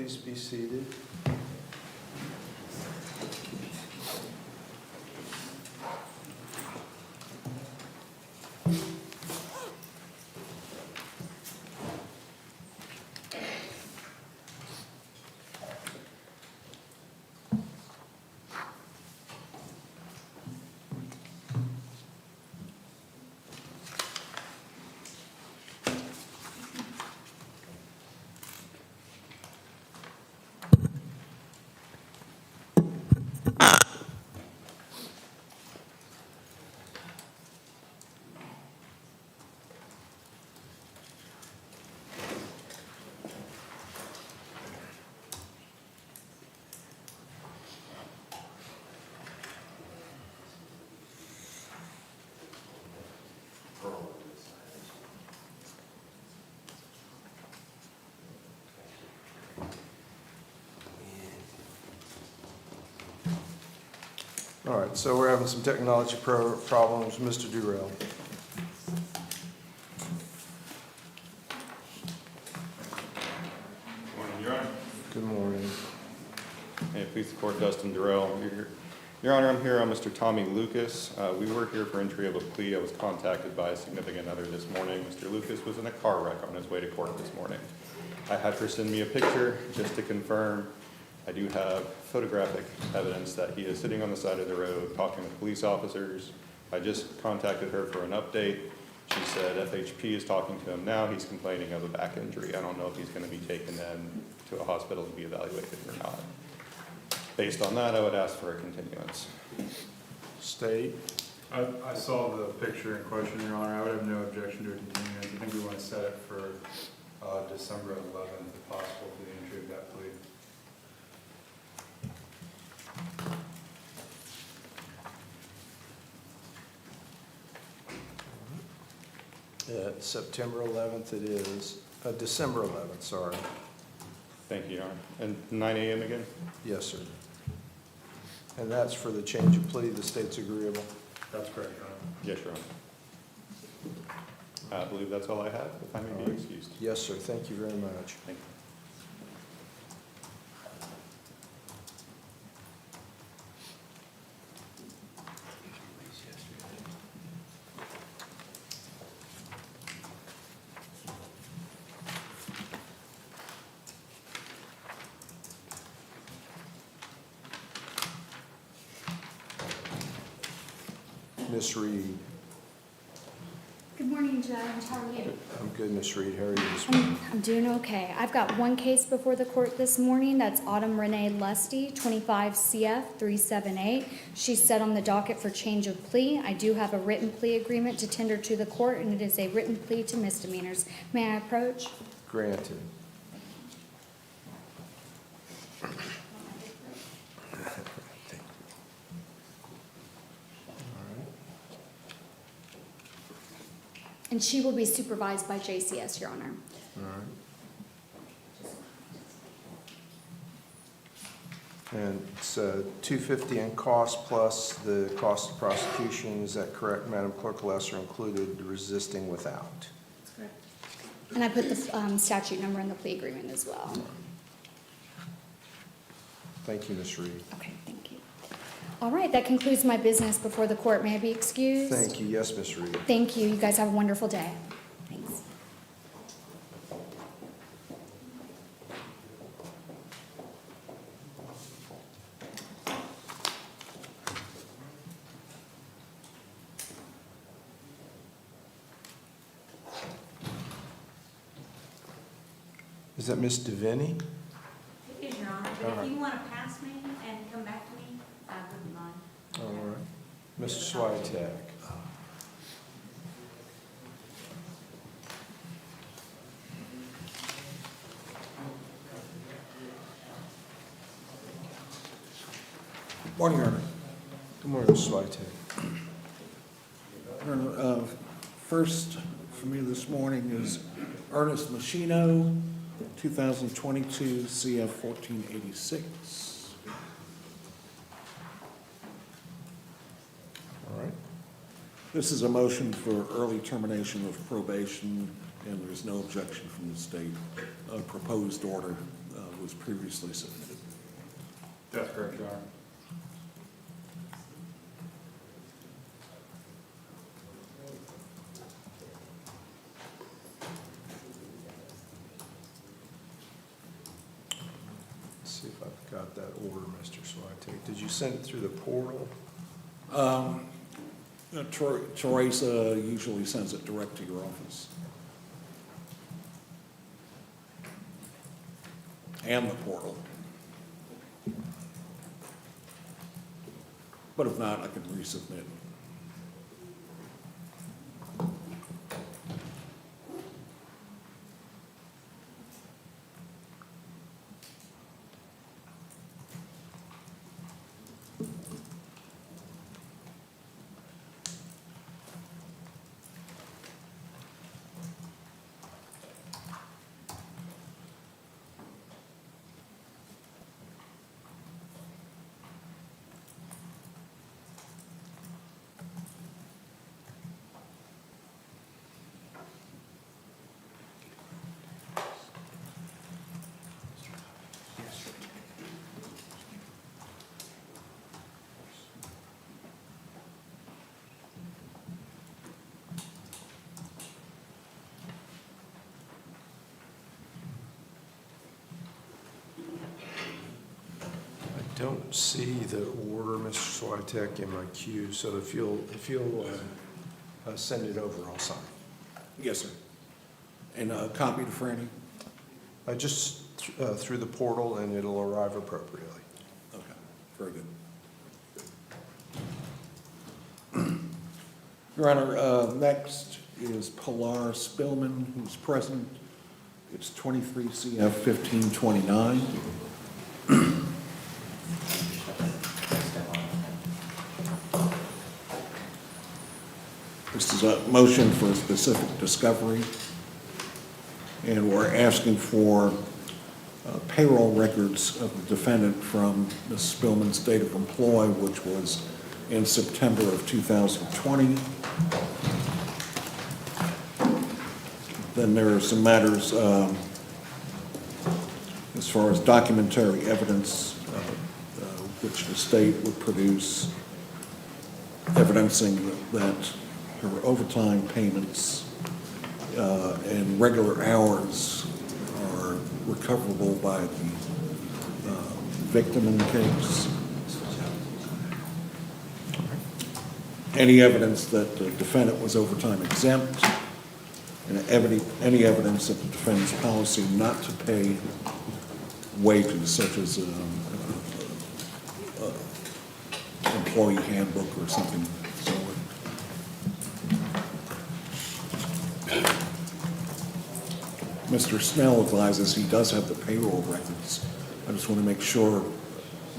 please be seated. All right, so we're having some technology problems. Mr. Durrell. Good morning, Your Honor. Good morning. May it please the court, Dustin Durrell. Your Honor, I'm here on Mr. Tommy Lucas. We were here for entry of a plea. I was contacted by a significant other this morning. Mr. Lucas was in a car wreck on his way to court this morning. I had her send me a picture just to confirm. I do have photographic evidence that he is sitting on the side of the road talking with police officers. I just contacted her for an update. She said FHP is talking to him now. He's complaining of a back injury. I don't know if he's going to be taken in to a hospital to be evaluated or not. Based on that, I would ask for a continuance. State. I saw the picture in question, Your Honor. I would have no objection to a continuance. I think we want to set it for December 11th, if possible, for the entry of that plea. September 11th it is. December 11th, sorry. Thank you, Your Honor. And 9 a.m. again? Yes, sir. And that's for the change of plea. The state's agreeable. That's correct, Your Honor. Yes, Your Honor. I believe that's all I have, if I may be excused. Yes, sir. Thank you very much. Thank you. Miss Reed. Good morning, Judge. How are you? I'm good, Miss Reed. How are you this morning? I'm doing okay. I've got one case before the court this morning. That's Autumn Renee Lusty, 25 CF 378. She's set on the docket for change of plea. I do have a written plea agreement to tender to the court, and it is a written plea to misdemeanors. May I approach? Granted. And she will be supervised by JCS, Your Honor. All right. And it's $250 in cost plus the cost of prosecution. Is that correct, Madam Clerk? Lesser included, resisting without. That's correct. And I put the statute number in the plea agreement as well. Thank you, Ms. Reed. Okay, thank you. All right, that concludes my business before the court. May I be excused? Thank you. Yes, Ms. Reed. Thank you. You guys have a wonderful day. Thanks. Is that Miss Devaney? It is, Your Honor, All but right. if you want to pass me and come back to me, I wouldn't mind. All right. Mr. Swiatek. Morning, Your Honor. Good morning, Mr. Swiatek. Your Honor, first for me this morning is Ernest Machino, 2022 CF 1486. All right. This is a motion for early termination of probation, and there is no objection from the state. A proposed order was previously submitted. That's correct, Your Honor. Let's see if I've got that order, Mr. Switek. Did you send it through the portal? Teresa usually sends it direct to your office. And the portal. But if not, I can resubmit. I don't see the order, Mr. Switek, in my queue, so if you'll send it over, I'll sign. Yes, sir. And a copy to Franny? Just through the portal, and it'll arrive appropriately. Okay, very good. Your Honor, next is Pilar Spillman, who's present. It's 23 CF 1529. This is a motion for a specific discovery, and we're asking for payroll records of the defendant from Ms. Spillman's date of employ, which was in September of 2020. Then there are some matters as far as documentary evidence, which the state would produce, evidencing that her overtime payments and regular hours are recoverable by the victim in the case. Any evidence that the defendant was overtime exempt, and any evidence of the defendant's policy not to pay wages, such as employee handbook or something similar. Mr. Snell advises he does have the payroll records. I just want to make sure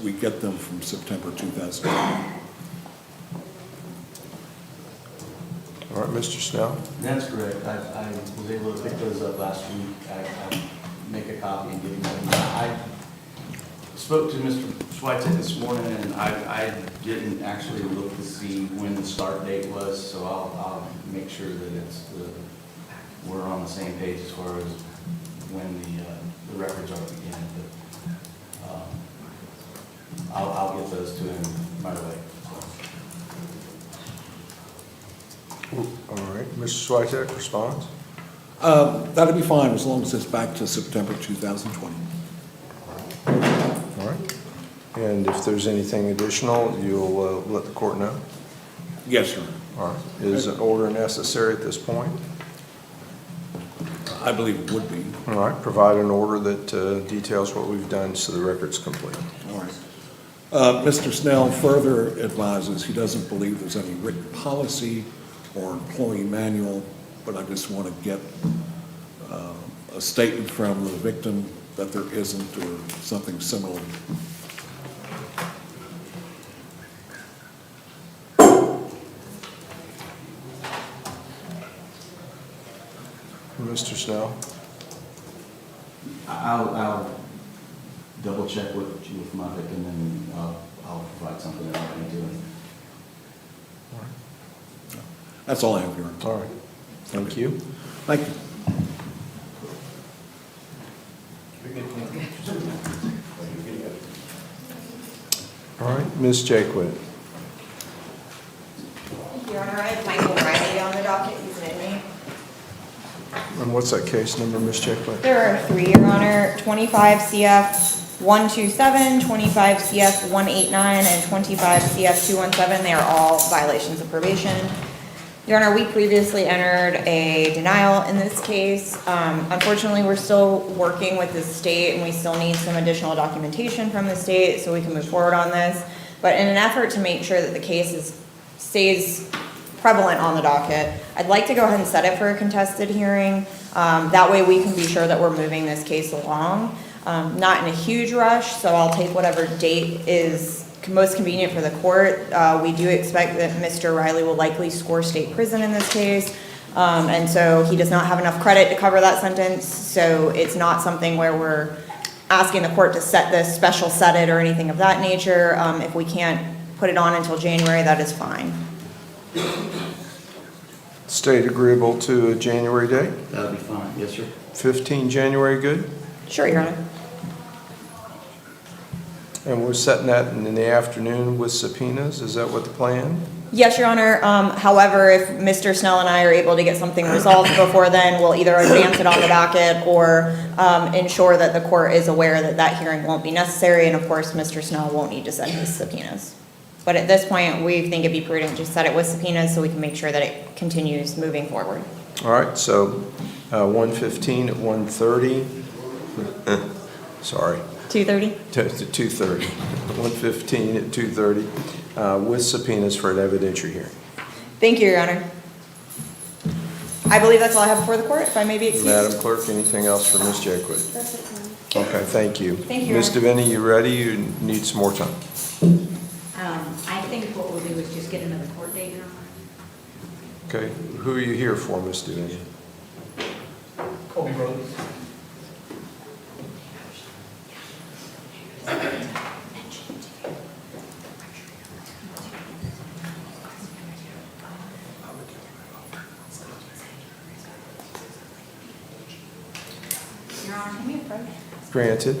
we get them from September 2020. All right, Mr. Snell? That's correct. I was able to pick those up last week. I make a copy and give them. I spoke to Mr. Schweitzer this morning, and I didn't actually look to see when the start date was, so I'll make sure that we're on the same page as far as when the records are beginning. But I'll get those to him right away. All right, Mr. Switek, response? That'll be fine, as long as it's back to September 2020. All right. And if there's anything additional, you'll let the court know? Yes, sir. All right. Is an order necessary at this point? I believe it would be. All right, provide an order that details what we've done so the record's complete. All right. Mr. Snell further advises he doesn't believe there's any written policy or employee manual, but I just want to get a statement from the victim that there isn't, or something similar. Mr. Snell? I'll double check with my victim, and I'll provide something that I can do. That's all I have, Your Honor. All right. Thank you. Thank you. All right, Ms. Jaquith. Thank you, Your Honor. I have Michael Riley on the docket. He's an inmate. And what's that case number, Ms. Jaquith? There are three, Your Honor, 25 CF 127, 25 CF 189, and 25 CF 217. They are all violations of probation. Your Honor, we previously entered a denial in this case. Unfortunately, we're still working with the state and we still need some additional documentation from the state so we can move forward on this. But in an effort to make sure that the case stays prevalent on the docket, I'd like to go ahead and set it for a contested hearing. That way we can be sure that we're moving this case along. Not in a huge rush, so I'll take whatever date is most convenient for the court. We do expect that Mr. Riley will likely score state prison in this case. And so he does not have enough credit to cover that sentence. So it's not something where we're asking the court to set this special set it or anything of that nature. If we can't put it on until January, that is fine. State agreeable to a January date? That would be fine. Yes, sir. 15 January, good? Sure, Your Honor. And we're setting that in the afternoon with subpoenas, is that what the plan? Yes, Your Honor. However, if Mr. Snell and I are able to get something resolved before then, we'll either advance it on the docket or ensure that the court is aware that that hearing won't be necessary, and of course, Mr. Snell won't need to send his subpoenas. But at this point, we think it'd be prudent to set it with subpoenas so we can make sure that it continues moving forward. All right, so 1:15 at 1:30. Sorry. 2:30? To 2:30. 1:15 at 2:30 with subpoenas for an evidentiary hearing. Thank you, Your Honor. I believe that's all I have before the court, if I may be excused. Madam Clerk, anything else for Ms. Jaquith? That's it, Tom. Okay, thank you. Thank you, Your Ms. Honor. Devaney, you ready? You need some more time. I think what we'll do is just get another court date, Your Honor. Okay, who are you here for, Ms. Devaney? Colby Brothers. Your Honor, can we approach? Granted.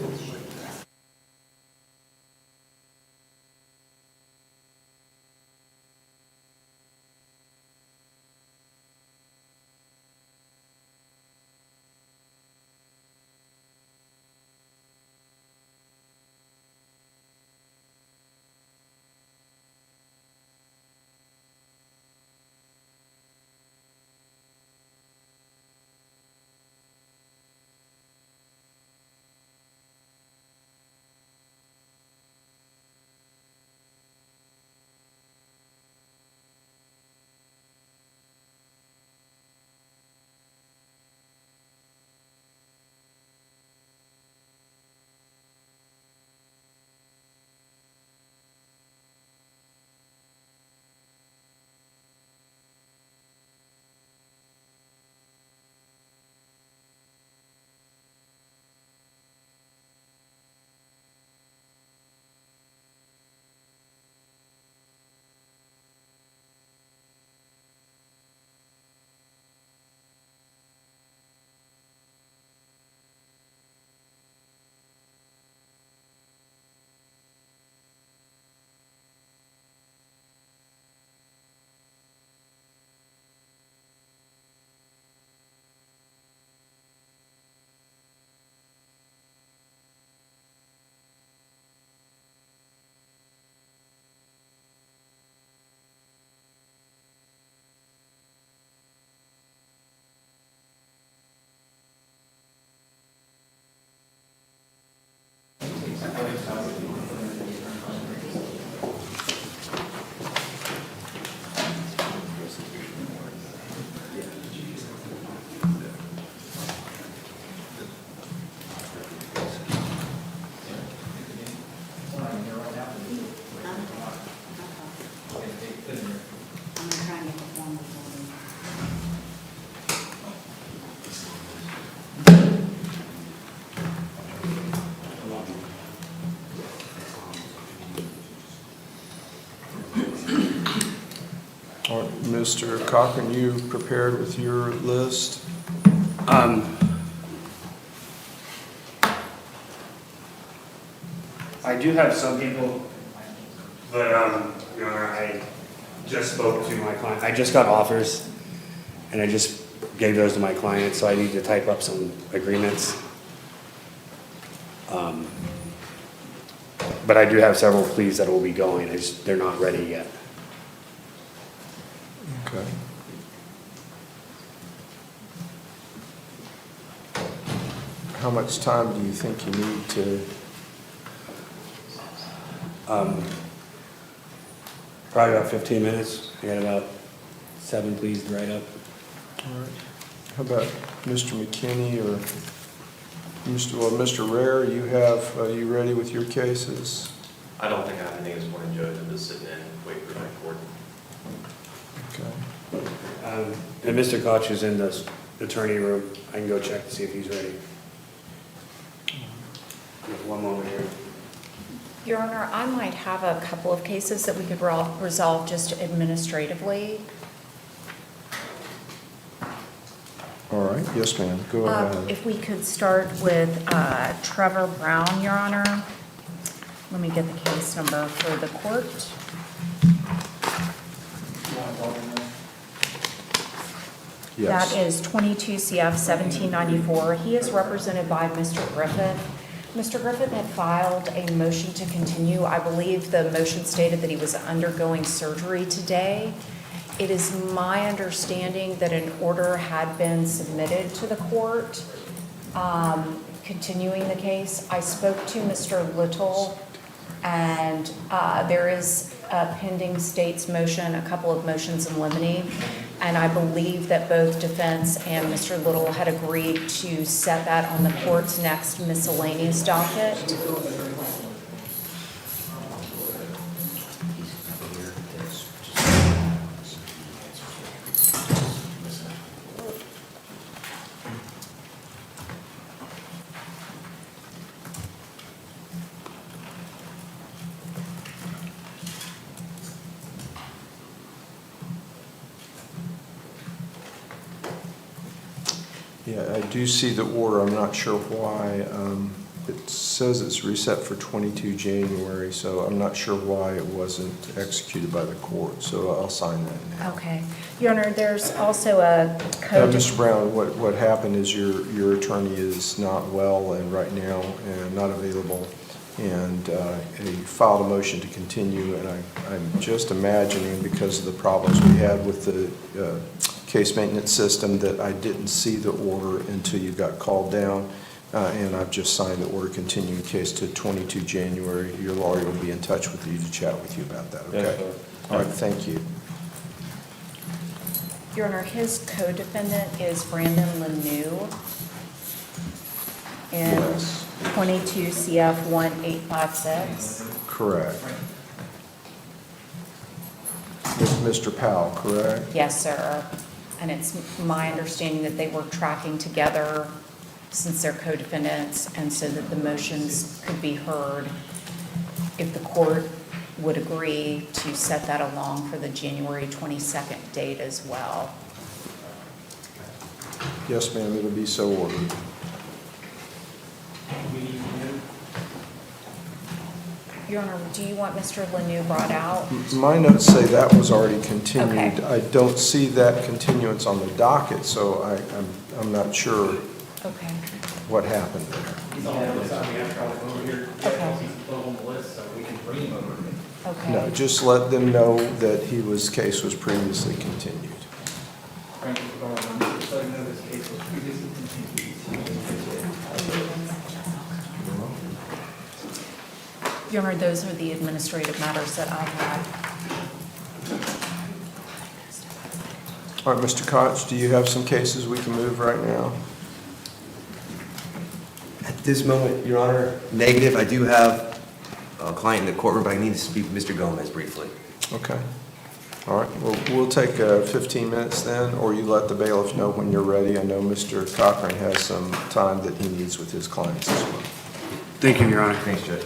I'm gonna try and get the formal for you. All right, Mr. Cochran, you prepared with your list? I do have some people But, Your Honor, I just spoke to my client. I just got offers, and I just gave those to my client, so I need to type up some agreements. But I do have several pleas that will be going. They're not ready yet. Okay. How much time do you think you need to, Probably about 15 minutes. I got about 7 pleas to write up. all right. How about Mr. McKinney or Mr. Rare, are you ready with your cases? I don't think I have anything this morning, Judge. I'm just sitting in and waiting for my court. Okay. And Mr. Koch is in the attorney room. I can go check to see if he's ready. One moment here. Your Honor, I might have a couple of cases that we could resolve just administratively. All right, yes, ma'am, go ahead. If we could start with Trevor Brown, Your Honor. Let me get the case number for the court. Yes. That is 22 CF 1794. He is represented by Mr. Griffith. Mr. Griffith had filed a motion to continue. I believe the motion stated that he was undergoing surgery today. It is my understanding that an order had been submitted to the court continuing the case. I spoke to Mr. Little, and there is a pending state's motion, a couple of motions in limine, and I believe that both defense and Mr. Little had agreed to set that on the court's next miscellaneous docket. Yeah, I do see the order. I'm not sure why. It says it's reset for 22 January, so I'm not sure why it wasn't executed by the court. So I'll sign that now. Okay. Your Honor, there's also a code. Mr. Brown, what happened is your attorney is not well and right now and not available. And he filed a motion to continue, and I'm just imagining because of the problems we had with the case maintenance system that I didn't see the order until you got called down. And I've just signed the order continuing case to 22 January. Your lawyer will be in touch with you to chat with you about that, okay? Yes, sir. All right, thank you. Your Honor, his co-defendant is Brandon Lanew in Yes. 22 CF 1856. Correct. Mr. Powell, correct? Yes, sir. And it's my understanding that they were tracking together since they're co-defendants, and so that the motions could be heard if the court would agree to set that along for the January 22nd date as well. Yes, ma'am, it'll be so ordered. Your Honor, do you want Mr. Lanew brought out? My notes say that was already continued. Okay. I don't see that continuance on the docket, so I'm not sure Okay. what happened there. He's on the list, so we have to try to go over here. Okay. He's on the list, so we can bring him over. Okay. No, just let them know that case was previously continued. Thank you for going on. Just let him know this case was previously continued. Your Honor, those are the administrative matters that I had. All right, Mr. Koch, do you have some cases we can move right now? At this moment, Your Honor, negative. I do have a client in the courtroom, but I need to speak with Mr. Gomez briefly. Okay. All right, well, we'll take 15 minutes then, or you let the bailiff know when you're ready. I know Mr. Cochran has some time that he needs with his clients as well. Thank you, Your Honor. Thanks, Judge.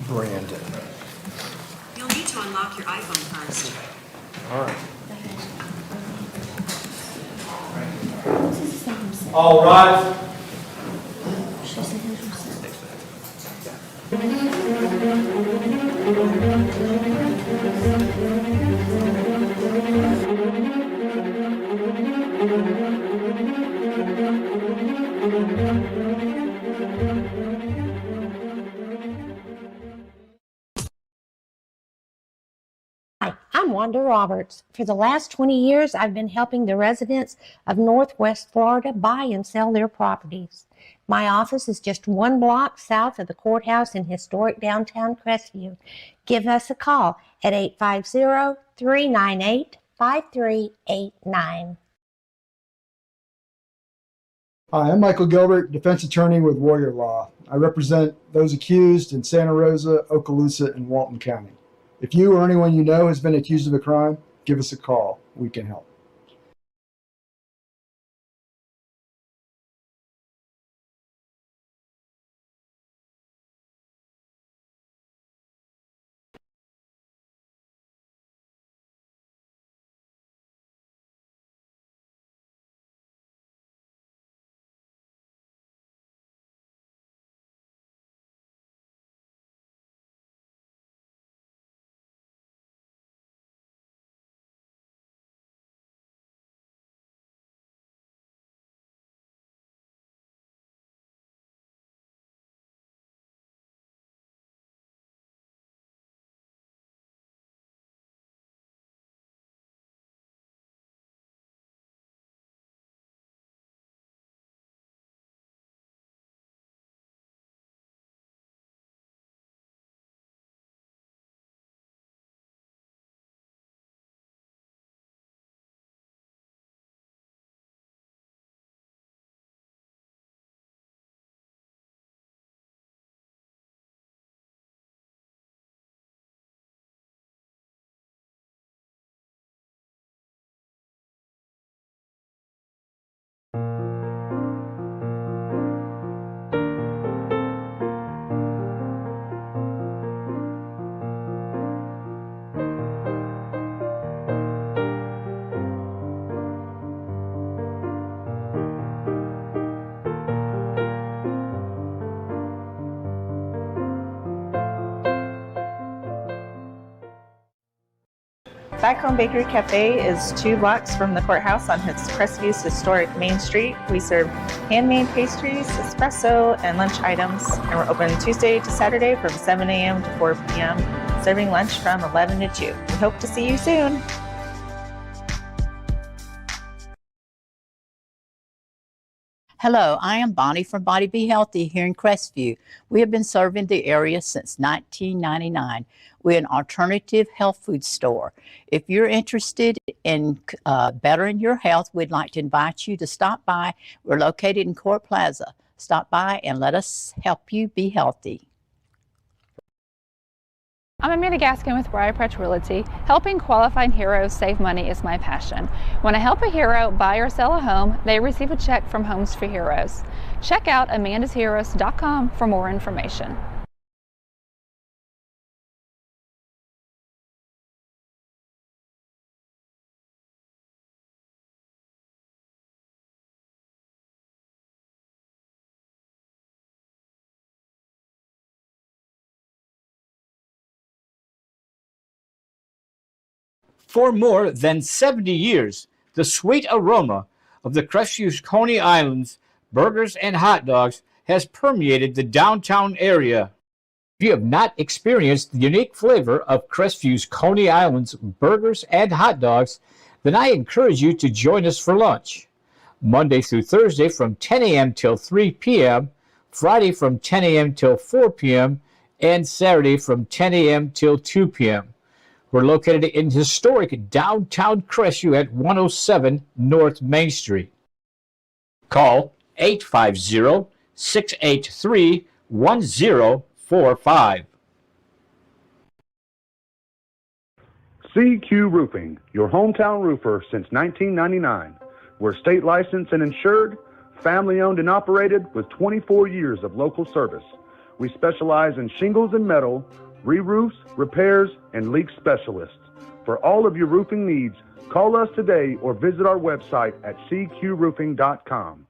Brandon. You'll need to unlock your iPhone first. All right. This is something All rise. Hi, I'm Wanda Roberts. For the last 20 years, I've been helping the residents of Northwest Florida buy and sell their properties. My office is just 1 block south of the courthouse in historic downtown Crestview. Give us a call at 850-398-5389. Hi, I'm Michael Gilbert, defense attorney with Warrior Law. I represent those accused in Santa Rosa, Okaloosa, and Walton County. If you or anyone you know has been accused of a crime, give us a call. We can help. Back Home Bakery Cafe is 2 blocks from the courthouse on Crestview's historic Main Street. We serve handmade pastries, espresso, and lunch items, and we're open Tuesday to Saturday from 7 a.m. to 4 p.m., serving lunch from 11 to 2. We hope to see you soon. Hello, I am Bonnie from Body Be Healthy here in Crestview. We have been serving the area since 1999. We're an alternative health food store. If you're interested in bettering your health, we'd like to invite you to stop by. We're located in Court Plaza. Stop by and let us help you be healthy. I'm Amanda Gaskin with Briarpatch Realty. Helping qualified heroes save money is my passion. When I help a hero buy or sell a home, they receive a check from Homes for Heroes. Check out amandasheroes.com for more information. For more than 70 years, the sweet aroma of the Crestview's Coney Islands burgers and hot dogs has permeated the downtown area. If you have not experienced the unique flavor of Crestview's Coney Islands burgers and hot dogs, then I encourage you to join us for lunch. Monday through Thursday from 10 a.m. till 3 p.m., Friday from 10 a.m. till 4 p.m., and Saturday from 10 a.m. till 2 p.m. We're located in historic downtown Crestview at 107 North Main Street. Call 850-683-1045. CQ Roofing, your hometown roofer since 1999. We're state licensed and insured, family owned and operated with 24 years of local service. We specialize in shingles and metal, re-roofs, repairs, and leak specialists. For all of your roofing needs, call us today or visit our website at cqroofing.com.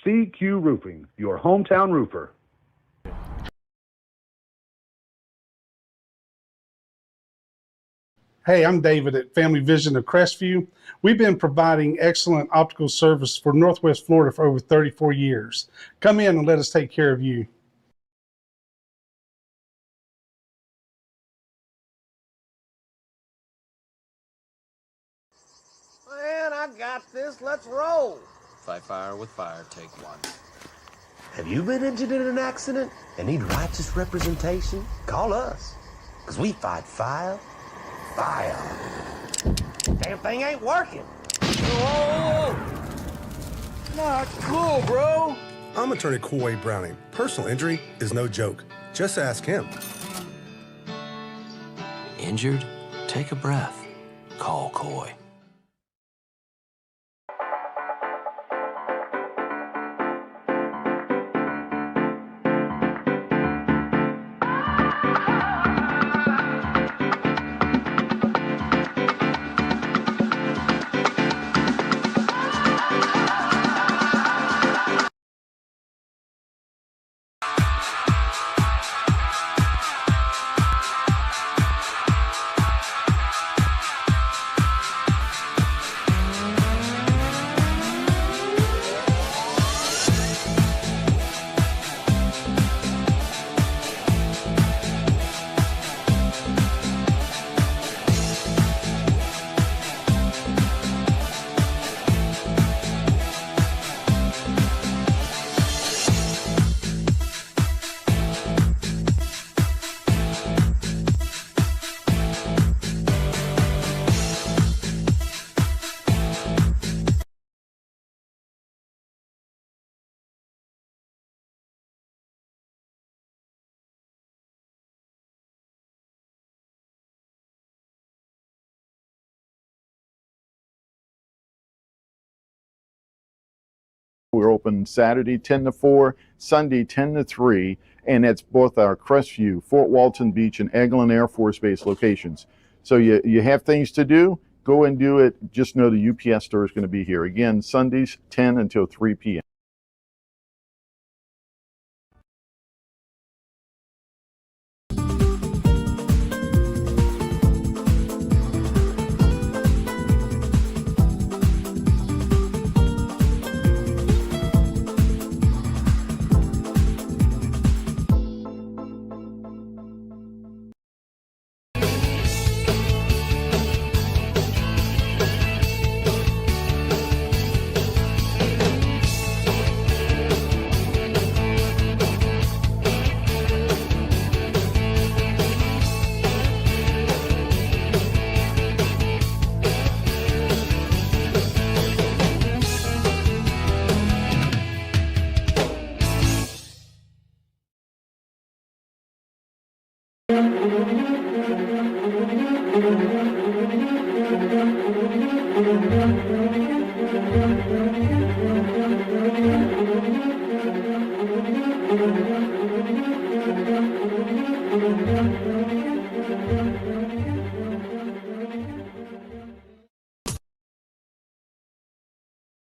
CQ Roofing, your hometown roofer. Hey, I'm David at Family Vision of Crestview. We've been providing excellent optical service for Northwest Florida for over 34 years. Come in and let us take care of you. Man, I got this. Let's roll. Fight fire with fire. Take one. Have you been injured in an accident and need righteous representation? Call us, because we fight fire. Damn thing ain't working. Whoa! Not cool, bro. I'm attorney Coy Browning. Personal injury is no joke. Just ask him. Injured? Take a breath. Call Coy. We're open Saturday 10 to 4, Sunday 10 to 3, and it's both our Crestview, Fort Walton Beach, and Eglin Air Force Base locations. So you have things to do, go and do it. Just know the UPS store is going to be here. Again, Sundays 10 until 3 p.m.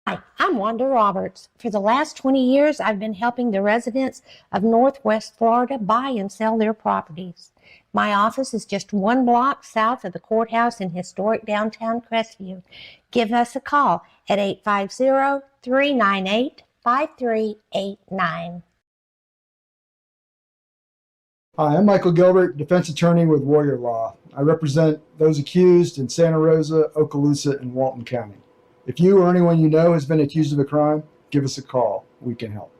Hi, I'm Wanda Roberts. For the last 20 years, I've been helping the residents of Northwest Florida buy and sell their properties. My office is just one block south of the courthouse in historic downtown Crestview. Give us a call at 850-398-5389. Hi, I'm Michael Gilbert, defense attorney with Warrior Law. I represent those accused in Santa Rosa, Okaloosa, and Walton County. If you or anyone you know has been accused of a crime, give us a call. We can help.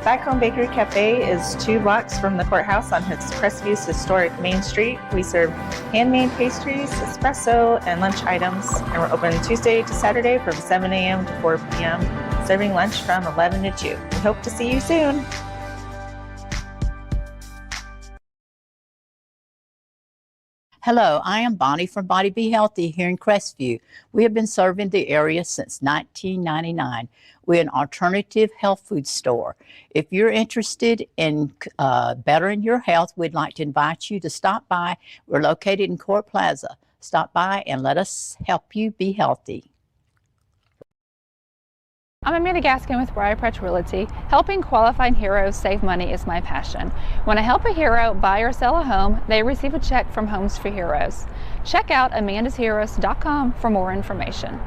Back Home Bakery Cafe is 2 blocks from the courthouse on Crestview historic Main Street. We serve handmade pastries, espresso, and lunch items, and we're open Tuesday to Saturday from 7 a.m. to 4 p.m., serving lunch from 11 to 2. We hope to see you soon. Hello, I am Bonnie from Body Be Healthy here in Crestview. We have been serving the area since 1999. We're an alternative health food store. If you're interested in bettering your health, we'd like to invite you to stop by. We're located in Court Plaza. Stop by and let us help you be healthy. I'm Amanda Gaskin with Briarpatch Realty. Helping qualifying heroes save money is my passion. When I help a hero buy or sell a home, they receive a check from Homes for Heroes. Check out amandasheroes.com for more information.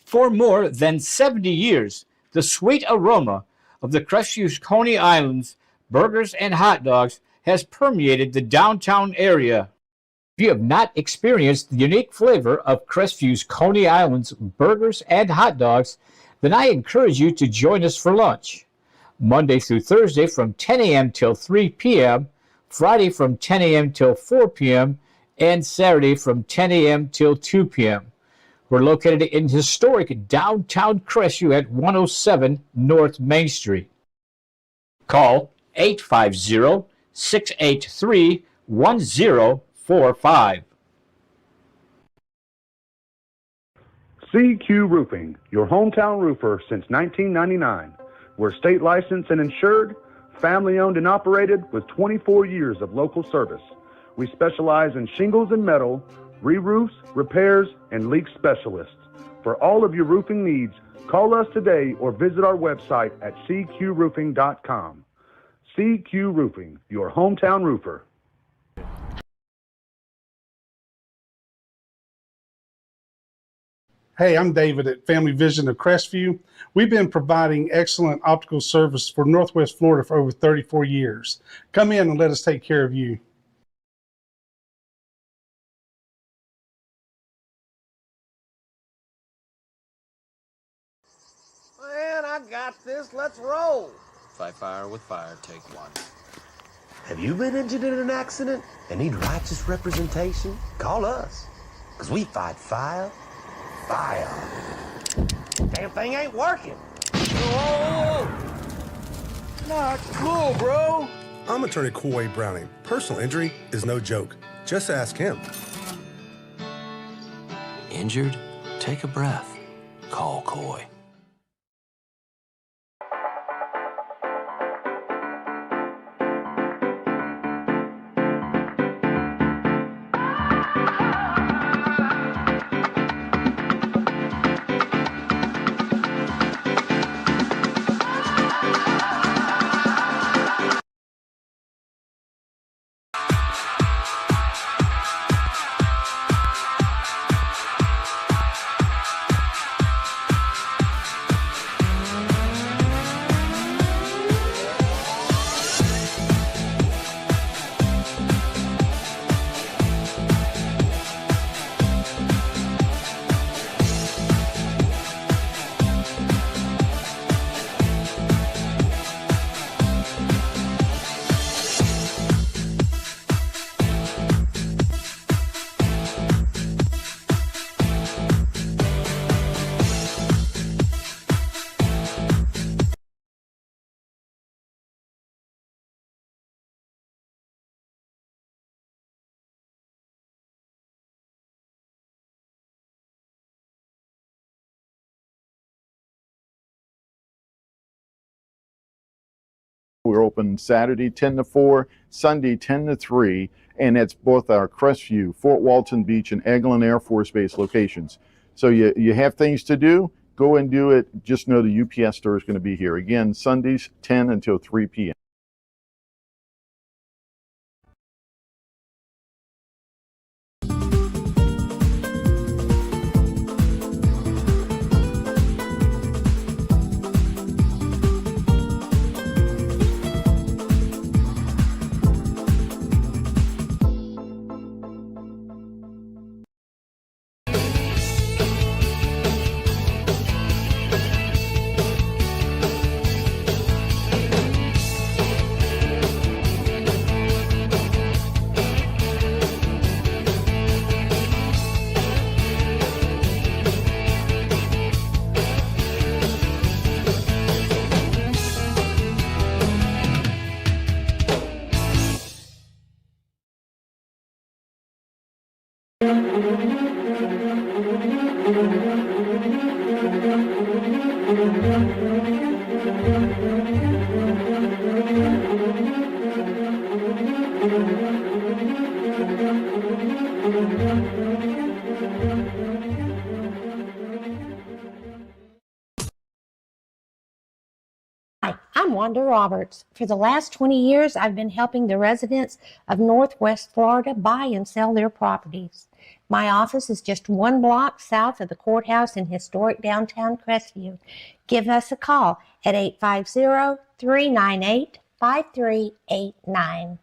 For more than 70 years, the sweet aroma of the Crestview Coney Islands burgers and hot dogs has permeated the downtown area. If you have not experienced the unique flavor of Crestview's Coney Islands burgers and hot dogs, then I encourage you to join us for lunch. Monday through Thursday from 10 a.m. till 3 p.m., Friday from 10 a.m. till 4 p.m., and Saturday from 10 a.m. till 2 p.m. We're located in historic downtown Crestview at 107 North Main Street. Call 850-683-1045. CQ Roofing, your hometown roofer since 1999. We're state licensed and insured, family owned and operated with 24 years of local service. We specialize in shingles and metal, re-roofs, repairs, and leak specialists. For all of your roofing needs, call us today or visit our website at cqroofing.com. CQ Roofing, your hometown roofer. Hey, I'm David at Family Vision of Crestview. We've been providing excellent optical service for Northwest Florida for over 34 years. Come in and let us take care of you. Man, I got this. Let's roll. Fight fire with fire. Take one. Have you been injured in an accident and need righteous representation? Call us, because we fight fire. Damn thing ain't working. Whoa! Not cool, bro. I'm attorney Coy Browning. Personal injury is no joke. Just ask him. Injured? Take a breath. Call Coy. We're open Saturday 10 to 4, Sunday 10 to 3, and it's both our Crestview, Fort Walton Beach, and Eglin Air Force Base locations. So you have things to do, go and do it. Just know the UPS store is going to be here. Again, Sundays 10 until 3 p.m. Hi, I'm Wanda Roberts. For the last 20 years, I've been helping the residents of Northwest Florida buy and sell their properties. My office is just 1 block south of the courthouse in historic downtown Crestview. Give us a call at 850-398-5389.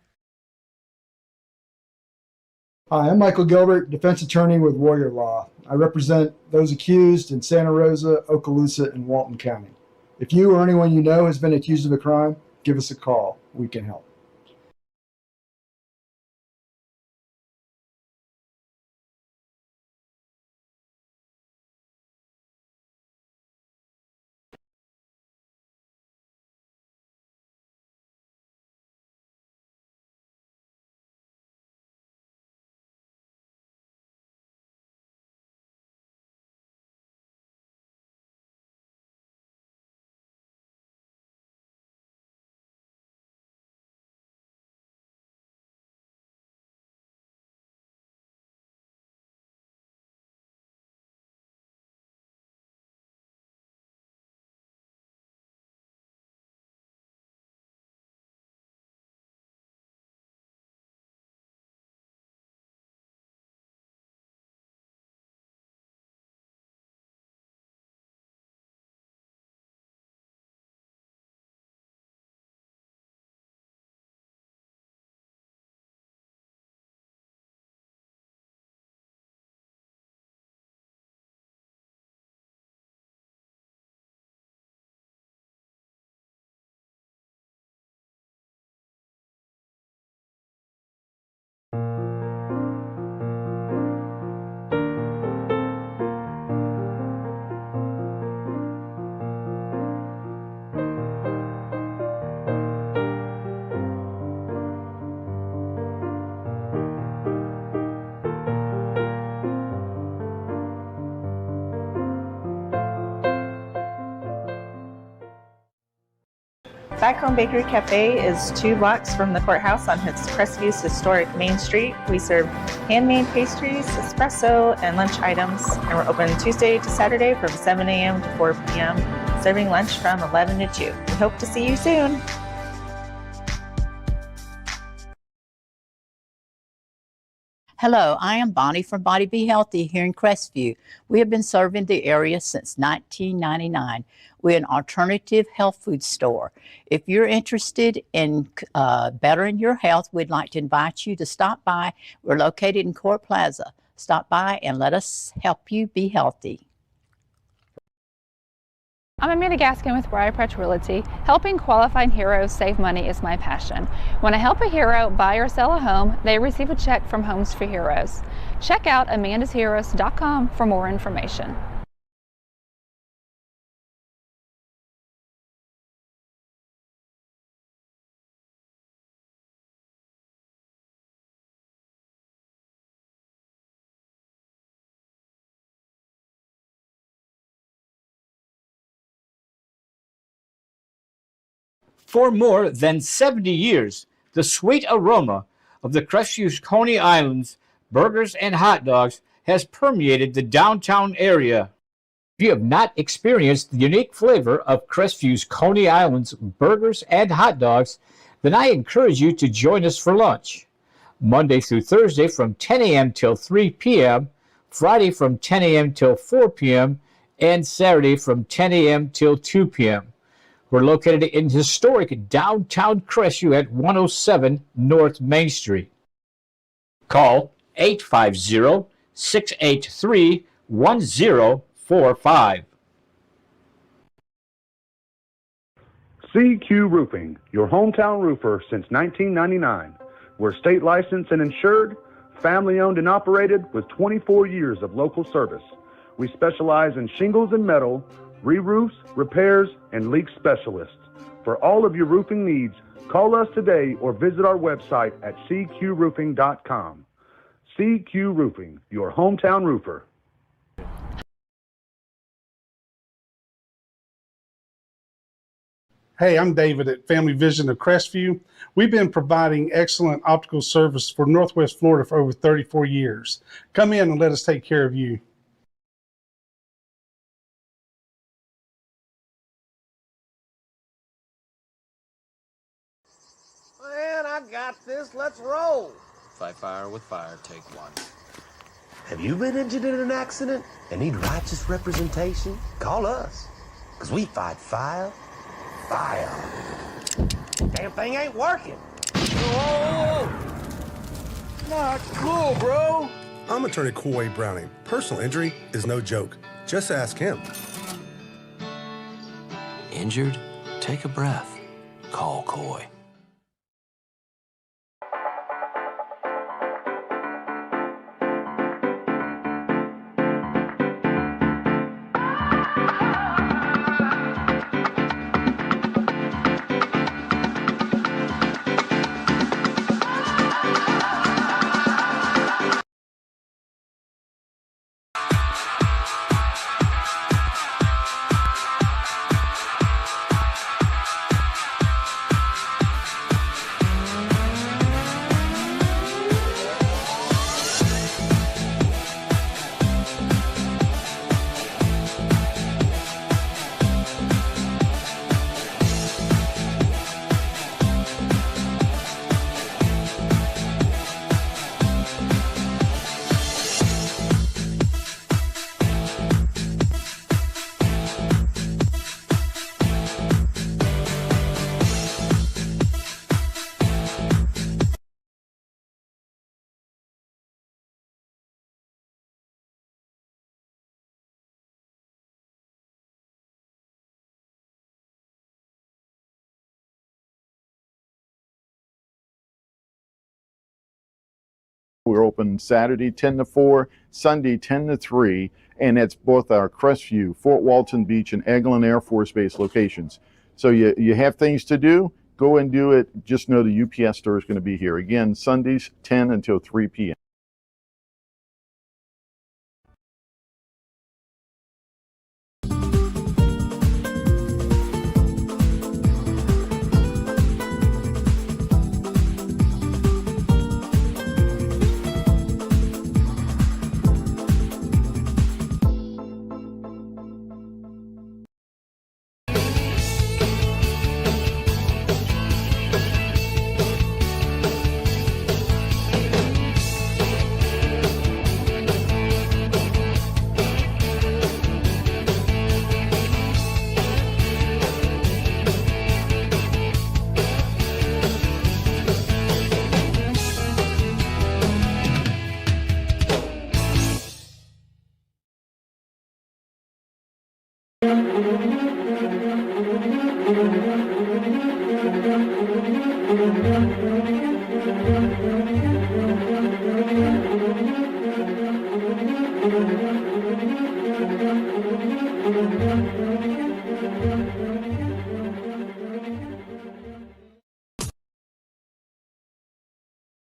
Hi, I'm Michael Gilbert, defense attorney with Warrior Law. I represent those accused in Santa Rosa, Okaloosa, and Walton County. If you or anyone you know has been accused of a crime, give us a call. We can help. Back Home Bakery Cafe is 2 blocks from the courthouse on Crestview's historic Main Street. We serve handmade pastries, espresso, and lunch items, and we're open Tuesday to Saturday from 7 a.m. to 4 p.m., serving lunch from 11 to 2. We hope to see you soon. Hello, I am Bonnie from Body Be Healthy here in Crestview. We have been serving the area since 1999. We're an alternative health food store. If you're interested in bettering your health, we'd like to invite you to stop by. We're located in Court Plaza. Stop by and let us help you be healthy. I'm Amanda Gaskin with Briar Patch Realty. Helping qualifying heroes save money is my passion. When I help a hero buy or sell a home, they receive a check from Homes for Heroes. Check out amandasheroes.com for more information. For more than 70 years, the sweet aroma of the Crestview's Coney Islands burgers and hot dogs has permeated the downtown area. If you have not experienced the unique flavor of Crestview's Coney Islands burgers and hot dogs, then I encourage you to join us for lunch. Monday through Thursday from 10 a.m. till 3 p.m., Friday from 10 a.m. till 4 p.m., and Saturday from 10 a.m. till 2 p.m. We're located in historic downtown Crestview at 107 North Main Street. Call 850-683-1045. CQ Roofing, your hometown roofer since 1999. We're state licensed and insured, family owned and operated with 24 years of local service. We specialize in shingles and metal, re-roofs, repairs, and leak specialists. For all of your roofing needs, call us today or visit our website at cqroofing.com. CQ Roofing, your hometown roofer. Hey, I'm David at Family Vision of Crestview. We've been providing excellent optical service for Northwest Florida for over 34 years. Come in and let us take care of you. Man, I got this. Let's roll. Fight fire with fire. Take one. Have you been injured in an accident and need righteous representation? Call us, because we fight fire. Damn thing ain't working. Whoa! Not cool, bro. I'm attorney Coy Browning. Personal injury is no joke. Just ask him. Injured? Take a breath. Call Coy. We're open Saturday 10 to 4, Sunday 10 to 3, and it's both our Crestview, Fort Walton Beach, and Eglin Air Force Base locations. So you have things to do, go and do it. Just know the UPS store is going to be here. Again, Sundays 10 until 3 p.m.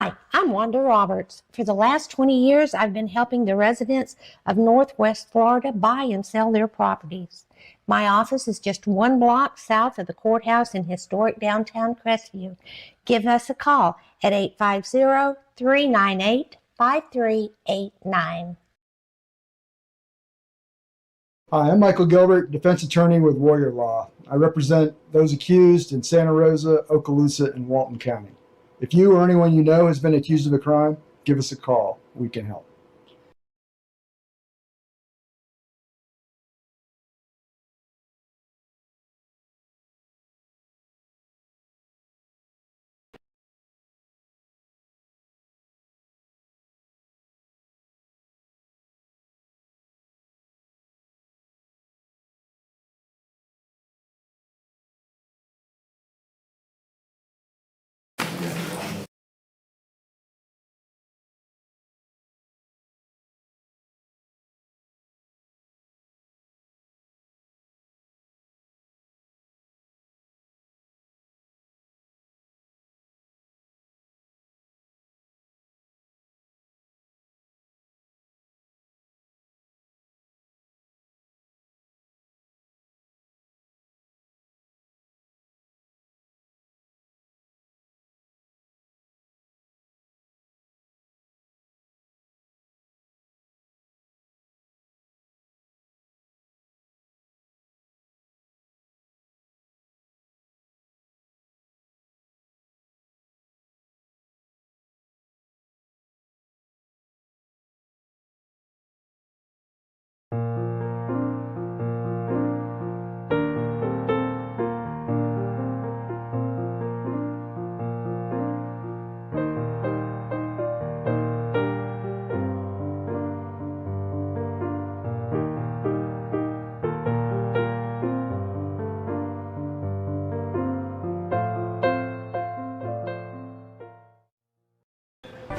Hi, I'm Wanda Roberts. For the last 20 years, I've been helping the residents of Northwest Florida buy and sell their properties. My office is just 1 block south of the courthouse in historic downtown Crestview. Give us a call at 850-398-5389. Hi, I'm Michael Gilbert, defense attorney with Warrior Law. I represent those accused in Santa Rosa, Okaloosa, and Walton County. If you or anyone you know has been accused of a crime, give us a call. We can help.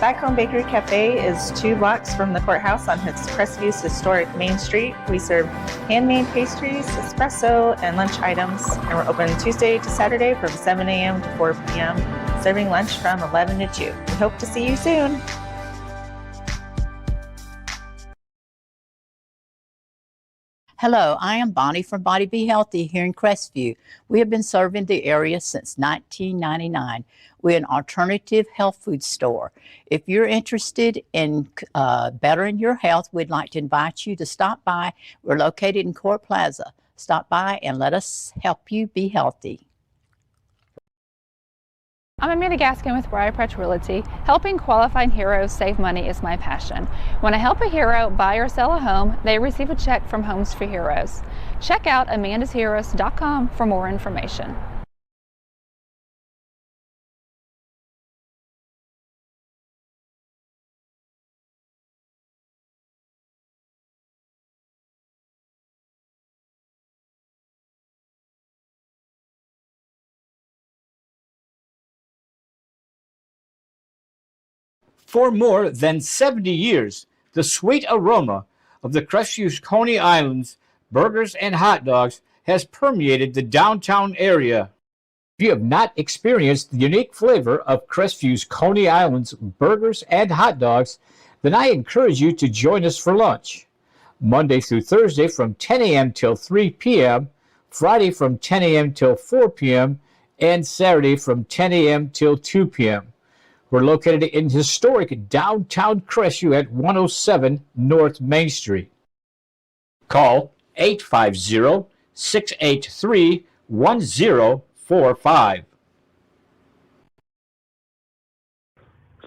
Back Home Bakery Cafe is 2 blocks from the courthouse on Crestview Historic Main Street. We serve handmade pastries, espresso, and lunch items, and we're open Tuesday to Saturday from 7 a.m. to 4 p.m., serving lunch from 11 to 2. We hope to see you soon. Hello, I am Bonnie from Body Be Healthy here in Crestview. We have been serving the area since 1999. We're an alternative health food store. If you're interested in bettering your health, we'd like to invite you to stop by. We're located in Court Plaza. Stop by and let us help you be healthy. I'm Amanda Gaskin with Briarpatch Realty. Helping qualifying heroes save money is my passion. When I help a hero buy or sell a home, they receive a check from Homes for Heroes. Check out amandasheroes.com for more information. For more than 70 years, the sweet aroma of the Crestview Coney Islands burgers and hot dogs has permeated the downtown area. If you have not experienced the unique flavor of Crestview's Coney Islands burgers and hot dogs, then I encourage you to join us for lunch. Monday through Thursday from 10 a.m. till 3 p.m., Friday from 10 a.m. till 4 p.m., and Saturday from 10 a.m. till 2 p.m. We're located in historic downtown Crestview at 107 North Main Street. Call 850-683-1045.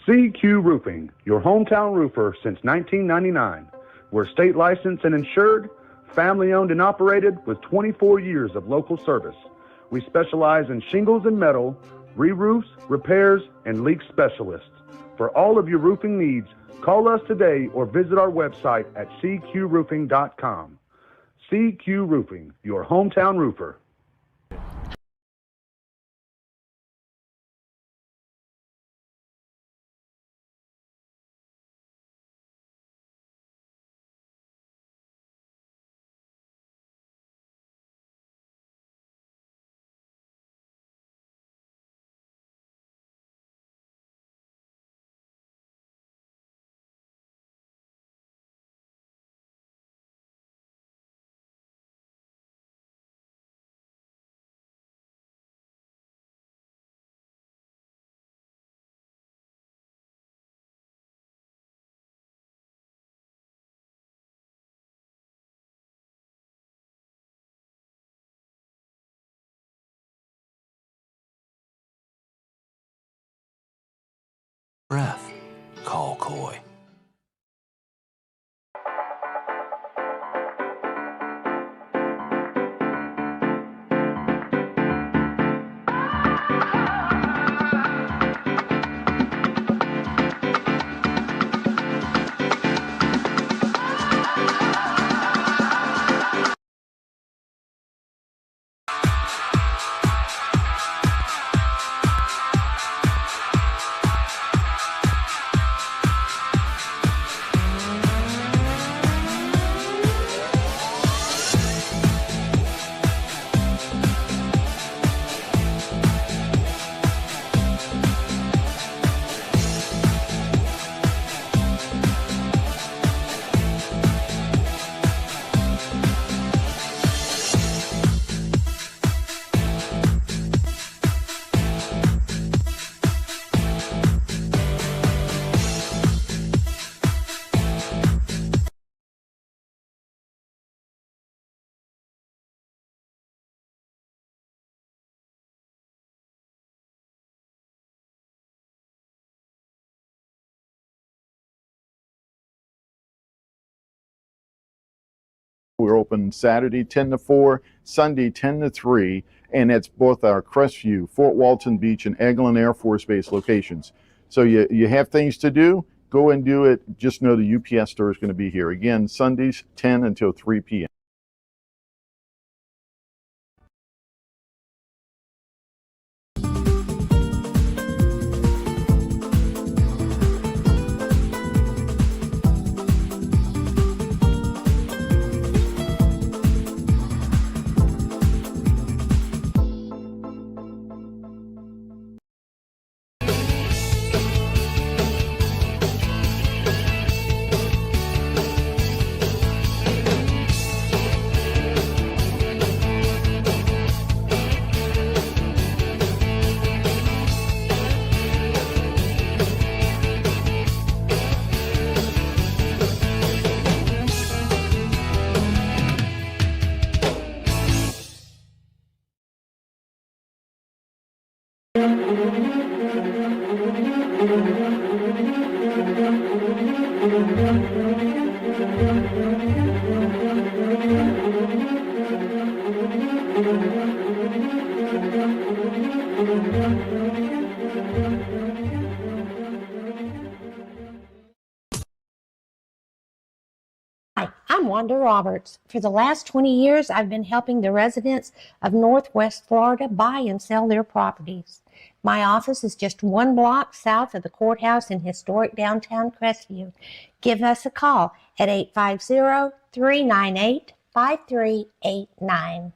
CQ Roofing, your hometown roofer since 1999. We're state licensed and insured, family owned and operated with 24 years of local service. We specialize in shingles and metal, re-roofs, repairs, and leak specialists. For all of your roofing needs, call us today or visit our website at cqroofing.com. CQ Roofing, your hometown roofer. Breath. Call coy. We're open Saturday 10 to 4, Sunday 10 to 3, and it's both our Crestview, Fort Walton Beach, and Eglin Air Force Base locations. So you have things to do, go and do it. Just know the UPS store is going to be here. Again, Sundays 10 until 3 p.m. Wanda Roberts. For the last 20 years, I've been helping the residents of Northwest Florida buy and sell their properties. My office is just 1 block south of the courthouse in historic downtown Crestview. Give us a call at 850-398-5389.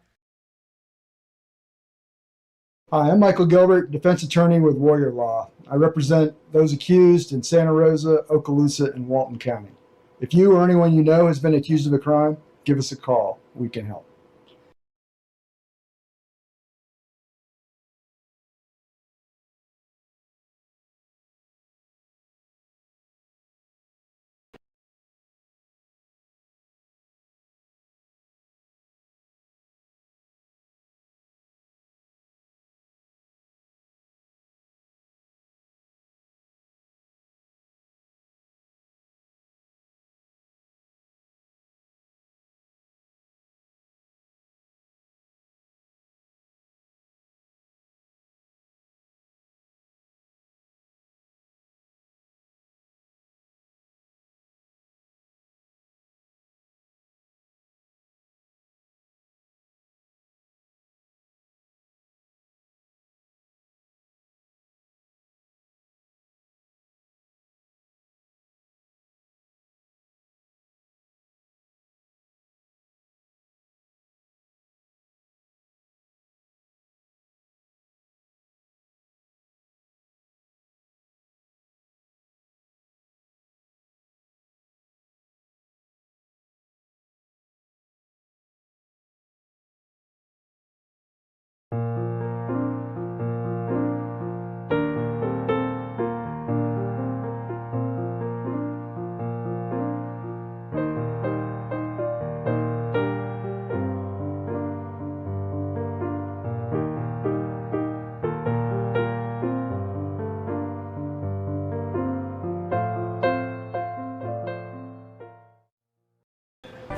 Hi, I'm Michael Gilbert, defense attorney with Warrior Law. I represent those accused in Santa Rosa, Okaloosa, and Walton County. If you or anyone you know has been accused of a crime, give us a call. We can help.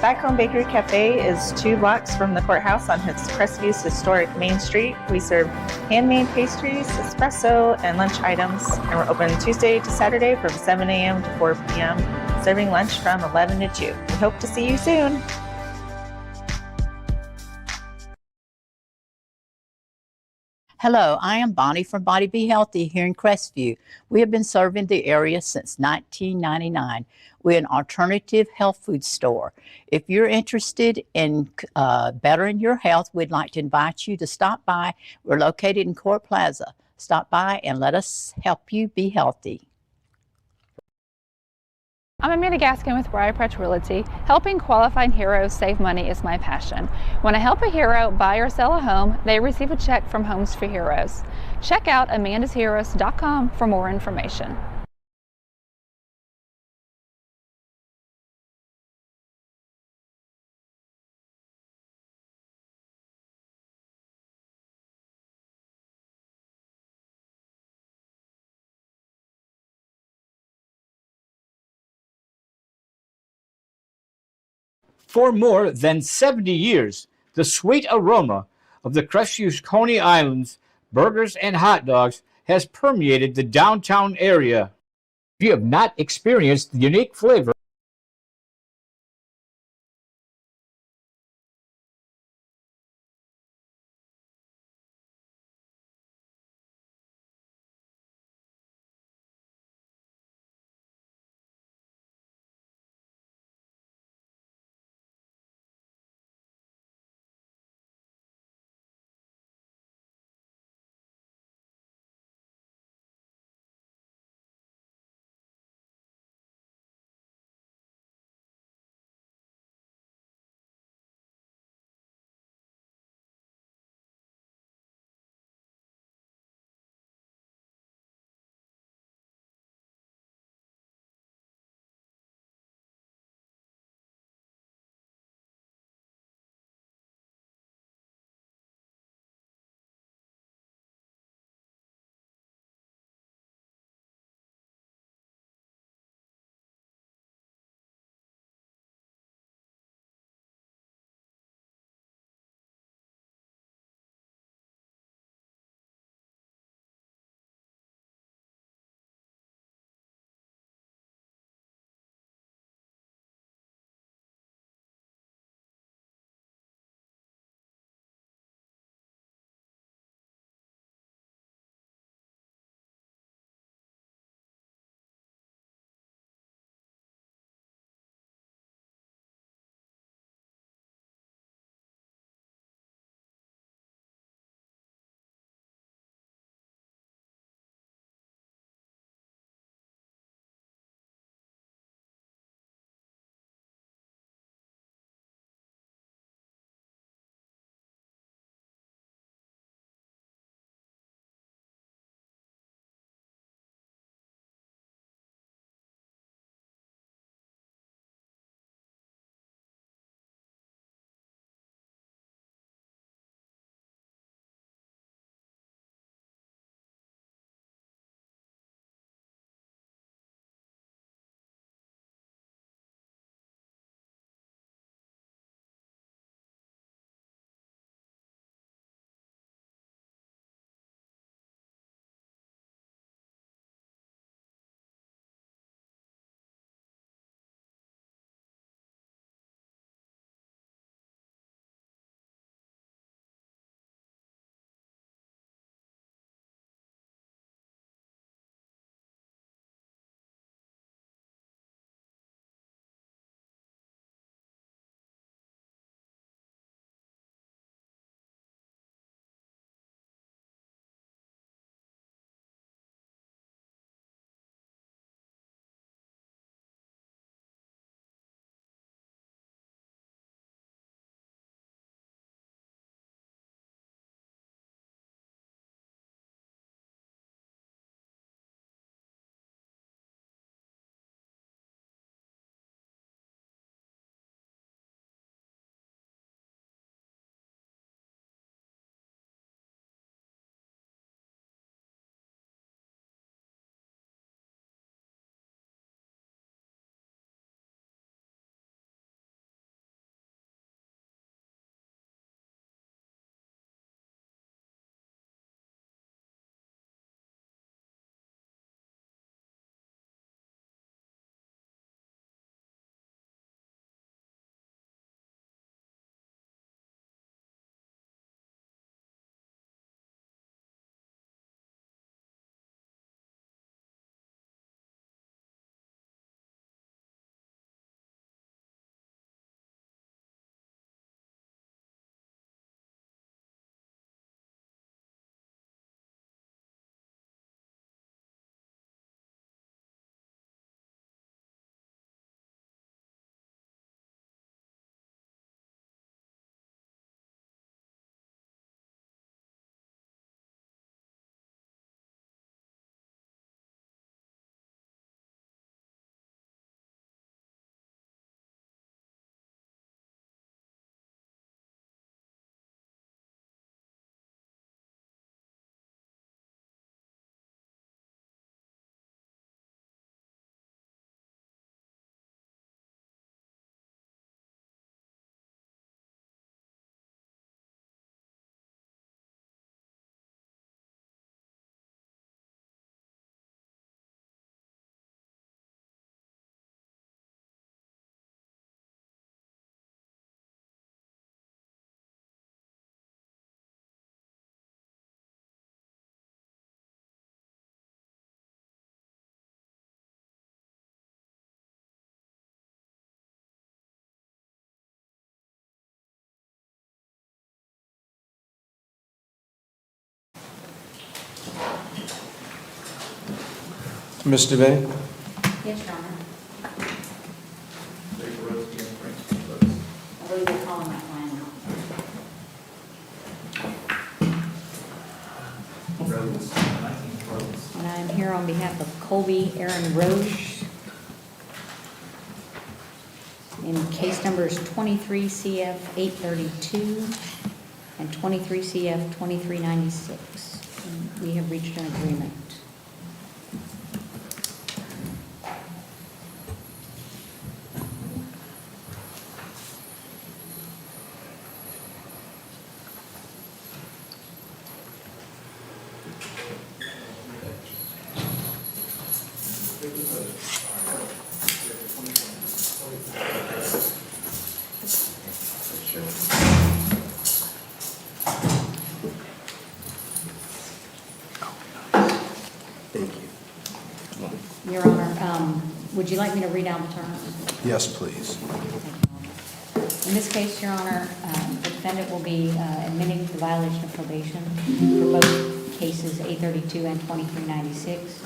Back Home Bakery Cafe is 2 blocks from the courthouse on Crestview's historic Main Street. We serve handmade pastries, espresso, and lunch items, and we're open Tuesday to Saturday from 7 a.m. to 4 p.m., serving lunch from 11 to 2. We hope to see you soon. Hello, I am Bonnie from Body Be Healthy here in Crestview. We have been serving the area since 1999. We're an alternative health food store. If you're interested in bettering your health, we'd like to invite you to stop by. We're located in Court Plaza. Stop by and let us help you be healthy. I'm Amanda Gaskin with Briarpatch Realty. Helping qualifying heroes save money is my passion. When I help a hero buy or sell a home, they receive a check from Homes for Heroes. Check out amandasheroes.com for more information. For more than 70 years, the sweet aroma of the Crestview Coney Islands burgers and hot dogs has permeated the downtown area. If you have not experienced the unique flavor Ms. Devaney? Yes, Your Honor. I believe they're calling my client now. And I'm here on behalf of Colby Aaron Roche. And case numbers 23 CF 832 and 23 CF 2396. And we have reached an agreement. Your Honor, would you like me to read out the terms? Yes, please. In this case, Your Honor, the defendant will be admitting the violation of probation for both cases 832 and 2396.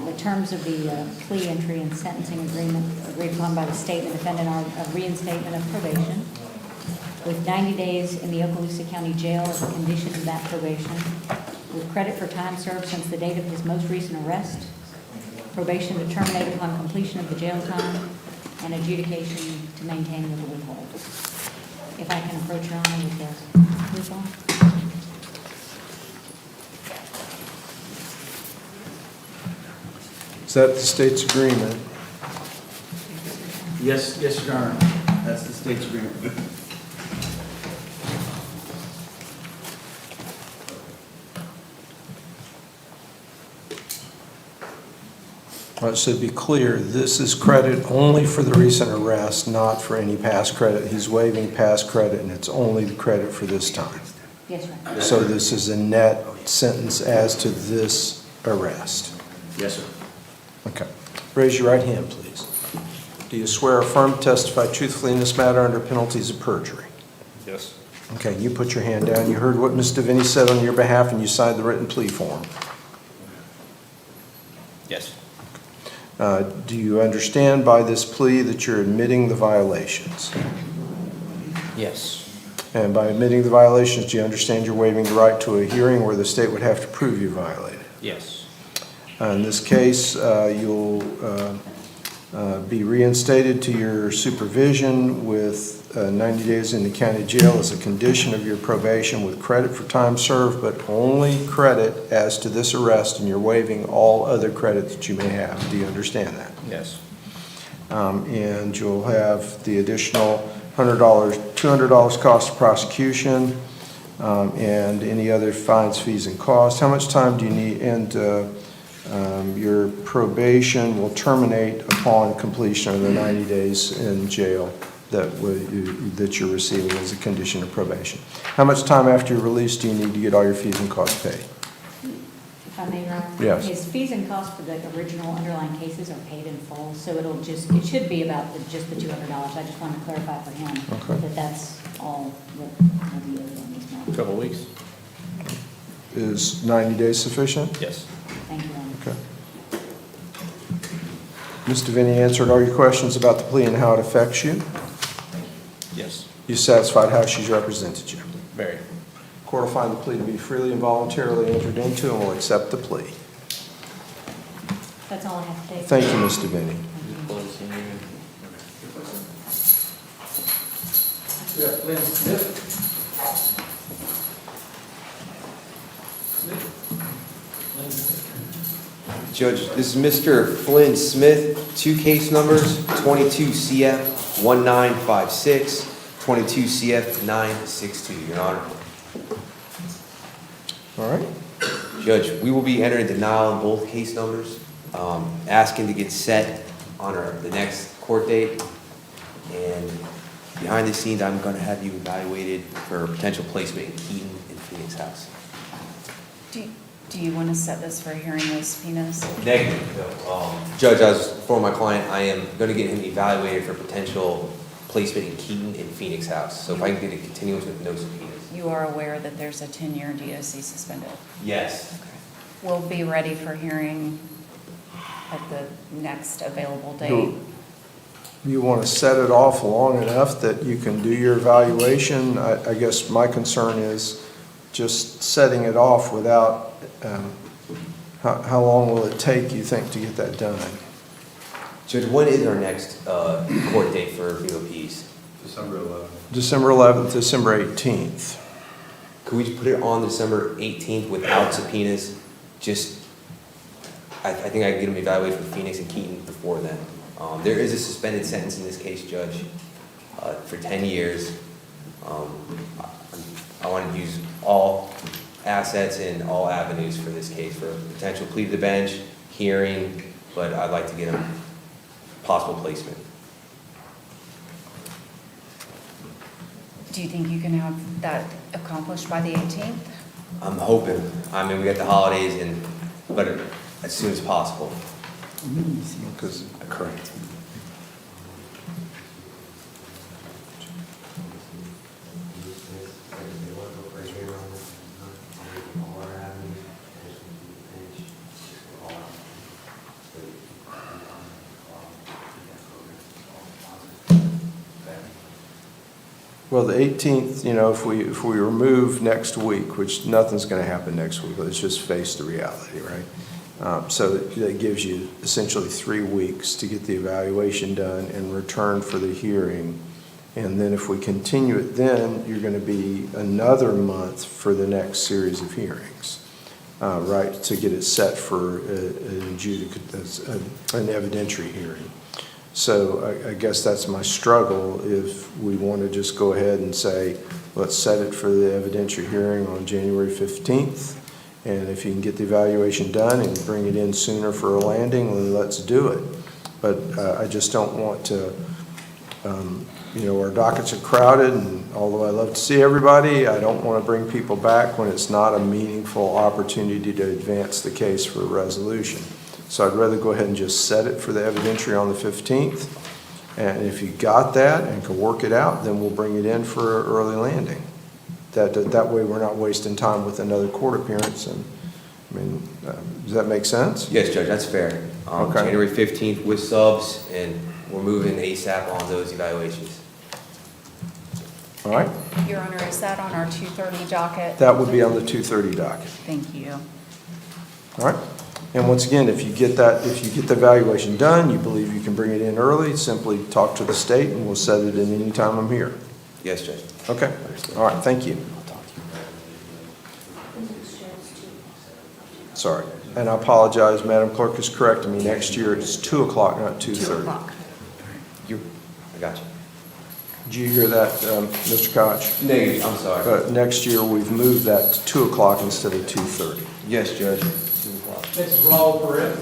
The terms of the plea entry and sentencing agreement agreed upon by the state and the defendant are a reinstatement of probation with 90 days in the Okaloosa County Jail as a condition of that probation, with credit for time served since the date of his most recent arrest, probation to terminate upon completion of the jail time, and adjudication to maintain with a withhold. If I can approach Your Honor with the proof on. Is that the state's agreement? Yes, Your Honor. That's the state's agreement. All right, so to be clear, this is credit only for the recent arrest, not for any past credit. He's waiving past credit, and it's only the credit for this time. Yes, Your Honor. So this is a net sentence as to this arrest. Yes, sir. Okay. Raise your right hand, please. Do you swear or affirm to testify truthfully in this matter under penalties of perjury? Yes. Okay, you put your hand down. You heard what Ms. Devaney said on your behalf, and you signed the written plea form. Yes. Do you understand by this plea that you're admitting the violations? Yes. And by admitting the violations, do you understand you're waiving the right to a hearing where the state would have to prove you violated? Yes. In this case, you'll be reinstated to your supervision with 90 days in the county jail as a condition of your probation with credit for time served, but only credit as to this arrest, and you're waiving all other credit that you may have. Do you understand that? Yes. And you'll have the additional $200 cost of prosecution, and any other fines, fees, and costs. How much time do you need? And your probation will terminate upon completion of the 90 days in jail that you're receiving as a condition of probation. How much time after you're released do you need to get all your fees and costs paid? If I may, Your Honor? Yes. His fees and costs for the original underlying cases are paid in full, so it should be about just the $200. I just want to clarify for him that that's all that will be owed on this matter. Couple weeks? Is 90 days sufficient? Yes. Thank you, Your Honor. Okay. Ms. Devaney answered all your questions about the plea and how it affects you? Yes. You satisfied how she's represented you? Very. Court will find the plea to be freely and voluntarily entered into and will accept the plea. That's all I have today. Thank you, Ms. Devaney. Judge, this is Mr. Flynn Smith, two case numbers, 22 CF 1956, 22 CF 962, Your Honor. All right. Judge, we will be entering denial on both case numbers, asking to get set on the next court date. And behind the scenes, I'm going to have you evaluated for potential placement in Keaton and Phoenix House. Do you want to set this for a hearing with subpoenas? Negative. Judge, as for my client, I am going to get him evaluated for potential placement in Keaton and Phoenix House. So if I can get a continuance with no subpoenas. You are aware that there's a 10-year DOC suspended? Yes. Okay. We'll be ready for hearing at the next available date. You want to set it off long enough that you can do your evaluation? I guess my concern is just setting it off without, how long will it take, you think, to get that done? Judge, when is our next court date for VOPs? December 11th. December 11th, December 18th. Could we just put it on December 18th without subpoenas? I think I can get them evaluated for Phoenix and Keaton before then. There is a suspended sentence in this case, Judge, for 10 years. I want to use all assets and all avenues for this case for potential plea to the bench, hearing, but I'd like to get him possible placement. Do you think you can have that accomplished by the 18th? I'm hoping. I mean, we got the holidays, but as soon as possible. Because correct. Well, the 18th, if we remove next week, which nothing's going to happen next week, let's just face the reality, right? So that gives you essentially 3 weeks to get the evaluation done and return for the hearing. And then if we continue it then, you're going to be another month for the next series of hearings, right, to get it set for an evidentiary hearing. So I guess that's my struggle if we want to just go ahead and say, let's set it for the evidentiary hearing on January 15th. And if you can get the evaluation done and bring it in sooner for a landing, then let's do it. But I just don't want to, our dockets are crowded, and although I love to see everybody, I don't want to bring people back when it's not a meaningful opportunity to advance the case for a resolution. So I'd rather go ahead and just set it for the evidentiary on the 15th. And if you got that and can work it out, then we'll bring it in for an early landing. That way we're not wasting time with another court appearance. And does that make sense? Yes, Judge, that's fair. Okay. January 15th with subs, and we're moving ASAP on those evaluations. All right. Your Honor, is that on our 2:30 docket? That would be on the 2:30 docket. Thank you. All right. And once again, if you get the evaluation done, you believe you can bring it in early, simply talk to the state and we'll set it in any time I'm here. Yes, Judge. Okay. All right. Thank you. Sorry. And I apologize, Madam Clerk is correct. Next year it's 2 o'clock, not 2:30. 2 o'clock. I got you. Did you hear that, Mr. Koch? Negative, I'm sorry. Next year we've moved that to 2 o'clock instead of 2:30. Yes, Judge. 2 o'clock. Next is Raul Perez.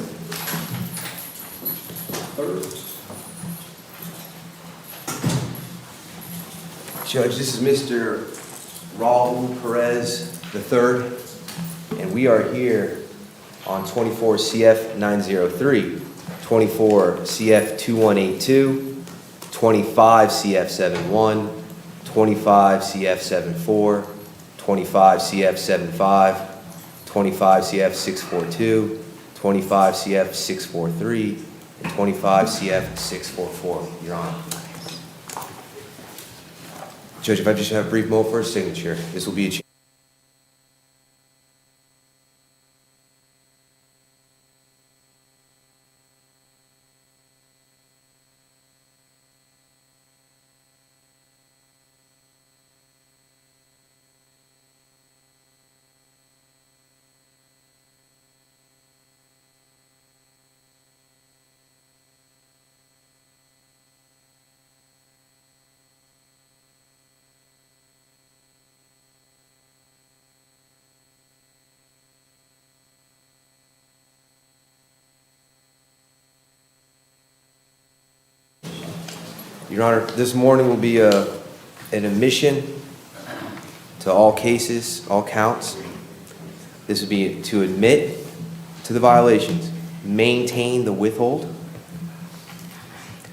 Judge, this is Mr. Raul Perez III, and we are here on 24 CF 903, 24 CF 2182, 25 CF 71, 25 CF 74, 25 CF 75, 25 CF 642, 25 CF 643, and 25 CF 644, Your Honor. Judge, if I just have a brief moment for a signature, this will be a change. Your Honor, this morning will be an admission to all cases, all counts. This would be to admit to the violations, maintain the withhold.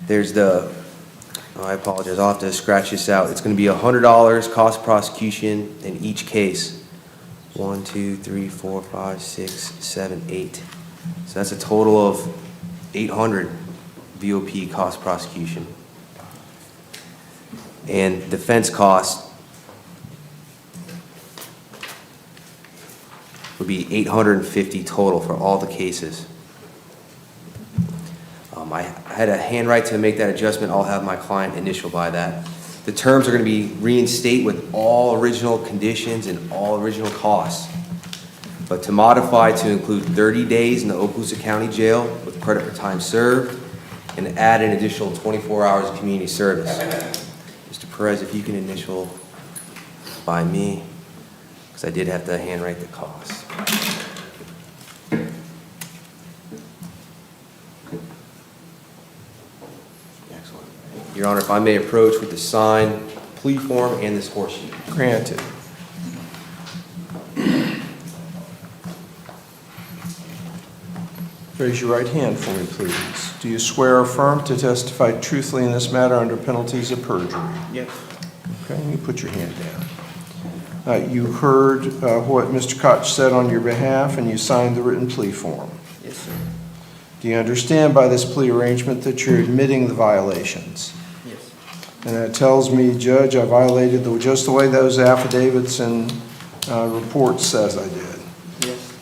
There's I apologize, I'll have to scratch this out. It's going to be $100 cost prosecution in each case. 1, 2, 3, 4, 5, 6, 7, 8. So that's a total of $800 VOP cost prosecution. And defense costs would be $850 total for all the cases. I had a handwrite to make that adjustment. I'll have my client initial by that. The terms are going to be reinstate with all original conditions and all original costs, but to modify to include 30 days in the Okaloosa County Jail with credit for time served and add an additional 24 hours of community service. Mr. Perez, if you can initial by me, because I did have to handwrite the costs. Excellent. Your Honor, if I may approach with the signed plea form and this horseshoe. Granted. Raise your right hand for me, please. Do you swear or affirm to testify truthfully in this matter under penalties of perjury? Yes. Okay, you put your hand down. You heard what Mr. Koch said on your behalf, and you signed the written plea form. Yes, sir. Do you understand by this plea arrangement that you're admitting the violations? Yes. And that tells me, Judge, I violated just the way those affidavits and reports says I did. Yes.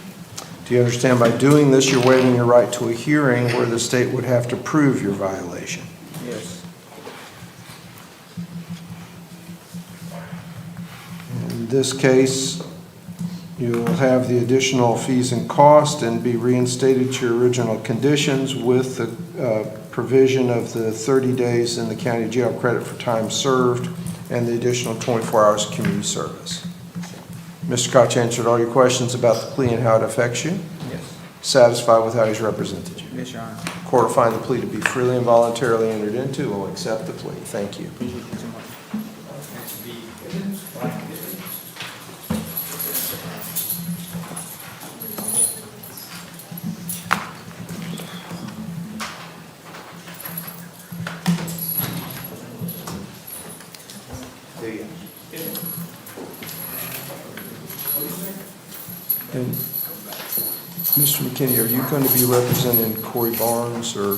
Do you understand by doing this, you're waiving your right to a hearing where the state would have to prove your violation? Yes. In this case, you'll have the additional fees and cost and be reinstated to your original conditions with the provision of the 30 days in the county jail credit for time served and the additional 24 hours of community service. Mr. Koch answered all your questions about the plea and how it affects you? Yes. Satisfied with how he's represented you? Yes, Your Honor. Court will find the plea to be freely and voluntarily entered into and will accept the plea. Thank you. Thank you so much. There you go. And Mr. McKinney, are you going to be representing Corey Barnes or?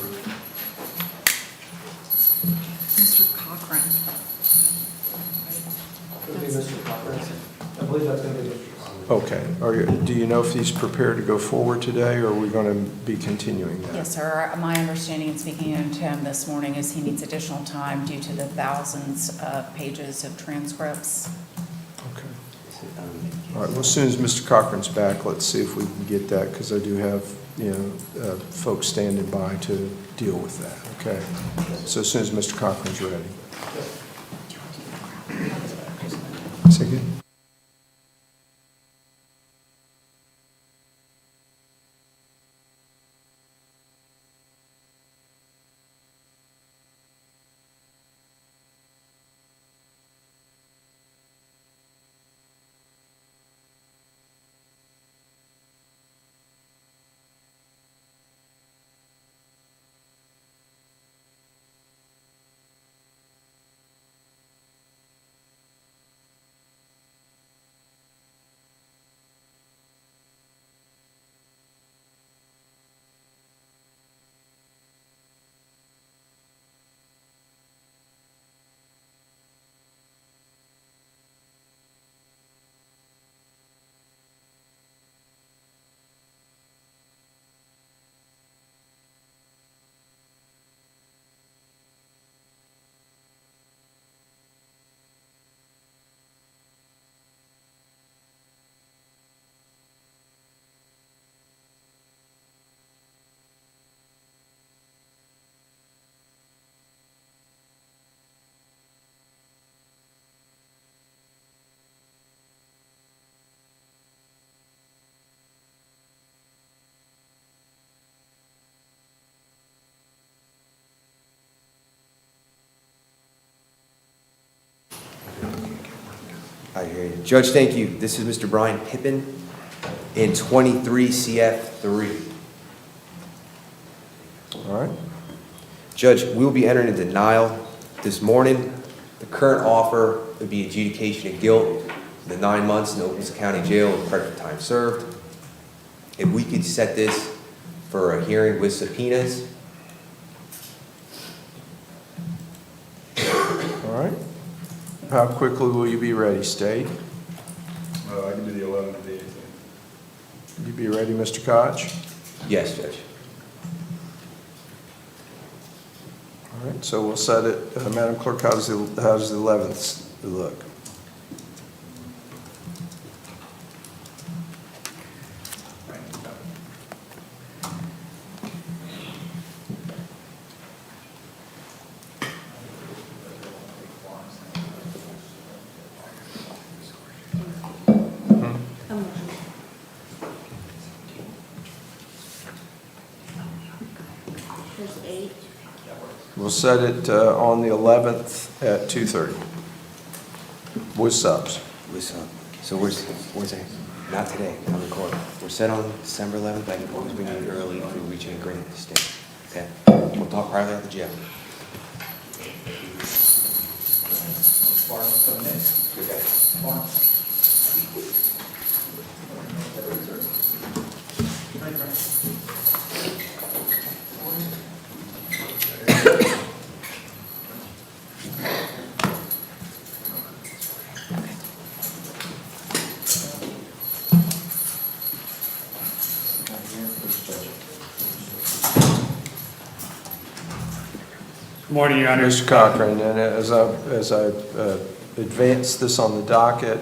Mr. Cochran. I believe that's going to be Mr. Okay. Do you know if he's prepared to go forward today, or are we going to be continuing that? Yes, sir. My understanding in speaking to him this morning is he needs additional time due to the thousands of pages of transcripts. Okay. All right, well, as soon as Mr. Cochran's back, let's see if we can get that, because I do have, folks standing by to deal with that, okay? So as soon as Mr. Cochran's ready. Say again? I hear you. Judge, thank you. This is Mr. Brian Pippin in 23 CF3. All right. Judge, we will be entering a denial this morning. The current offer would be adjudication of guilt, the 9 months in the Okaloosa County Jail with credit for time served. If we could set this for a hearing with subpoenas How quickly will you be ready, State? I can do the 11th to the 18th. You be ready, Mr. Koch? Yes, Judge. All right, so we'll set it. Madam Clerk, how does the 11th look? We'll set it on the 11th at 2:30 with subs. With sub. So where's that? Not today, on the court. We're set on December 11th. I can always bring you in early if we reach an agreement with the state. Okay? We'll talk privately at the jail. Morning, Your Honor. Mr. Cochran, and as I advance this on the docket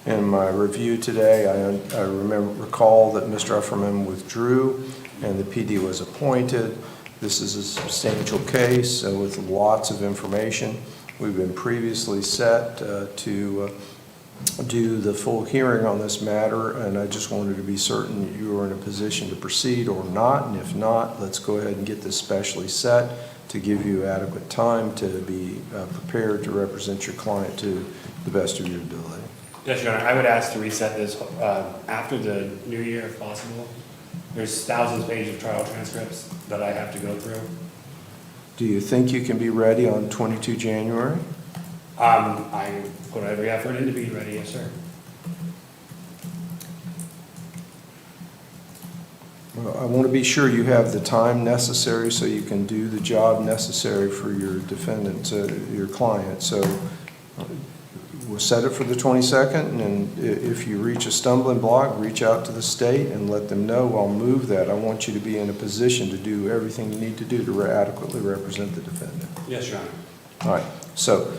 in my review today, I recall that Mr. Ufferman withdrew and the PD was appointed. This is a substantial case with lots of information. We've been previously set to do the full hearing on this matter, and I just wanted to be certain that you were in a position to proceed or not, and if not, let's go ahead and get this specially set to give you adequate time to be prepared to represent your client to the best of your ability. Yes, Your Honor. I would ask to reset this after the new year if possible. There's thousands of pages of trial transcripts that I have to go through. Do you think you can be ready on 22 January? I put every effort into being ready, yes, sir. Well, I want to be sure you have the time necessary so you can do the job necessary for your defendant, your client. So we'll set it for the 22nd, and if you reach a stumbling block, reach out to the state and let them know. I'll move that. I want you to be in a position to do everything you need to do to adequately represent the defendant. Yes, Your Honor. All right. So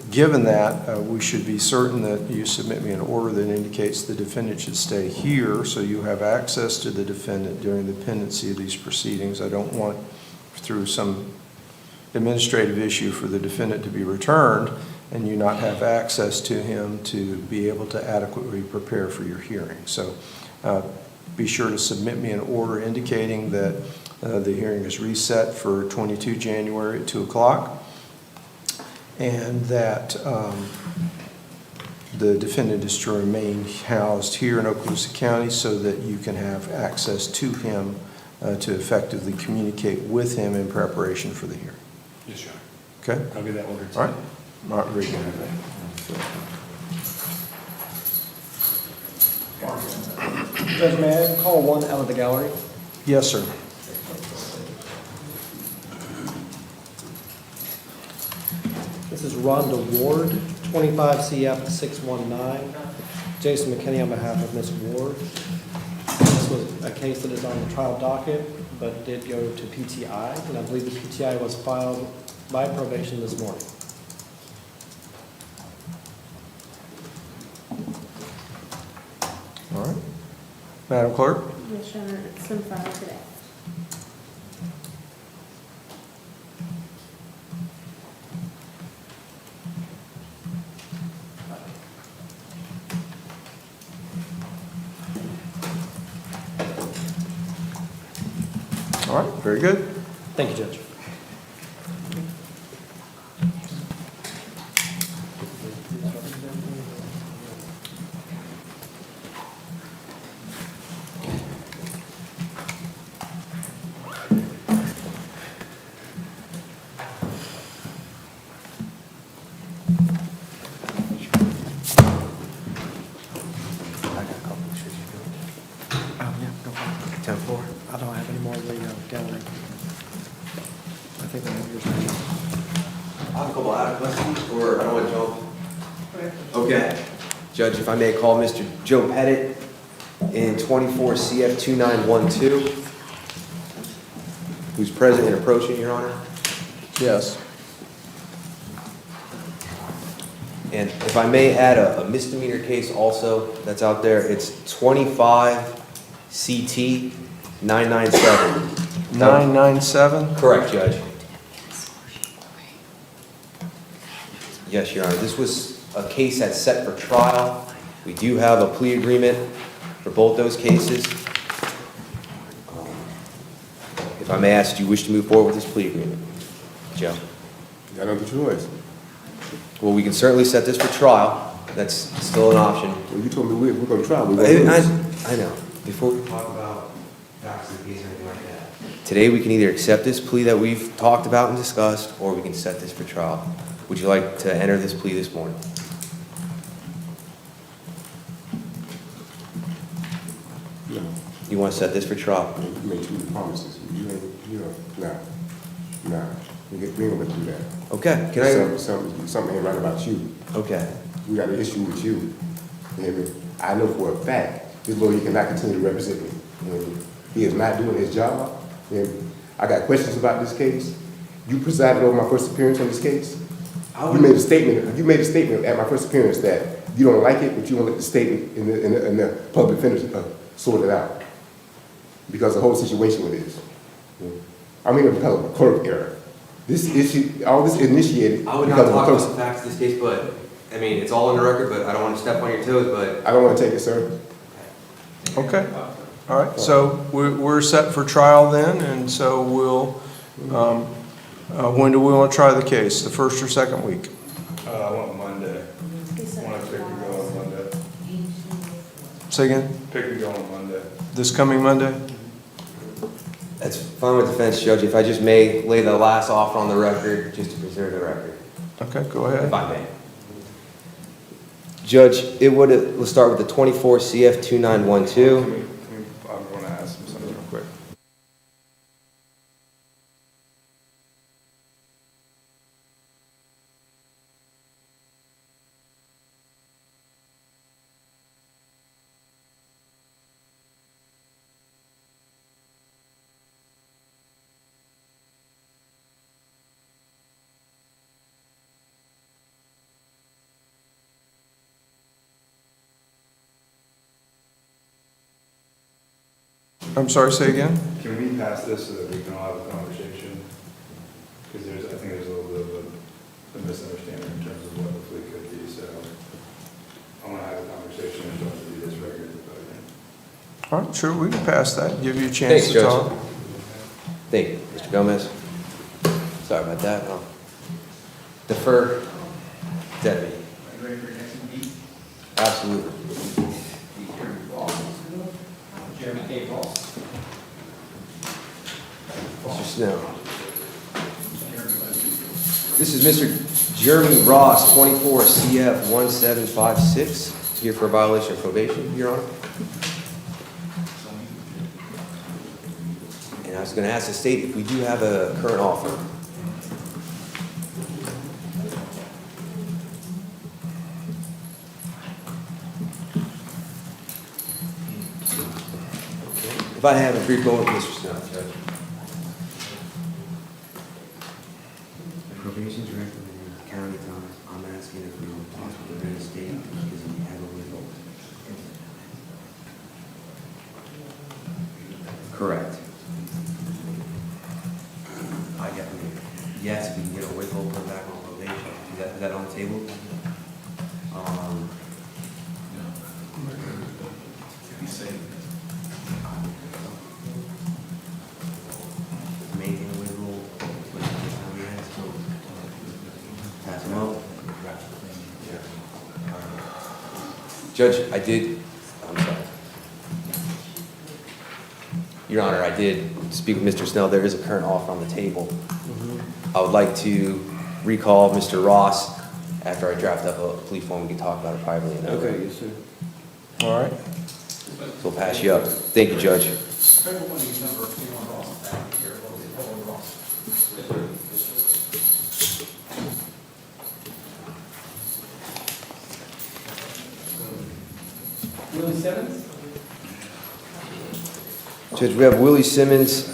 given that, we should be certain that you submit me an order that indicates the defendant should stay here so you have access to the defendant during the pendency of these proceedings. I don't want, through some administrative issue, for the defendant to be returned and you not have access to him to be able to adequately prepare for your hearing. So be sure to submit me an order indicating that the hearing is reset for 22 January at 2 o'clock. And that the defendant is to remain housed here in Okaloosa County so that you can have access to him to effectively communicate with him in preparation for the hearing. Yes, Your Honor. Okay? I'll get that order today. All right. All right, very good. Judge, may I call one out of the gallery? Yes, sir. This is Rhonda Ward, 25 CF 619. Jason McKinney on behalf of Ms. Ward. This was a case that is on the trial docket, but did go to PTI, and I believe the PTI was filed by probation this morning. All right. Madam Clerk? Yes, Your Honor, it's been filed today. All right, very good. Thank you, Judge. I don't have any more of the gallery. I think I have yours now. I have a couple of questions, or I don't want to jump Okay. Judge, if I may call Mr. Joe Pettit in 24 CF 2912, who's present and approaching, Your Honor. Yes. And if I may add a misdemeanor case also that's out there, it's 25 CT 997. 997? Correct, Judge. Yes, Your Honor. This was a case that's set for trial. We do have a plea agreement for both those cases. If I may ask, do you wish to move forward with this plea agreement? Joe? You got another choice. Well, we can certainly set this for trial. That's still an option. Well, you told me we're going to try. I know. Before we talk about facts of the case or anything like that, today we can either accept this plea that we've talked about and discussed, or we can set this for trial. Would you like to enter this plea this morning? No. You want to set this for trial? You made too many promises. Nah. We ain't going to do that. Okay. Something ain't right about you. Okay. We got an issue with you. You hear me? I know for a fact this lawyer cannot continue to represent me. You know, he is not doing his job. You know, I got questions about this case. You presided over my first appearance on this case. You made a statement at my first appearance that you don't like it, but you want to let the statement in the public defenders sort it out because the whole situation with this. I mean, because of a clerk error. This issue, all this initiated. I would not talk about the facts of this case, but I mean, it's all on the record. But I don't want to step on your toes. But I don't want to take it, sir. Okay. All right. So we're set for trial then, and so we'll. When do we want to try the case? The first or second week? I want Monday. I want to pick and go on Monday. Say again? Pick and go on Monday. This coming Monday? that's fine with defense, Judge. If I just may lay the last offer on the record, just to preserve the record. Okay, go ahead. If I may. Judge, let's start with the 24 CF 2912. I'm going to ask him something real quick. I'm sorry, say again? Can we pass this so that we can all have a conversation? Because I think there's a little bit of a misunderstanding in terms of what the plea could be, so I want to have a conversation and don't do this record. All right, sure, we can pass that, give you a chance Thanks, to Judge. talk. Thank you, Mr. Gomez. Sorry about that. I'll defer, Deputy. Are you ready for your next meeting? Absolutely. Jeremy K. Ross. Mr. Snow. This is Mr. Jeremy Ross, 24 CF 1756, here for a violation of probation, Your Honor. And I was going to ask the state if we do have a current offer. If I have a brief moment, Mr. Snow, Judge. Probation director in the county, Thomas, I'm asking if we will possibly reinstate because we have a withhold. Correct. I get, yes, we can get a withhold, put back on probation. Is that on the table? Maintain a withhold, put it on the hands, so pass them out. Judge, I'm sorry. Your Honor, I did speak with Mr. Snell. There is a current offer on the table. I would like to recall Mr. Ross after I draft up a plea form. We can talk about it privately. Okay, yes, sir. All right. So we'll pass you up. Thank you, Judge. Willie Simmons? Judge, we have Willie Simmons,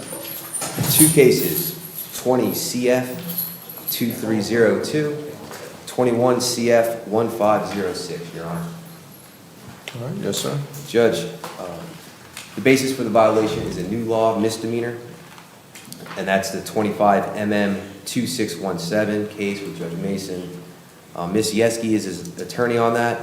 2 cases, 20 CF 2302, 21 CF 1506, Your Honor. All right, yes, sir. Judge, the basis for the violation is a new law misdemeanor, and that's the 25 MM 2617 case with Judge Mason. Ms. Yeski is his attorney on that,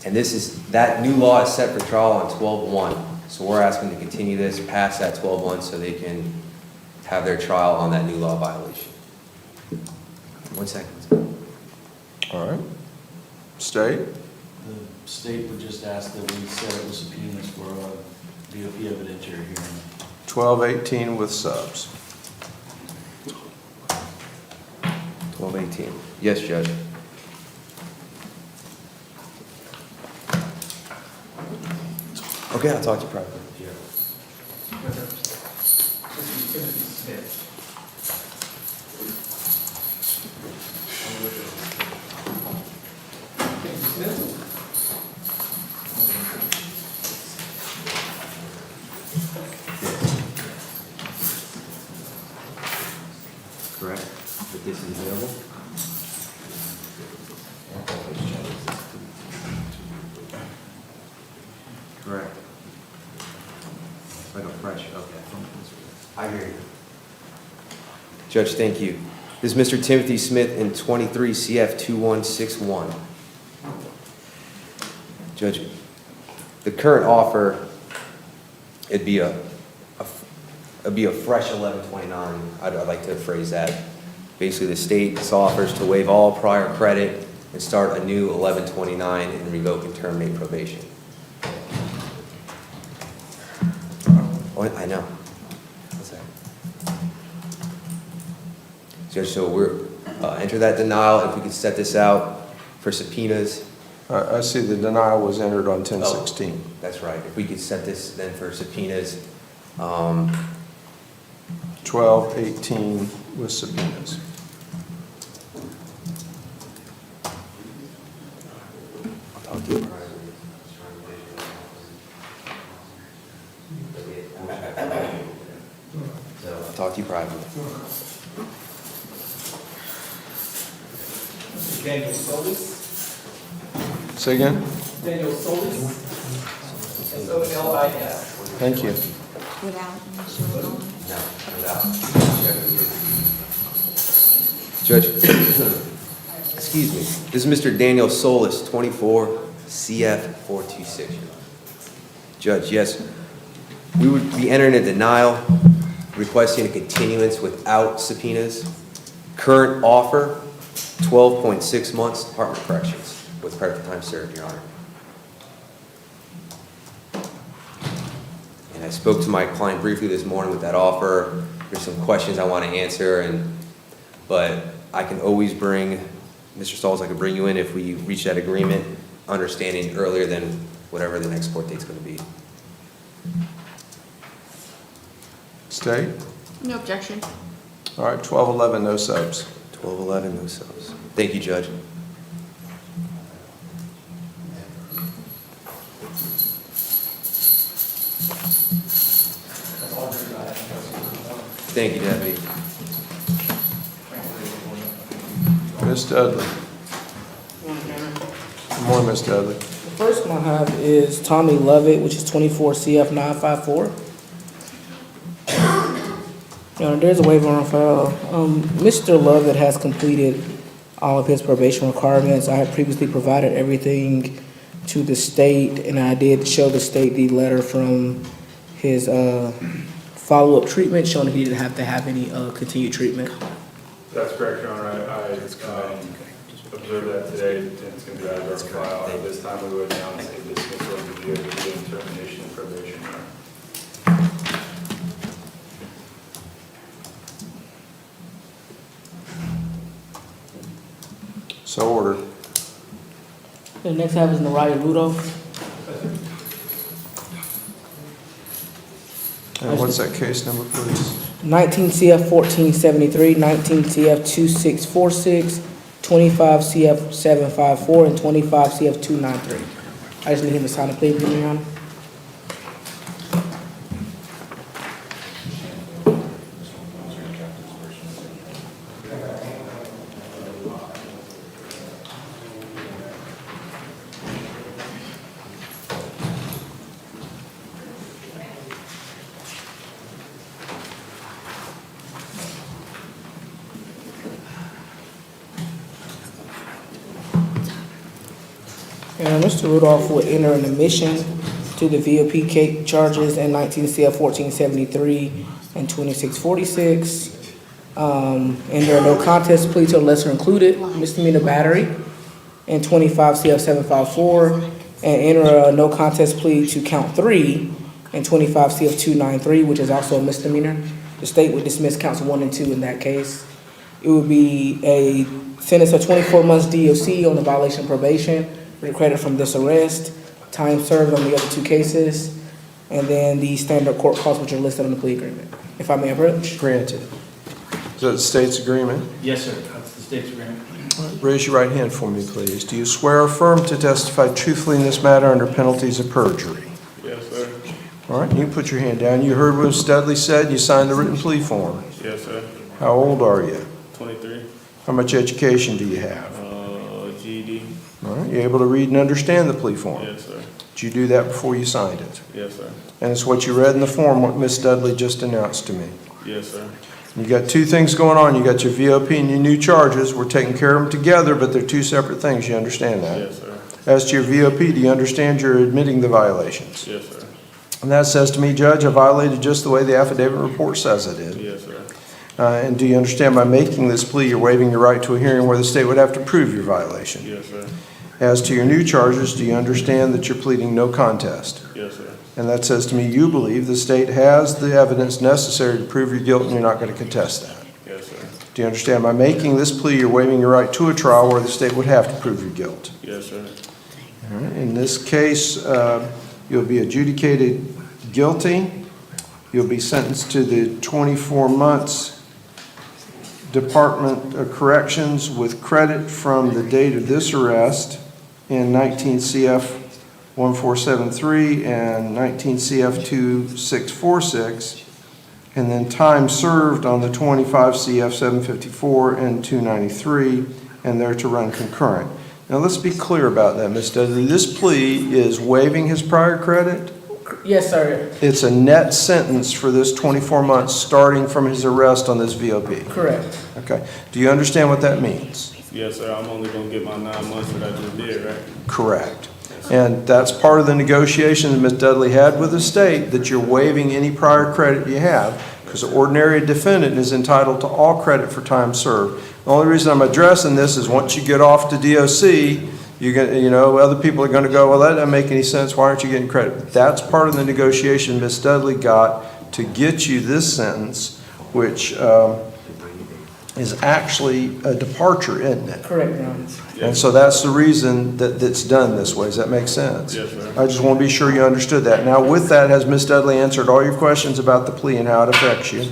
and that new law is set for trial on 12/1. So we're asking to continue this past that 12/1 so they can have their trial on that new law violation. 1 second. All right. State? The state would just ask that we set it with subpoenas for a BOP evidentiary hearing. 1218 with subs. 1218. Yes, Judge. Okay, I'll talk to you privately. Correct, but this is available? Correct. Like a fresh, okay. I hear you. Judge, thank you. This is Mr. Timothy Smith in 23 CF 2161. Judge, the current offer, it'd be a fresh 1129. I'd like to phrase that. Basically, the state offers to waive all prior credit and start a new 1129 and revoke and terminate probation. Oh, I know. What's that? Judge, so we're enter that denial. If we could set this out for subpoenas. I see the denial was entered on 10/16. Oh, that's right. If we could set this then for subpoenas. 1218 with subpoenas. I'll talk to you privately. I'll talk to you privately. Daniel Solis? Say again? Daniel Solis? S-O-L-I-S. Thank you. Without initial on. No, without. Judge, excuse me. This is Mr. Daniel Solis, 24 CF 426. Judge, yes, we would be entering a denial, requesting a continuance without subpoenas. Current offer, 12.6 months, Department of Corrections, with credit for time served, Your Honor. And I spoke to my client briefly this morning with that offer. There's some questions I want to answer, but I can always bring, Mr. Stalls, I can bring you in if we reach that agreement, understanding earlier than whatever the next court date's going to be. State? No objection. All right, 1211, no subs. 1211, no subs. Thank you, Judge. Thank you, Deputy. Ms. Dudley. Good morning, Ms. Dudley. The first one I have is Tommy Lovett, which is 24 CF 954. There's a waiver on file. Mr. Lovett has completed all of his probation requirements. I had previously provided everything to the state, and I did show the state the letter from his follow-up treatment, showing that he didn't have to have any continued treatment. That's correct, Your Honor. I observed that today, and it's going to be added to our file. At this time, we would announce a dismissal of the DOJ and termination of probation, Your Honor. So ordered. The next I have is Naraya Rudolph. And what's that case number, please? 19 CF 1473, 19 CF 2646, 25 CF 754, and 25 CF 293. I just need him to sign the plea agreement, Your Honor. And Mr. Rudolph will enter an admission to the VOP charges in 19 CF 1473 and 2646. Enter a no contest plea to a lesser included misdemeanor battery and 25 CF 754. And enter a no contest plea to count 3 and 25 CF 293, which is also a misdemeanor. The state would dismiss counts 1 and 2 in that case. It would be a sentence of 24 months DOC on the violation of probation, with credit from this arrest, time served on the other 2 cases, and then the standard court costs which are listed on the plea agreement. If I may approach. Granted. Is that the state's agreement? Yes, sir. That's the state's agreement. Raise your right hand for me, please. Do you swear or affirm to testify truthfully in this matter under penalties of perjury? Yes, sir. All right, you can put your hand down. You heard what Ms. Dudley said. You signed the written plea form. Yes, sir. How old are you? 23. How much education do you have? GED. All right, you able to read and understand the plea form? Yes, sir. Did you do that before you signed it? Yes, sir. And it's what you read in the form, what Ms. Dudley just announced to me. Yes, sir. You got 2 things going on. You got your VOP and your new charges. We're taking care of them together, but they're 2 separate things. You understand that? Yes, sir. As to your VOP, do you understand you're admitting the violations? Yes, sir. And that says to me, Judge, I violated just the way the affidavit report says I did. Yes, sir. And do you understand by making this plea, you're waiving your right to a hearing where the state would have to prove your violation? Yes, sir. As to your new charges, do you understand that you're pleading no contest? Yes, sir. And that says to me, you believe the state has the evidence necessary to prove your guilt and you're not going to contest that. Yes, sir. Do you understand by making this plea, you're waiving your right to a trial where the state would have to prove your guilt? Yes, sir. All right. In this case, you'll be adjudicated guilty. You'll be sentenced to the 24 months Department of Corrections with credit from the date of this arrest in 19 CF 1473 and 19 CF 2646, and then time served on the 25 CF 754 and 293, and they're to run concurrent. Now let's be clear about that, Ms. Dudley. This plea is waiving his prior credit. Yes, sir. It's a net sentence for this 24 months starting from his arrest on this VOP. Correct. Okay. Do you understand what that means? Yes, sir. I'm only going to get my 9 months that I just did, right? Correct. And that's part of the negotiation that Ms. Dudley had with the state, that you're waiving any prior credit you have, because an ordinary defendant is entitled to all credit for time served. The only reason I'm addressing this is once you get off to DOC, other people are going to go, well, that doesn't make any sense. Why aren't you getting credit? But that's part of the negotiation Ms. Dudley got to get you this sentence, which is actually a departure, isn't it? Correct, Your Honor. And so that's the reason that it's done this way. Does that make sense? Yes, sir. I just want to be sure you understood that. Now, with that, has Ms. Dudley answered all your questions about the plea and how it affects you?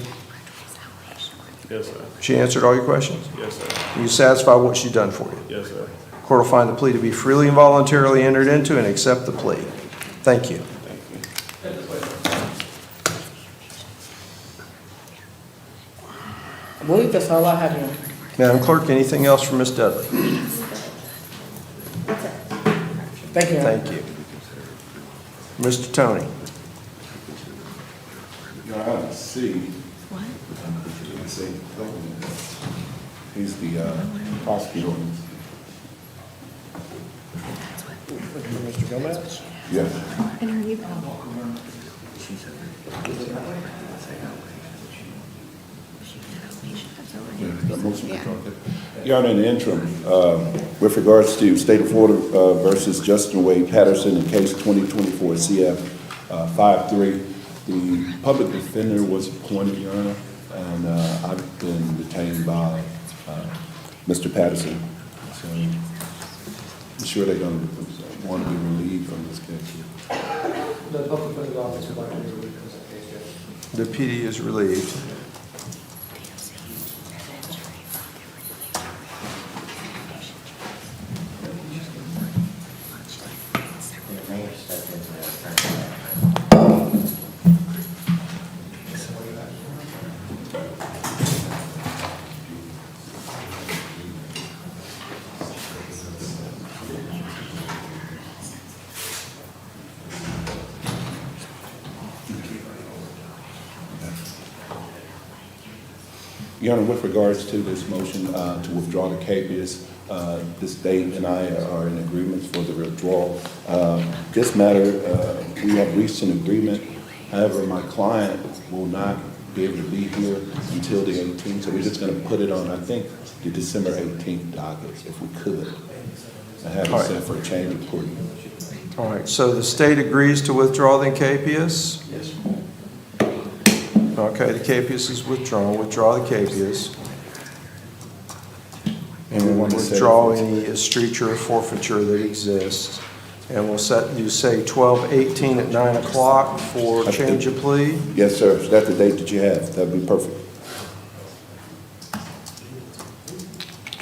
Yes, sir. She answered all your questions? Yes, sir. Are you satisfied with what she's done for you? Yes, sir. Court will find the plea to be freely and voluntarily entered into and accept the plea. Thank you. I believe that's all I have, Your Honor. Madam Clerk, anything else from Ms. Dudley? Thank you, Your Honor. Thank you. Mr. Tony. I see. What? He's the prosecutor. Mr. Gomez? Yeah. Your Honor, in the interim, with regards to State of Florida versus Justin Wade Patterson in case 2024 CF 53, the public defender was appointed, Your Honor, and I've been detained by Mr. Patterson. So I'm sure they're going to want to be relieved from this case. The public defender's office would like to be relieved from this case, Judge. The PD is relieved. Your Honor, with regards to this motion to withdraw the capias, the state and I are in agreement for the withdrawal. This matter, we have reached an agreement. However, my client will not be able to be here until the 18th, so we're just going to put it on, I think, the December 18th docket, if we could. I have it set for a change of plea. All right, so the state agrees to withdraw the capias? Yes. Okay, the capias is withdrawn. Withdraw the capias. And we'll withdraw any estricture or forfeiture that exists. And we'll set, you say 12/18 at 9 o'clock for change of plea? Yes, sir. So that's the date that you have. That'd be perfect.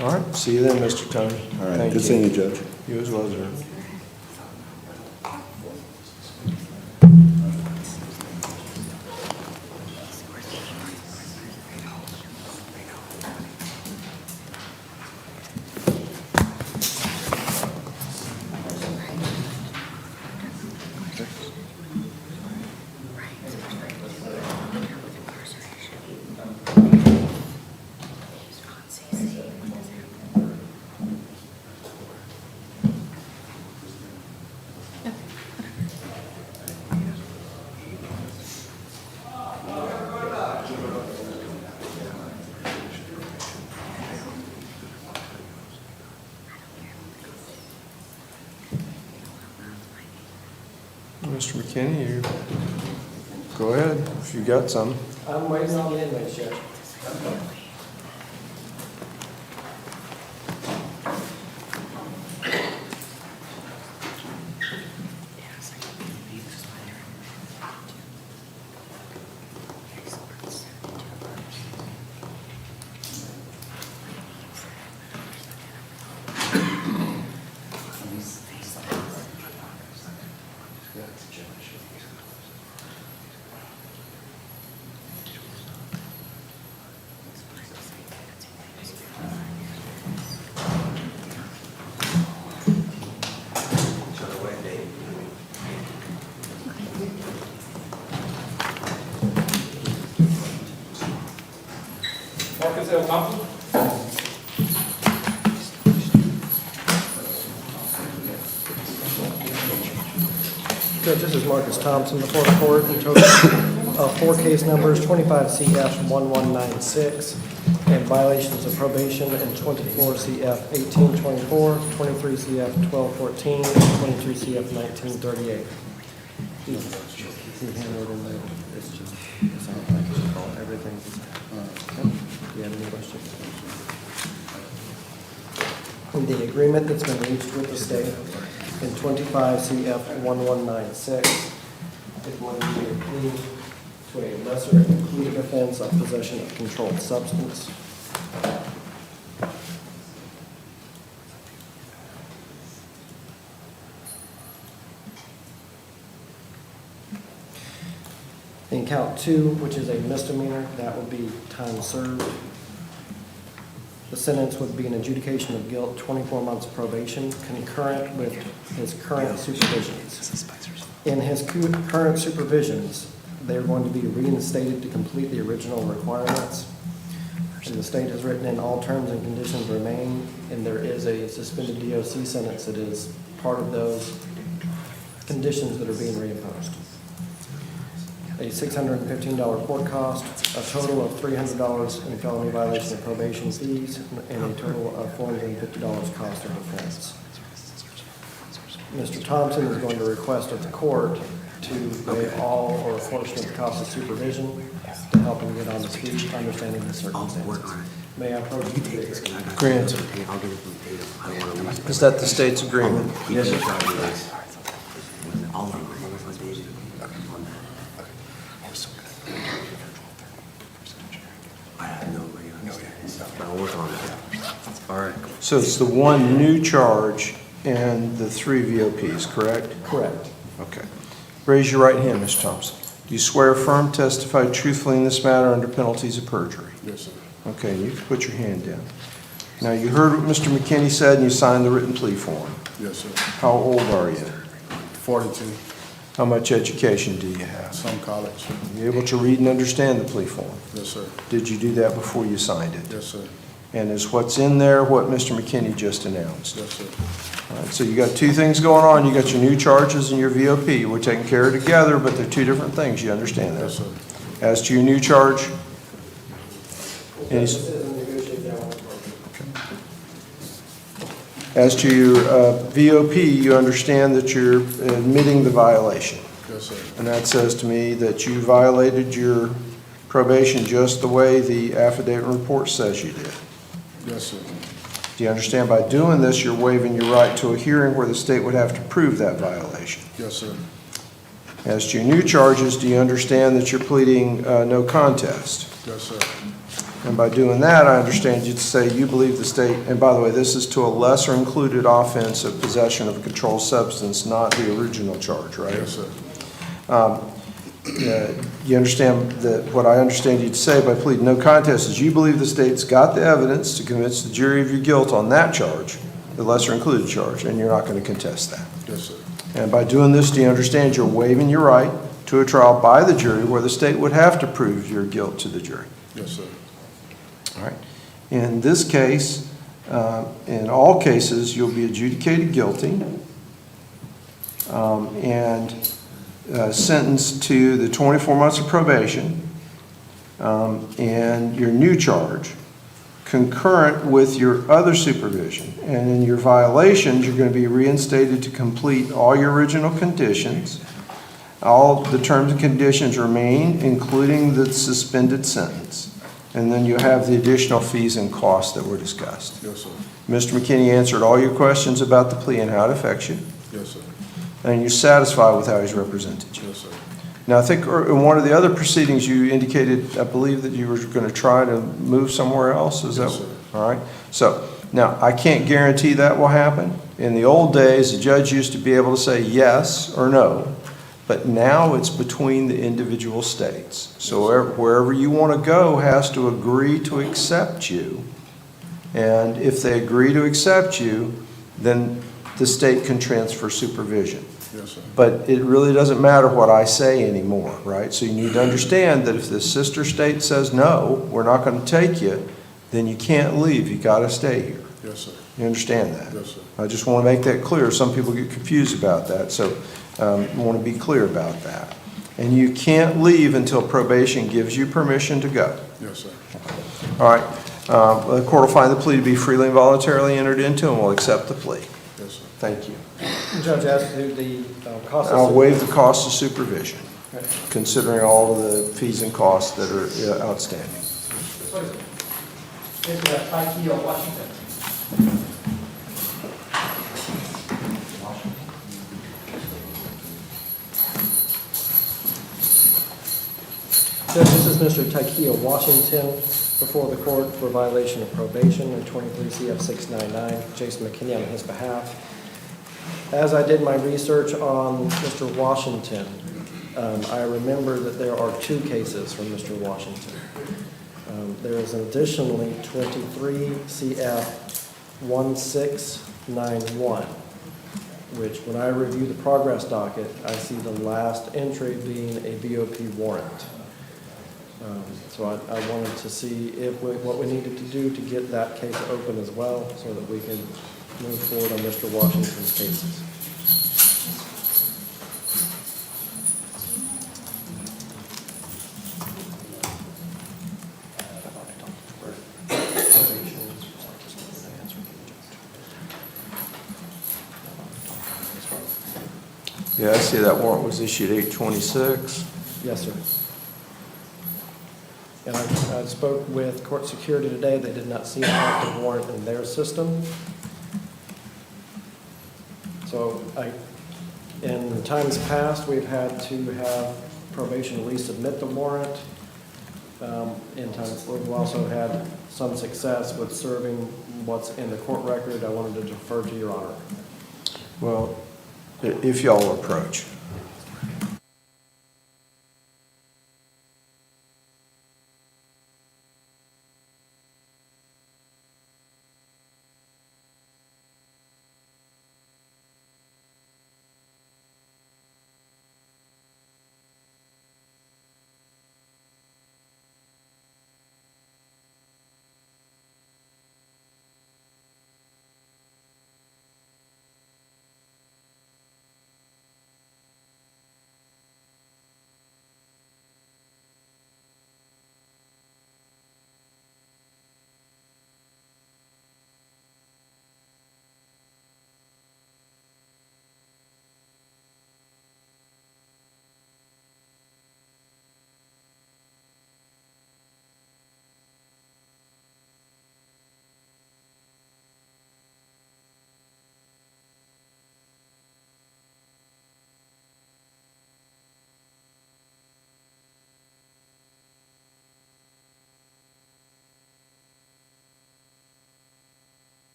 All right, see you then, Mr. Tony. All right, Thank good seeing you, Judge. You as well, sir. Mr. McKinney, you go ahead if you got some. I'm waiting on the inmates, Judge. Marcus L. Thompson. Judge, this is Marcus Thompson before the court. In total, 4 case numbers, 25 CF 1196, and violations of probation, and 24 CF 1824, 23 CF 1214, and 23 CF 1938. He handled in there. It's just, it's all packaged, everything. Do you have any questions? The agreement that's been reached with the state in 25 CF 1196 is going to be a plea to a lesser included offense of possession of controlled substance. In count 2, which is a misdemeanor, that would be time served. The sentence would be an adjudication of guilt, 24 months probation, concurrent with his current supervisions. In his current supervisions, they're going to be reinstated to complete the original requirements. And the state has written in all terms and conditions remain, and there is a suspended DOC sentence that is part of those conditions that are being reimposed. A $615 court cost, a total of $300 in felony violation of probation fees, and a total of $450 cost of defense. Mr. Thompson is going to request of the court to pay all or a portion of the cost of supervision to help him get on his feet, understanding the circumstances. May I approach you, please? Grant. Is that the state's agreement? Yes, sir. All right. So it's the one new charge and the 3 VOPs, correct? Correct. Okay. Raise your right hand, Mr. Thompson. Do you swear affirm testify truthfully in this matter under penalties of perjury? Yes, sir. Okay, you can put your hand down. Now, you heard what Mr. McKinney said and you signed the written plea form. Yes, sir. How old are you? 42. How much education do you have? Some college. Are you able to read and understand the plea form? Yes, sir. Did you do that before you signed it? Yes, sir. And is what's in there what Mr. McKinney just announced? Yes, sir. All right, so you got two things going on. You got your new charges and your VOP. We're taking care of together, but they're two different things. You understand that? Yes, sir. As to your new charge, any, as to your VOP, you understand that you're admitting the violation. Yes, sir. And that says to me that you violated your probation just the way the affidavit report says you did. Yes, sir. Do you understand by doing this, you're waiving your right to a hearing where the state would have to prove that violation? Yes, sir. As to your new charges, do you understand that you're pleading no contest? Yes, sir. And by doing that, I understand you to say you believe the state, and by the way, this is to a lesser included offense of possession of a controlled substance, not the original charge, right? Yes, sir. You understand that what I understand you to say by pleading no contest is you believe the state's got the evidence to convince the jury of your guilt on that charge, the lesser included charge, and you're not going to contest that. Yes, sir. And by doing this, do you understand you're waiving your right to a trial by the jury where the state would have to prove your guilt to the jury? Yes, sir. All right. In this case, in all cases, you'll be adjudicated guilty and sentenced to the 24 months of probation and your new charge concurrent with your other supervision. And in your violations, you're going to be reinstated to complete all your original conditions. All the terms and conditions remain, including the suspended sentence. And then you have the additional fees and costs that were discussed. Yes, sir. Mr. McKinney answered all your questions about the plea and how it affects you. Yes, sir. And you're satisfied with how he's represented you. Yes, sir. Now, I think in one of the other proceedings, you indicated, I believe, that you were going to try to move somewhere else. Is Yes, that sir. all right? So now, I can't guarantee that will happen. In the old days, the judge used to be able to say yes or no, but now it's between the individual states. So wherever you want to go has to agree to accept you. And if they agree to accept you, then the state can transfer supervision. Yes, sir. But it really doesn't matter what I say anymore, right? So you need to understand that if the sister state says, no, we're not going to take you, then you can't leave. You got to stay here. Yes, sir. You understand that? Yes, sir. I just want to make that clear. Some people get confused about that, so I want to be clear about that. And you can't leave until probation gives you permission to go. Yes, sir. All right. The court will find the plea to be freely and voluntarily entered into and will accept the plea. Yes, sir. Thank you. Judge, as to the cost I'll of... waive the cost of supervision, Okay. considering all of the fees and costs that are outstanding. Washington. Judge, this is Mr. Tykeia Washington before the court for violation of probation in 23 CF 699. Jason McKinney on his behalf. As I did my research on Mr. Washington, I remember that there are two cases from Mr. Washington. There is additionally 23 CF 1691, which when I review the progress docket, I see the last entry being a BOP warrant. So I wanted to see what we needed to do to get that case open as well so that we can move forward on Mr. Washington's cases. Yeah, I see that warrant was issued 8/26. Yes, sir. And I spoke with court security today. They did not see an active warrant in their system. So in times past, we've had to have probation resubmit the warrant. In times, we've also had some success with serving what's in the court record. I wanted to defer to Your Honor. Well, if y'all will approach.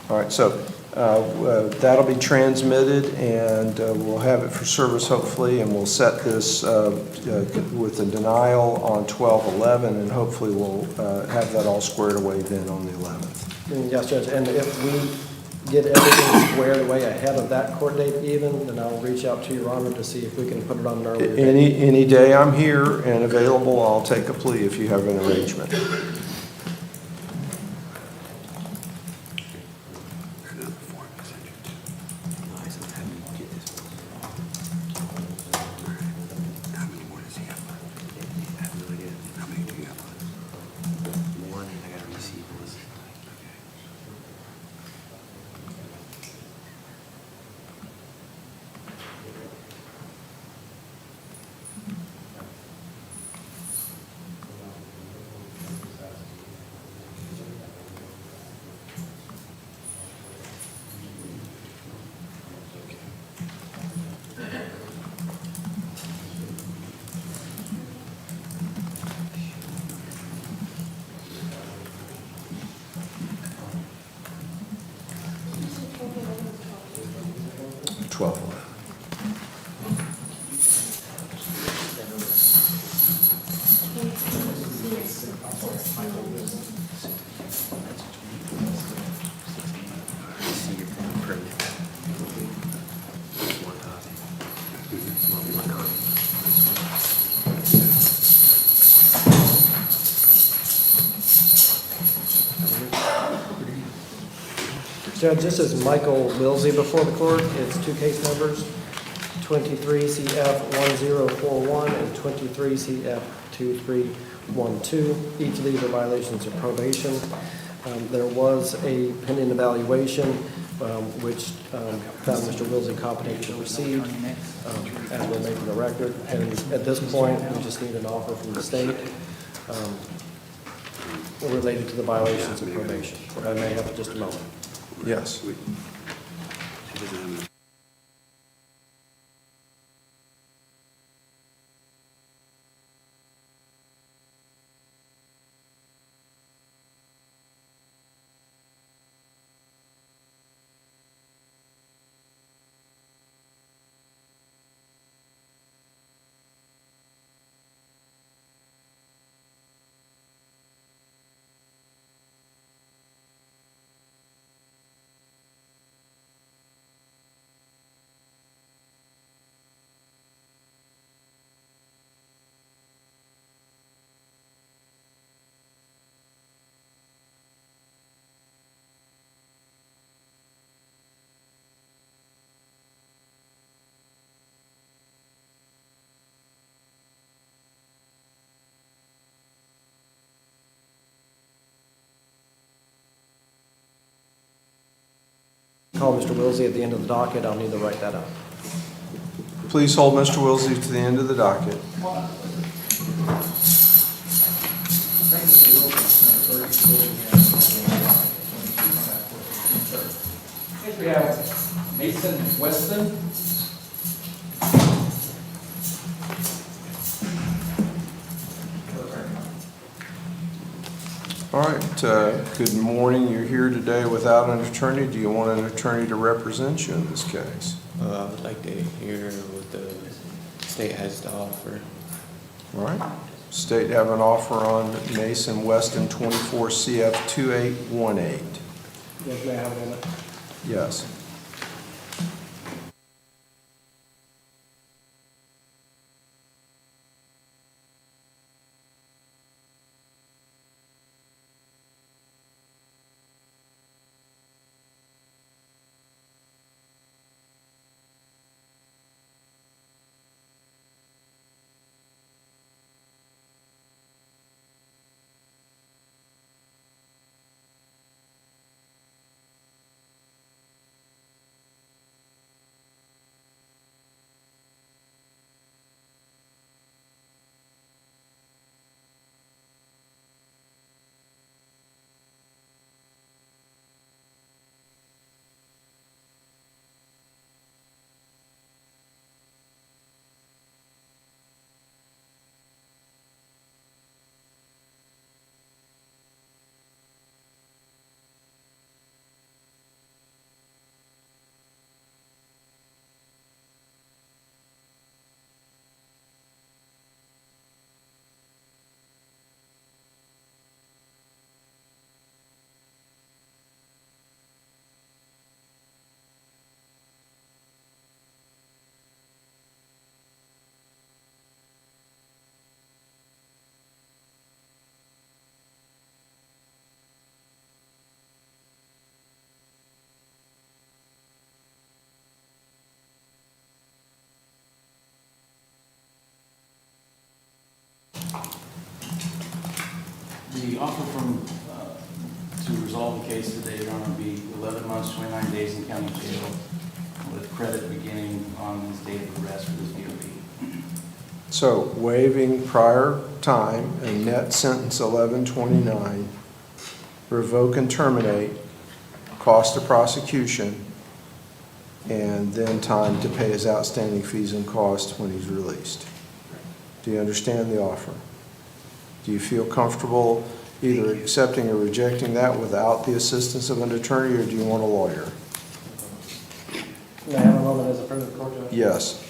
All right, so that'll be transmitted, and we'll have it for service hopefully, and we'll set this with a denial on 12/11, and hopefully we'll have that all squared away then on the 11th. And yes, Judge, and if we get everything squared away ahead of that court date even, then I'll reach out to Your Honor to see if we can put it on an earlier date. Any day I'm here and available, I'll take a plea if you have an arrangement. One, I gotta receive this. 12/11. Judge, this is Michael Wilsey before the court. It's two case numbers, 23 CF 1041 and 23 CF 2312. Each of these are violations of probation. There was a pending evaluation which found Mr. Wilsey competent to proceed, as will make for the record. And at this point, we just need an offer from the state related to the violations of probation. I may have just a moment. Yes. Call Mr. Wilsey at the end of the docket. I'll need to write that up. Please hold Mr. Wilsey to the end of the docket. Next we have Mason Weston. All right, good morning. You're here today without an attorney. Do you want an attorney to represent you in this case? I would like to hear what the state has to offer. All right. State have an offer on Mason Weston 24 CF 2818. Yes, may I have a moment? Yes. The offer from, to resolve the case today, Your Honor, would be 11 months, 29 days in county jail with credit beginning on his date of arrest for this VOP. So waiving prior time and net sentence 1129, revoke and terminate, cost of prosecution, and then time to pay his outstanding fees and costs when he's released. Do you understand the offer? Do you feel comfortable either accepting or rejecting that without the assistance of an attorney, or do you want a lawyer? May I have a moment as a friend of the court, Judge? Yes.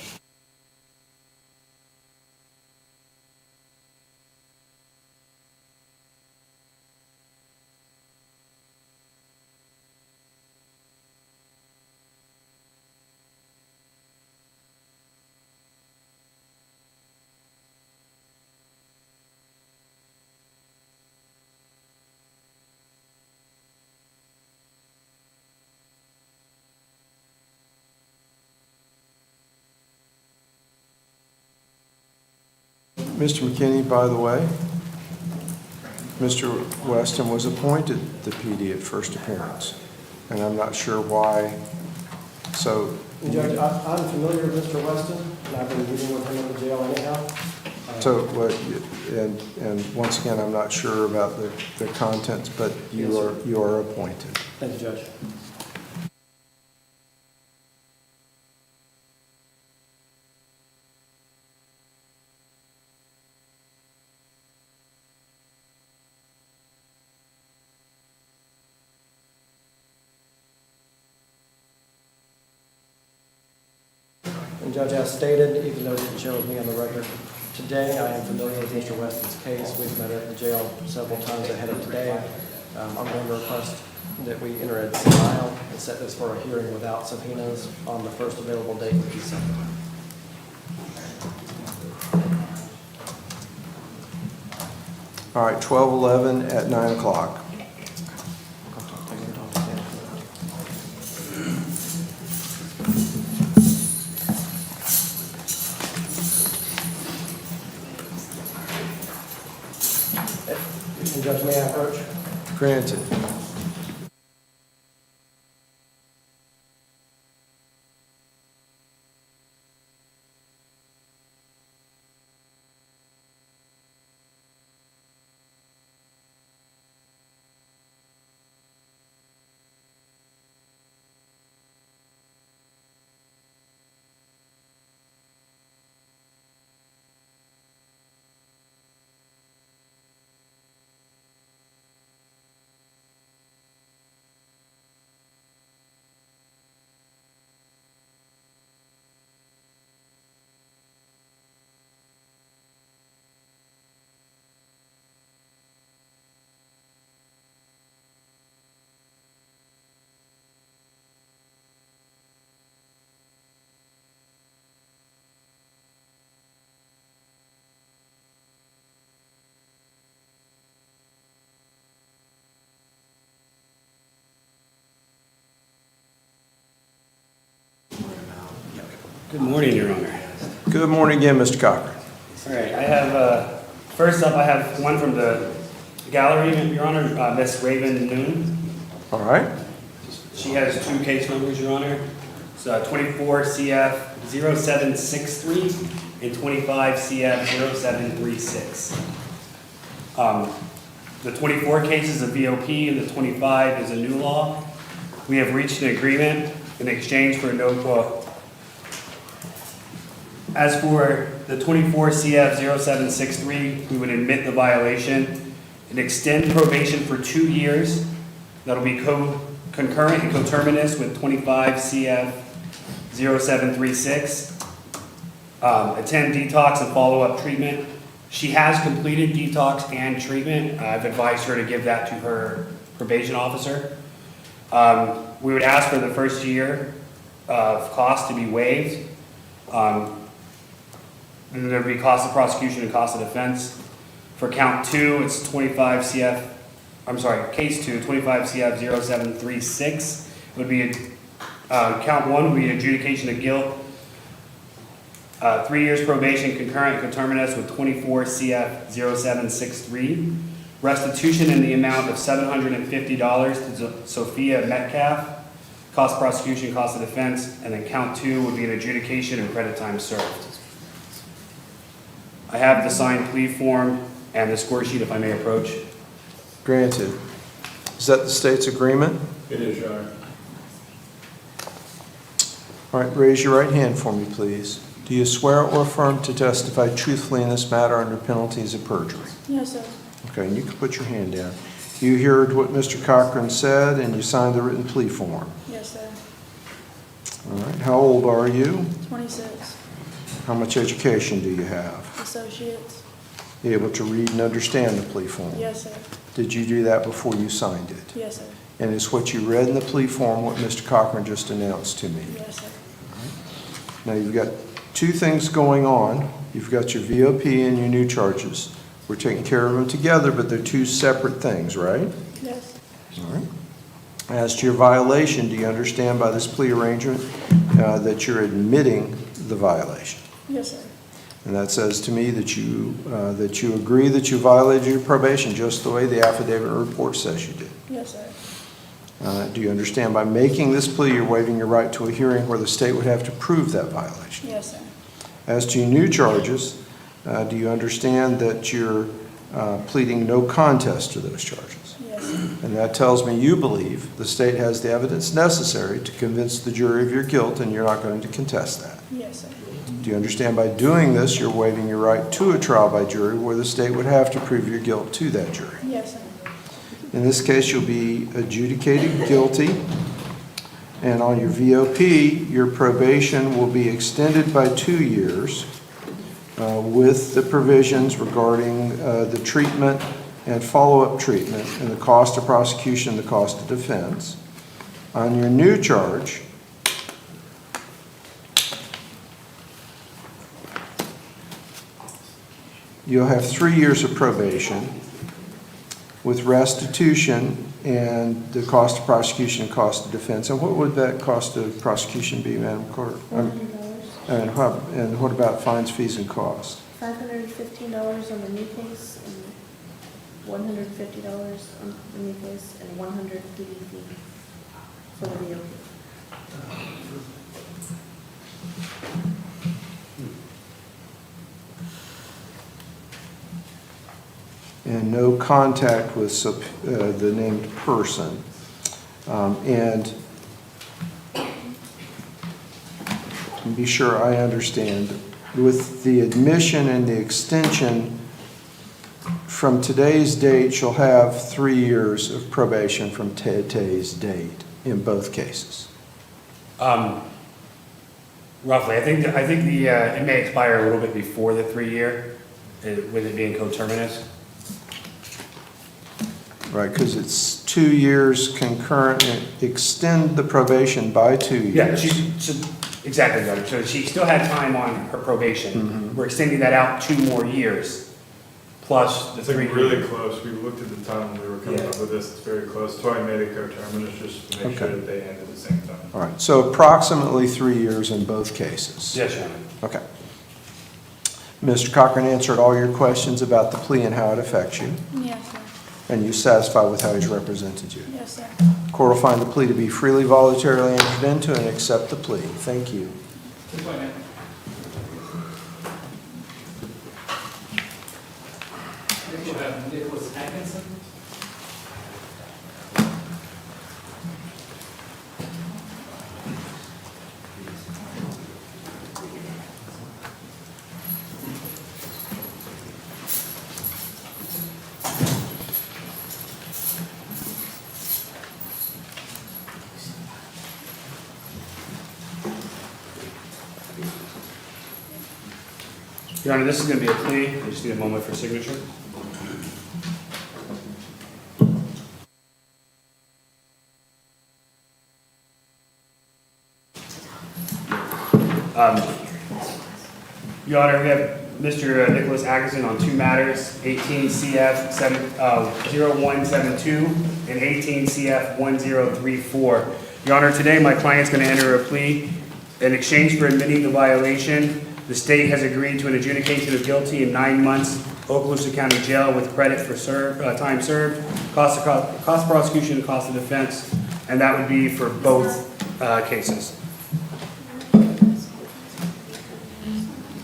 Mr. McKinney, by the way, Mr. Weston was appointed the PD at first appearance, and I'm not sure why. So, Judge, I'm familiar with Mr. Weston, and I've been meeting with him in the jail anyhow. so what? And once again, I'm not sure about the contents, but you are appointed. Thank you, Judge. And Judge, as stated, even though it didn't show me on the record today, I am familiar with Mr. Weston's case. We've met at the jail several times ahead of today. I'm going to request that we enter a denial and set this for a hearing without subpoenas on the first available date in December. All right, 12/11 at 9 o'clock. And Judge, may I approach? Granted. Good morning, Your Honor. Good morning again, Mr. Cochran. All right, I have, first up, I have one from the gallery, Your Honor, Miss Raven Noon. All right. She has two case numbers, Your Honor. It's 24 CF 0763 and 25 CF 0736. The 24 case is a VOP and the 25 is a new law. We have reached an agreement in exchange for a no quote. As for the 24 CF 0763, we would admit the violation and extend probation for 2 years. That'll be concurrent and coterminous with 25 CF 0736. Attend detox and follow-up treatment. She has completed detox and treatment. I've advised her to give that to her probation officer. We would ask for the first year of cost to be waived. And there'd be cost of prosecution and cost of defense. For count 2, it's 25 CF, I'm sorry, case 2, 25 CF 0736. It would be, count 1 would be adjudication of guilt 3 years probation, concurrent coterminous with 24 CF 0763. Restitution in the amount of $750 to Sophia Metcalf. Cost prosecution, cost of defense, and then count 2 would be an adjudication and credit time served. I have the signed plea form and the score sheet if I may approach. Granted. Is that the state's agreement? It is, Your Honor. All right, raise your right hand for me, please. Do you swear or affirm to testify truthfully in this matter under penalties of perjury? Yes, sir. Okay, and you can put your hand down. You heard what Mr. Cochran said, and you signed the written plea form. Yes, sir. All right, how old are you? 26. How much education do you have? Associates. You able to read and understand the plea form? Yes, sir. Did you do that before you signed it? Yes, sir. And is what you read in the plea form what Mr. Cochran just announced to me? Yes, sir. Now, you've got two things going on. You've got your VOP and your new charges. We're taking care of them together, but they're two separate things, right? Yes. All right. As to your violation, do you understand by this plea arrangement that you're admitting the violation? Yes, sir. And that says to me that you agree that you violated your probation just the way the affidavit report says you did. Yes, sir. Do you understand by making this plea you're waiving your right to a hearing where the state would have to prove that violation? Yes, sir. As to your new charges, do you understand that you're pleading no contest to those charges? Yes, sir. And that tells me you believe the state has the evidence necessary to convince the jury of your guilt and you're not going to contest that. Yes, sir. Do you understand by doing this you're waiving your right to a trial by jury where the state would have to prove your guilt to that jury? Yes, sir. In this case, you'll be adjudicated guilty, and on your VOP, your probation will be extended by 2 years with the provisions regarding the treatment and follow-up treatment and the cost of prosecution, the cost of defense. On your new charge, you'll have 3 years of probation with restitution and the cost of prosecution and cost of defense. And what would that cost of prosecution be, Madam Clerk? $100. And what about fines, fees, and costs? $515 on the new case and $150 on the new case and $100 PD fee for the VOP. And no contact with the named person. And be sure I understand, with the admission and the extension, from today's date, she'll have 3 years of probation from today's date in both cases. Roughly, I think it may expire a little bit before the 3 year, with it being coterminous. Right, because it's 2 years concurrent, and extend the probation by 2 years. Yeah, exactly, Governor. So she still had time on her probation. We're extending that out 2 more years, plus the It's 3 like really close. We looked at the time when we were coming up with this. It's very close. That's why I made it coterminous, just to make sure that they end at the same time. All right, so approximately 3 years in both cases. Yes, Your Honor. Okay. Mr. Cochran answered all your questions about the plea and how it affects you, Yes, sir. and you satisfied with how he's represented you. Yes, sir. Court will find the plea to be freely, voluntarily entered into and accept the plea. Thank you. Your Honor, this is going to be a plea. I just need a moment for signature. Your Honor, we have Mr. Nicholas Atkinson on 2 matters, 18 CF 0172 and 18 CF 1034. Your Honor, today my client's going to enter a plea in exchange for admitting the violation. The state has agreed to an adjudication of guilty in 9 months Okaloosa County Jail with credit for time served, cost of prosecution, cost of defense, and that would be for both cases.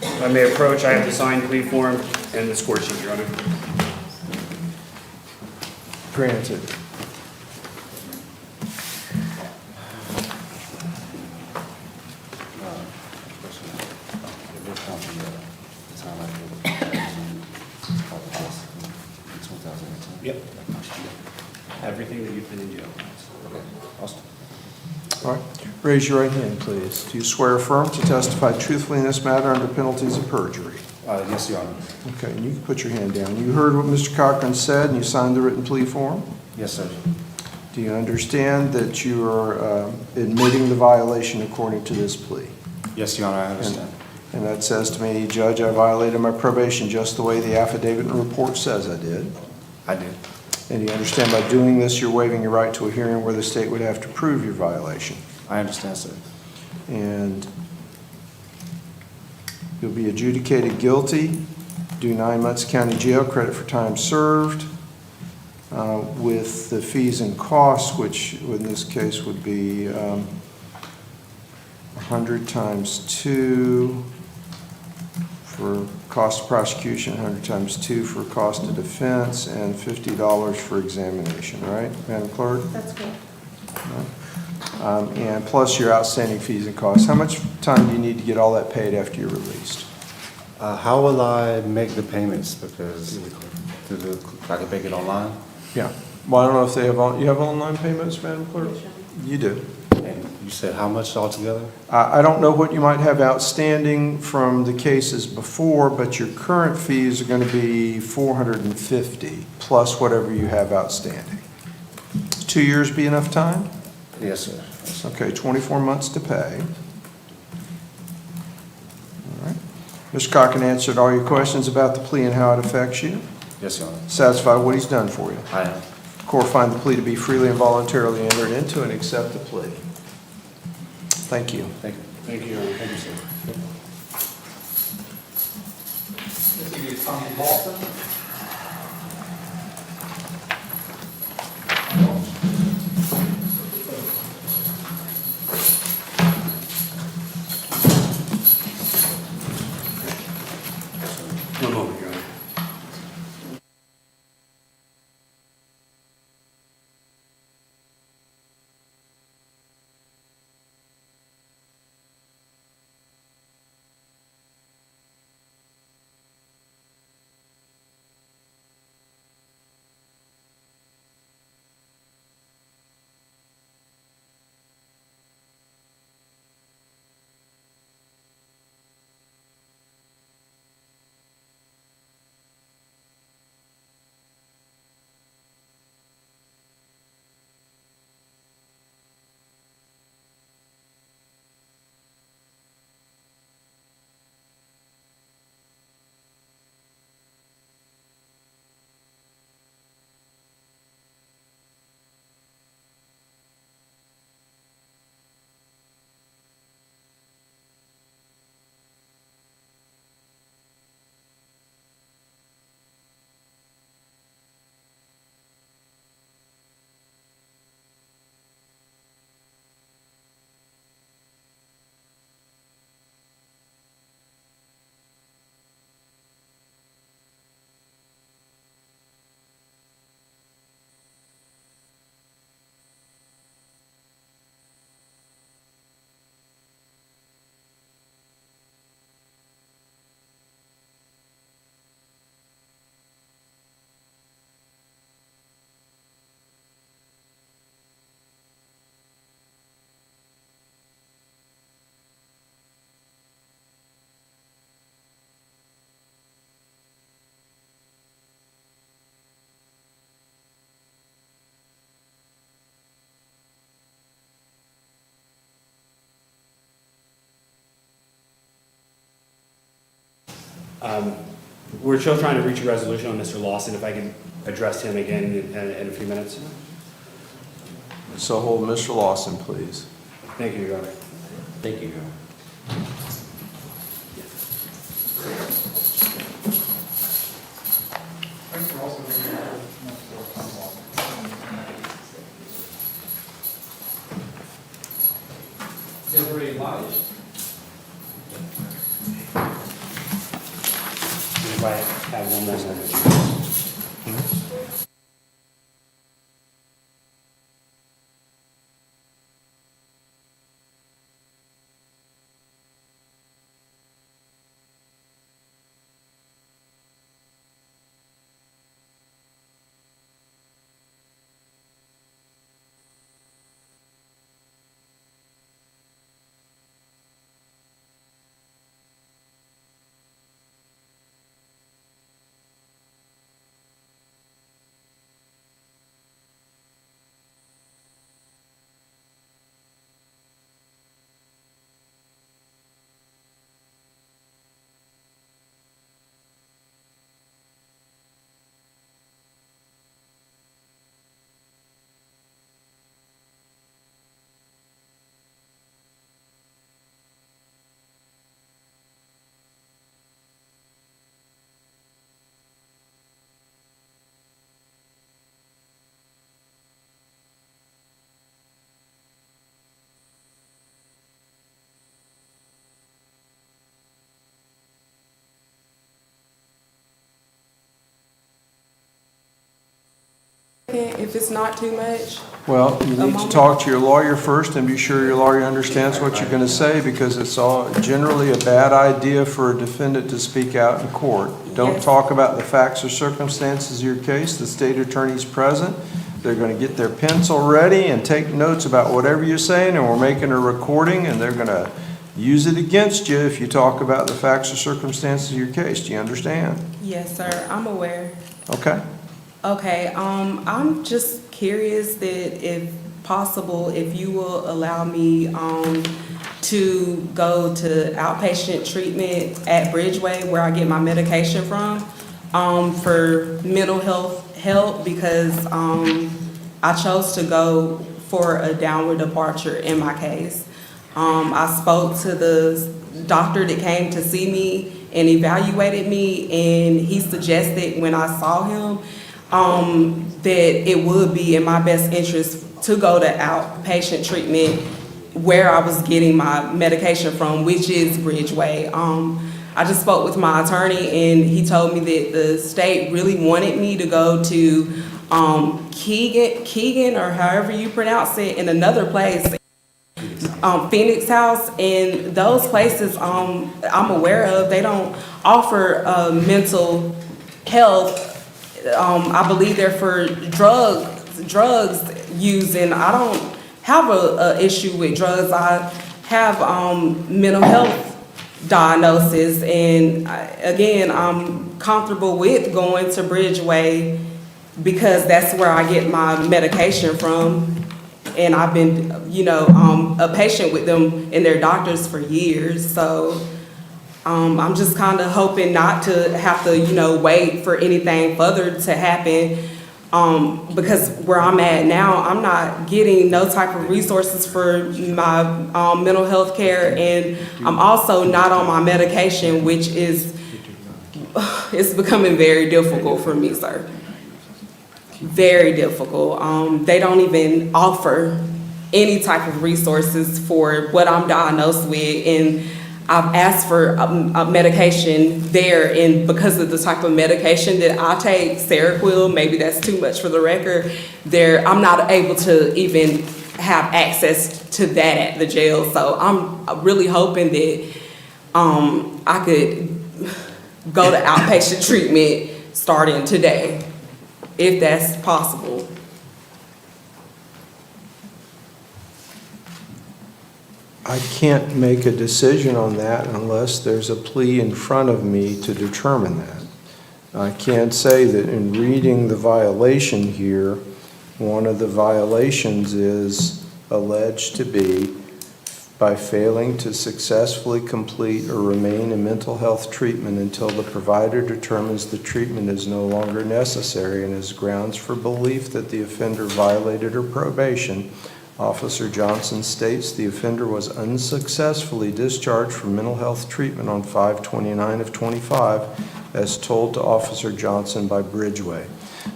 If I may approach, I have the signed plea form and the score sheet, Your Honor. Granted. Yep. Everything that you've been in jail. All right. Raise your right hand, please. Do you swear or affirm to testify truthfully in this matter under penalties of perjury? Yes, Your Honor. Okay, and you can put your hand down. You heard what Mr. Cochran said, and you signed the written plea form? Yes, sir. Do you understand that you are admitting the violation according to this plea? Yes, Your Honor, I understand. And that says to me, Judge, I violated my probation just the way the affidavit and report says I did. I did. And you understand by doing this, you're waiving your right to a hearing where the state would have to prove your violation. I understand, sir. And you'll be adjudicated guilty, do 9 months county jail, credit for time served, with the fees and costs, which in this case would be 100 times 2 for cost of prosecution, 100 times 2 for cost of defense, and $50 for examination, right, Madam Clerk? That's good. And plus your outstanding fees and costs. How much time do you need to get all that paid after you're released? How will I make the payments? Because I can make it online? Yeah. Well, I don't know if they have, you have online payments, Madam Clerk? You do. And you said how much altogether? I don't know what you might have outstanding from the cases before, but your current fees are going to be $450 plus whatever you have outstanding. 2 years be enough time? Yes, sir. Okay, 24 months to pay. All right. Mr. Cochran answered all your questions about the plea and how it affects you? Yes, Your Honor. Satisfied with what he's done for you? I am. Court find the plea to be freely and voluntarily entered into and accept the plea. Thank you. Thank you. Thank you, Your Honor. Thank you, sir. One moment, Your Honor. We're still trying to reach a resolution on Mr. Lawson, if I can address him again in a few minutes. So hold Mr. Lawson, please. Thank you, Your Honor. Thank you, Your Honor. advised. Anybody have one more moment? If it's not too much. Well, you need to talk to your lawyer first and be sure your lawyer understands what you're going to say, because it's all generally a bad idea for a defendant to speak out in court. Don't talk about the facts or circumstances of your case. The state attorney's present. They're going to get their pencil ready and take notes about whatever you're saying, and we're making a recording, and they're going to use it against you if you talk about the facts or circumstances of your case. Do you understand? Yes, sir. I'm aware. Okay. Okay, I'm just curious that if possible, if you will allow me to go to outpatient treatment at Bridgeway where I get my medication from for mental health help, because I chose to go for a downward departure in my case. I spoke to the doctor that came to see me and evaluated me, and he suggested when I saw him that it would be in my best interest to go to outpatient treatment where I was getting my medication from, which is Bridgeway. I just spoke with my attorney, and he told me that the state really wanted me to go to Keegan, or however you pronounce it, in another place, Phoenix House, and those places I'm aware of, they don't offer mental health. I believe they're for drugs use, and I don't have a issue with drugs. I have mental health diagnosis, and again, I'm comfortable with going to Bridgeway because that's where I get my medication from, and I've been, a patient with them and their doctors for years. So I'm just kind of hoping not to have to, wait for anything further to happen, because where I'm at now, I'm not getting no type of resources for my mental health care, and I'm also not on my medication, which is, it's becoming very difficult for me, sir. Very difficult. They don't even offer any type of resources for what I'm diagnosed with, and I've asked for a medication there, and because of the type of medication that I take, Seroquel, maybe that's too much for the record, I'm not able to even have access to that at the jail. So I'm really hoping that I could go to outpatient treatment starting today, if that's possible. I can't make a decision on that unless there's a plea in front of me to determine that. I can't say that in reading the violation here, one of the violations is alleged to be by failing to successfully complete or remain in mental health treatment until the provider determines the treatment is no longer necessary and is grounds for belief that the offender violated her probation. Officer Johnson states the offender was unsuccessfully discharged from mental health treatment on 5/29 of 25, as told to Officer Johnson by Bridgeway.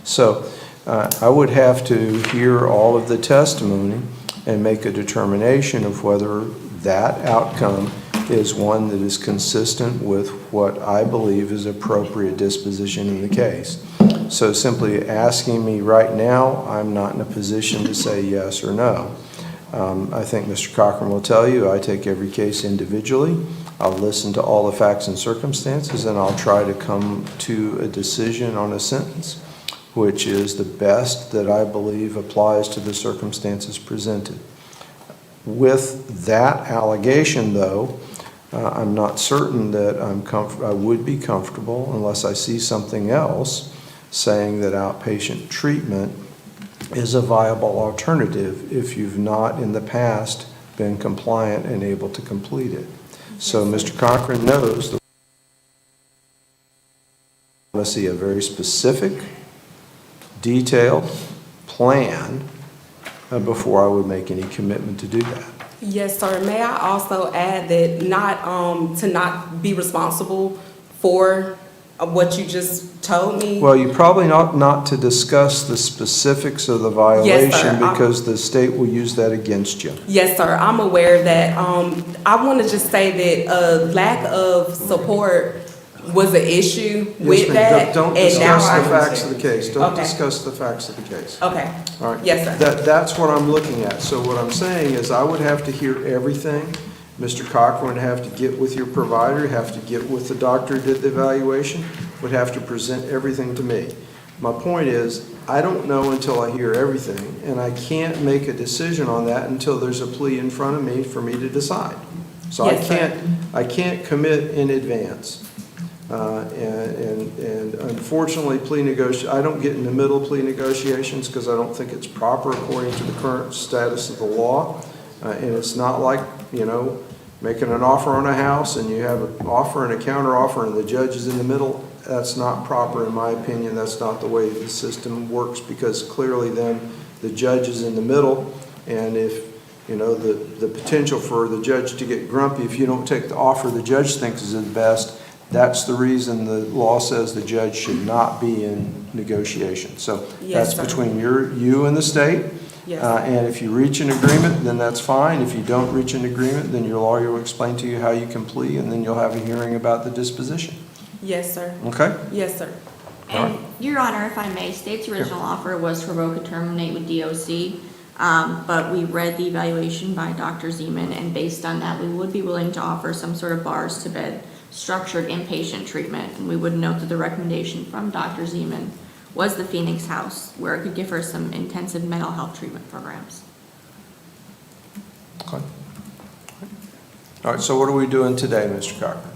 So I would have to hear all of the testimony and make a determination of whether that outcome is one that is consistent with what I believe is appropriate disposition in the case. So simply asking me right now, I'm not in a position to say yes or no. I think Mr. Cochran will tell you I take every case individually. I'll listen to all the facts and circumstances, and I'll try to come to a decision on a sentence which is the best that I believe applies to the circumstances presented. With that allegation, though, I'm not certain that I would be comfortable, unless I see something else, saying that outpatient treatment is a viable alternative if you've not in the past been compliant and able to complete it. So Mr. Cochran knows that I want to see a very specific, detailed plan before I would make any commitment to do that. Yes, sir. May I also add that to not be responsible for what you just told me? Well, you probably not to discuss the specifics of the violation, Yes, sir. because the state will use that against you. Yes, sir. I'm aware of that. I want to just say that lack of support was an issue with Yes, ma'am. that. Don't and now discuss the I- facts of the case. Don't Okay. discuss the facts of the case. Okay. All right. Yes, sir. That's what I'm looking at. So what I'm saying is I would have to hear everything. Mr. Cochran would have to get with your provider, have to get with the doctor who did the evaluation, would have to present everything to me. My point is, I don't know until I hear everything, and I can't make a decision on that until there's a plea in front of me for me to decide. So Yes, sir. I can't commit in advance. And unfortunately, I don't get in the middle plea negotiations because I don't think it's proper according to the current status of the law. And it's not like, making an offer on a house and you have an offer and a counter offer and the judge is in the middle. That's not proper in my opinion. That's not the way the system works, because clearly then the judge is in the middle, and if the potential for the judge to get grumpy if you don't take the offer the judge thinks is the best, that's the reason the law says the judge should not be in negotiation. So Yes, that's sir. between you and the state. Yes. And if you reach an agreement, then that's fine. If you don't reach an agreement, then your lawyer will explain to you how you can plea, and then you'll have a hearing about the disposition. Yes, sir. Okay? Yes, sir. And Your Honor, if I may, state's original offer was to revoke and terminate with DOC, but we read the evaluation by Dr. Zeman, and based on that, we would be willing to offer some sort of bars to bed structured inpatient treatment. And we would note that the recommendation from Dr. Zeman was the Phoenix House, where it could give her some intensive mental health treatment programs. Okay. All right, so what are we doing today, Mr. Cochran?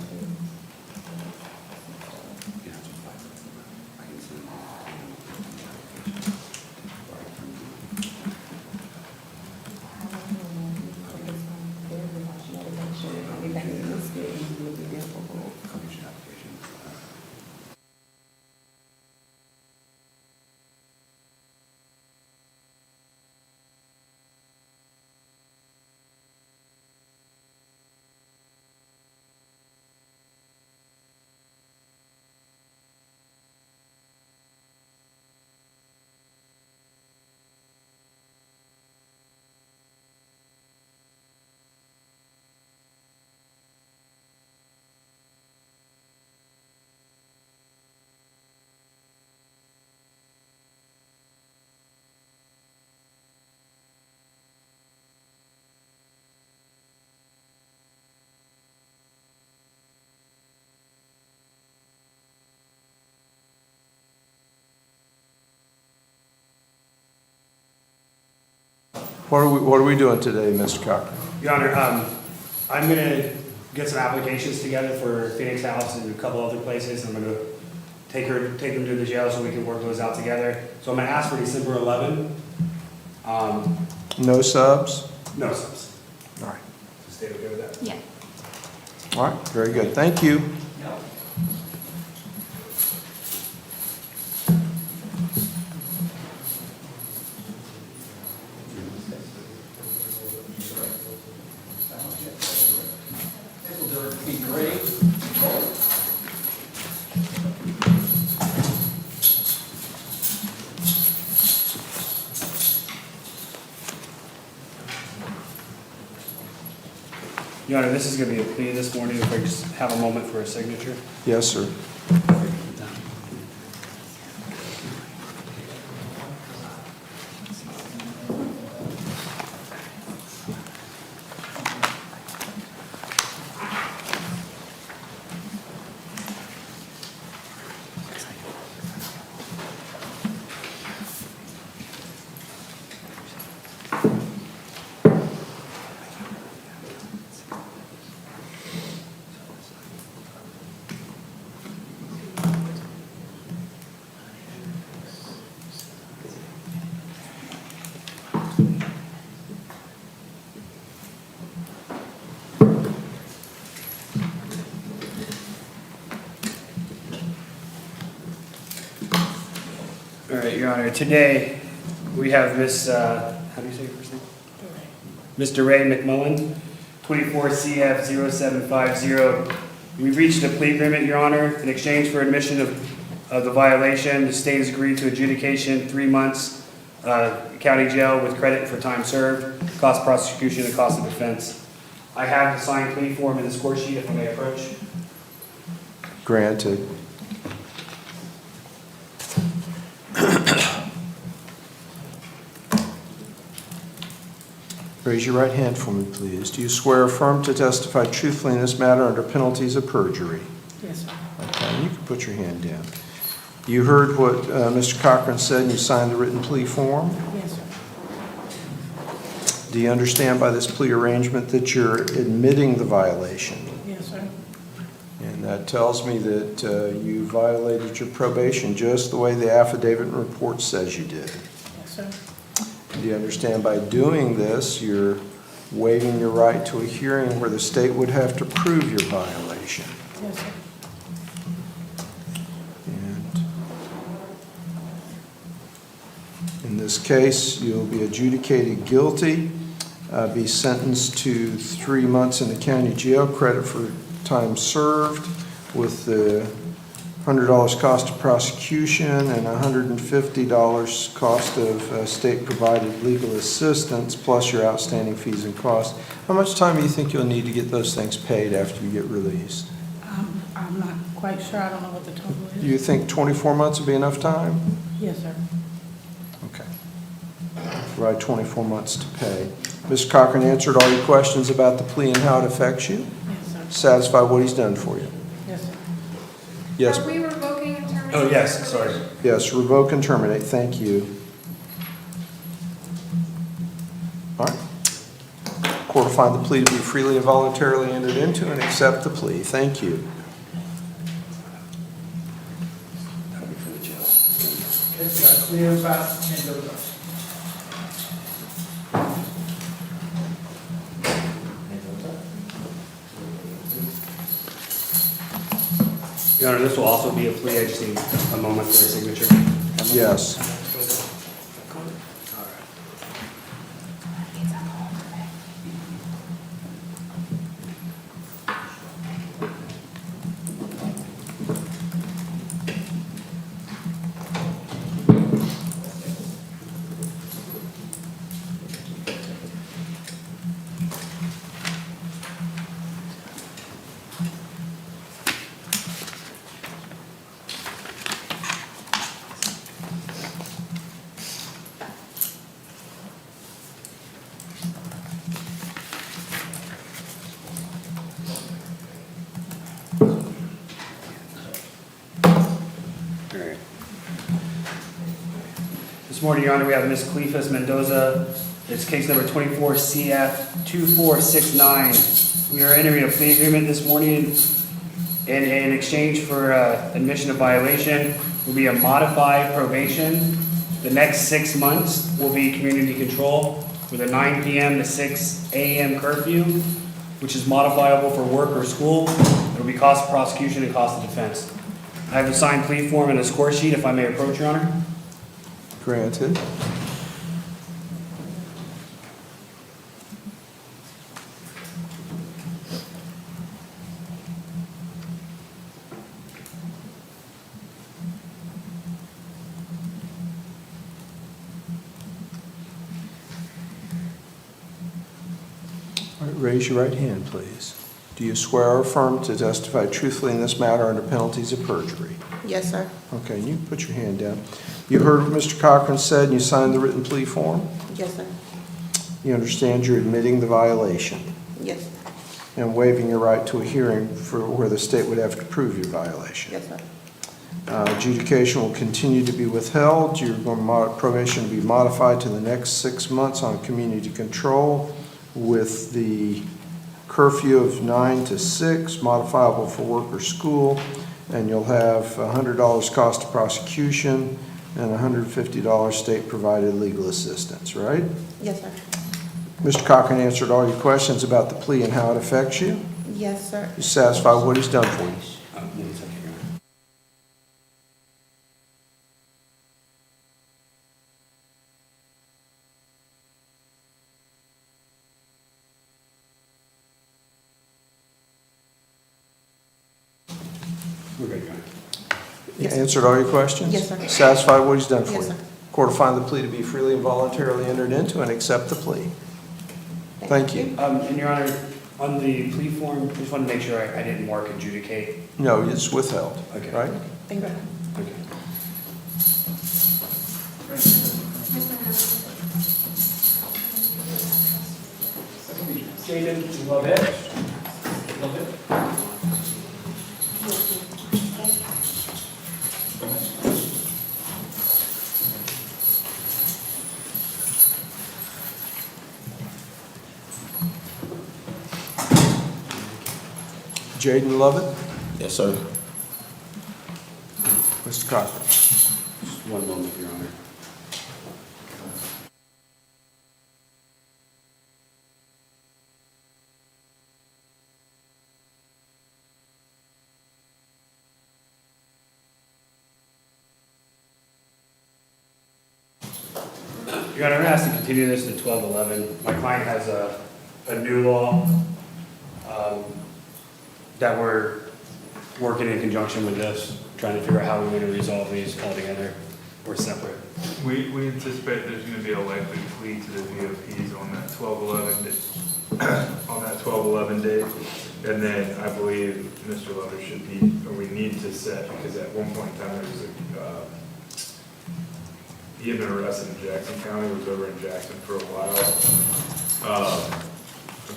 What are we doing today, Mr. Cochran? Your Honor, I'm gonna get some applications together for Phoenix House and a couple other places. I'm gonna take them to the jail so we can work those out together. So I'm gonna ask for December 11. No subs? No subs. All right. Is the state okay with that? Yeah. All right, very good. Thank you. Your Honor, this is going to be a plea this morning, if I just have a moment for a signature. Yes, sir. All right, Your Honor, today we have Miss, how do you say your first name? Mr. Ray McMullen, 24 CF 0750. We reached a plea agreement, Your Honor. In exchange for admission of the violation, the state has agreed to adjudication 3 months county jail with credit for time served, cost prosecution, and cost of defense. I have the signed plea form in the score sheet, if I may approach. Granted. Raise your right hand for me, please. Do you swear or affirm to testify truthfully in this matter under penalties of perjury? Yes, sir. Okay, you can put your hand down. You heard what Mr. Cochran said and you signed the written plea form? Yes, sir. Do you understand by this plea arrangement that you're admitting the violation? Yes, sir. And that tells me that you violated your probation just the way the affidavit and report says you did. Yes, sir. Do you understand by doing this, you're waiving your right to a hearing where the state would have to prove your violation? Yes, sir. And in this case, you'll be adjudicated guilty, be sentenced to 3 months in the county jail, credit for time served, with the $100 cost of prosecution and $150 cost of state-provided legal assistance, plus your outstanding fees and costs. How much time do you think you'll need to get those things paid after you get released? I'm not quite sure. I don't know what the total Do is. you think 24 months would be enough time? Yes, sir. Okay. Provide 24 months to pay. Mr. Cochran answered all your questions about the plea and how it affects you? Yes, sir. Satisfied what he's done for you? Yes, sir. Yes. Are we revoking and terminating? Oh, yes, sorry. Yes, revoke and terminate. Thank you. All right. Court will find the plea to be freely and voluntarily entered into and accept the plea. Thank you. Your Honor, this will also be a plea. I just need a moment for a signature. Yes. This morning, Your Honor, we have Ms. Cleofas Mendoza. It's case number 24 CF 2469. We are entering a plea agreement this morning in exchange for admission of violation will be a modified probation. The next 6 months will be community control with a 9 p.m. to 6 a.m. curfew, which is modifiable for work or school. It will be cost of prosecution and cost of defense. I have a signed plea form and a score sheet, if I may approach, Your Honor. Granted. All right, raise your right hand, please. Do you swear or affirm to testify truthfully in this matter under penalties of perjury? Yes, sir. Okay, and you can put your hand down. You heard what Mr. Cochran said, and you signed the written plea form? Yes, sir. You understand you're admitting the violation Yes. and waiving your right to a hearing for where the state would have to prove your violation. Yes, sir. Adjudication will continue to be withheld. Your probation will be modified to the next 6 months on community control with the curfew of 9 to 6, modifiable for work or school, and you'll have $100 cost of prosecution and $150 state-provided legal assistance, right? Yes, sir. Mr. Cochran answered all your questions about the plea and how it affects you. Yes, sir. You satisfied with what he's done for you? We're good, Your Honor. You answered all your questions? Yes, sir. Satisfied with what he's done for Yes, you? sir. Court will find the plea to be freely and voluntarily entered into and accept the plea. Thank you. And Your Honor, on the plea form, I just want to make sure I didn't mark adjudicate. No, it's withheld, Okay. right? Thank you. Okay. Jaden, you love it? Love it? Jaden Lovett? Yes, sir. Mr. Cochran? Just one moment, Your Honor. Your Honor, I'm asked to continue this to 12/11. My client has a new law that we're working in conjunction with this, trying to figure out how we're going to resolve these all together or separate. We anticipate there's gonna be a likely plea to the VOPs on that 12/11 date. And then I believe Mr. Lover should be, or we need to set, because at one point in time, there was he had been arrested in Jackson County, was over in Jackson for a while. I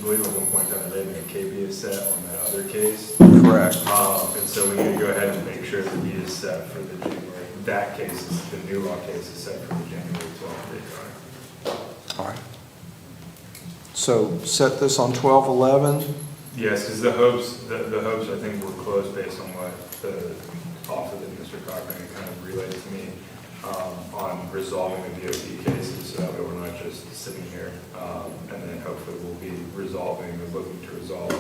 believe at one point in time, there may have been a KP set on that other case. Correct. And so we need to go ahead and make sure that he is set for the January, that case, the new law case is set for the January 12th date, Your Honor. All right. So set this on 12/11. Yes, because the hopes, I think, were closed based on what the offer that Mr. Cochran kind of relayed to me on resolving the DOT cases, so that way we're not just sitting here. And then hopefully we'll be resolving, or looking to resolve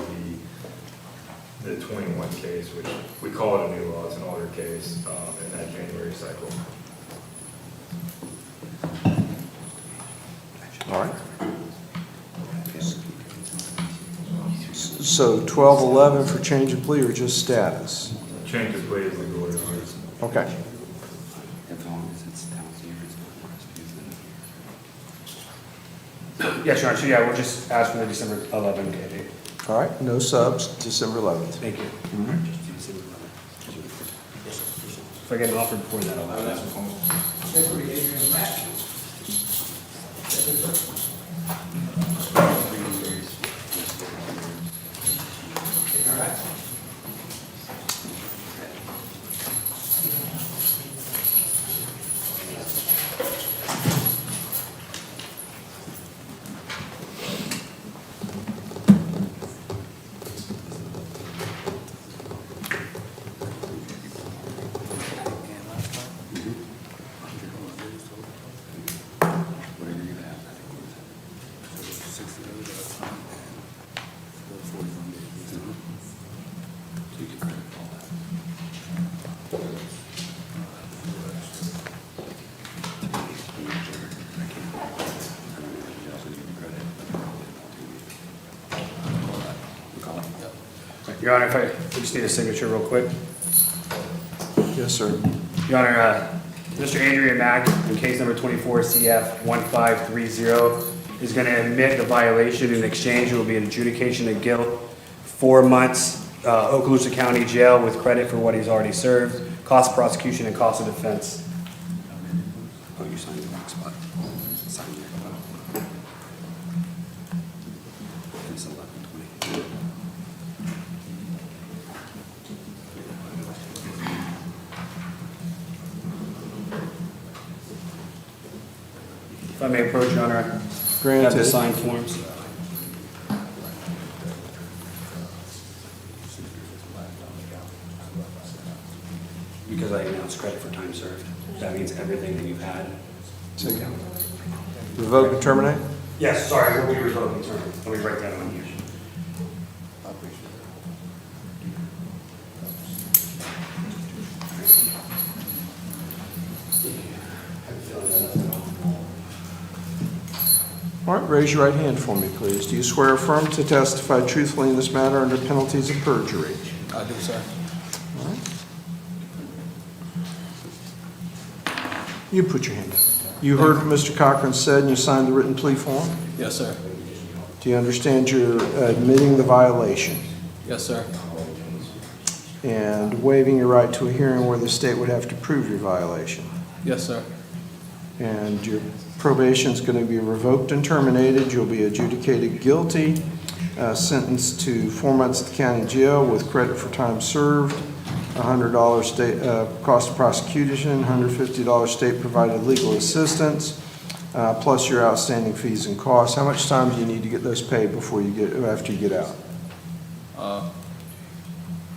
the 21 case, which we call it a new law, it's an older case, in that January cycle. All right. So 12/11 for change of plea or just status? Change of plea is legal order. Okay. As long as it's down here, it's not Yes, Your Honor, so yeah, we'll just ask for the December 11th date. All right, no subs, December 11th. Thank you. If I get an offer before that, I'll have that. Your Honor, if I just need a signature real quick. Yes, sir. Your Honor, Mr. Adrian Mack, in case number 24 CF 1530, is going to admit the violation. In exchange, it will be an adjudication of guilt, 4 months Okaloosa County Jail with credit for what he's already served, cost of prosecution and cost of defense. Oh, you signed the wrong spot. Sign there. It's 11:20. If I may approach, Your Honor, I have the Granted. signed forms. Because I announced credit for time served. That means everything that you've had. Revoke and terminate? Yes, sorry, we'll be revoking term. Let me write that on here. All right, raise your right hand for me, please. Do you swear or affirm to testify truthfully in this matter under penalties of perjury? I do, sir. All right. You put your hand up. You heard what Mr. Cochran said and you signed the written plea form? Yes, sir. Do you understand you're admitting the violation Yes, sir. and waiving your right to a hearing where the state would have to prove your violation? Yes, sir. And your probation is going to be revoked and terminated. You'll be adjudicated guilty, sentenced to 4 months at the county jail with credit for time served, $100 state cost of prosecution, $150 state-provided legal assistance, plus your outstanding fees and costs. How much time do you need to get those paid before you after you get out?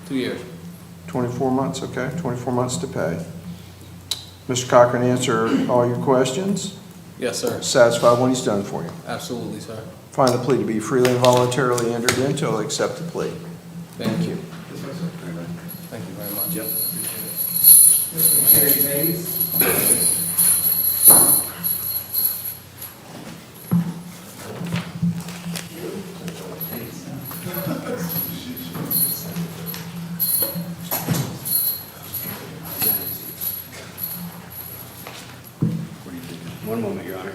2 years. 24 months, okay, 24 months to pay. Mr. Cochran, answer all your questions. Yes, sir. Satisfied when he's done for you. Absolutely, sir. Find the plea to be freely and voluntarily entered into. I'll accept the plea. Thank you. Thank you very much. Yep. One moment, Your Honor.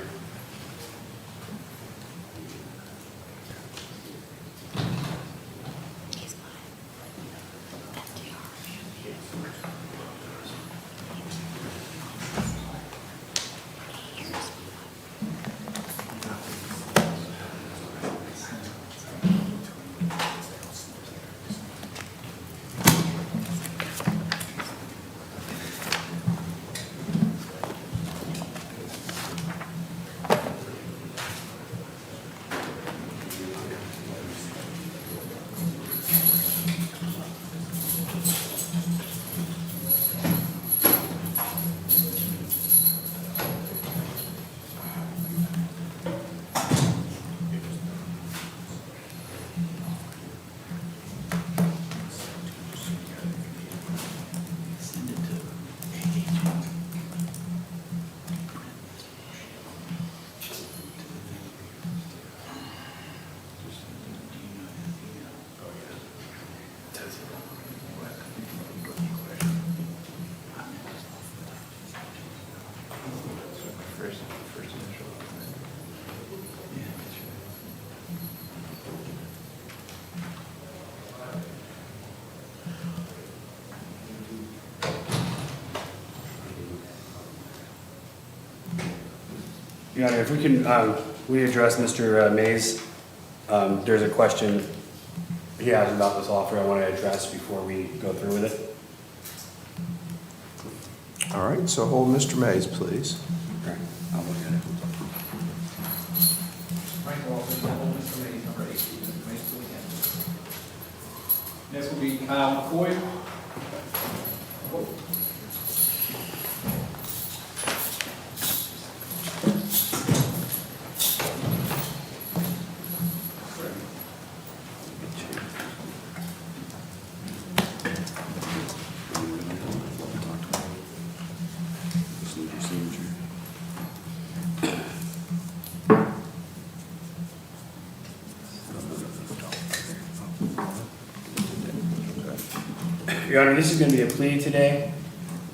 Your Honor, if we can, we address Mr. Mays. There's a question he has about this offer I want to address before we go through with it. All right, so hold Mr. Mays, please. Okay, I'll look at it. Next will be Kyle McCoy. Your Honor, this is going to be a plea today.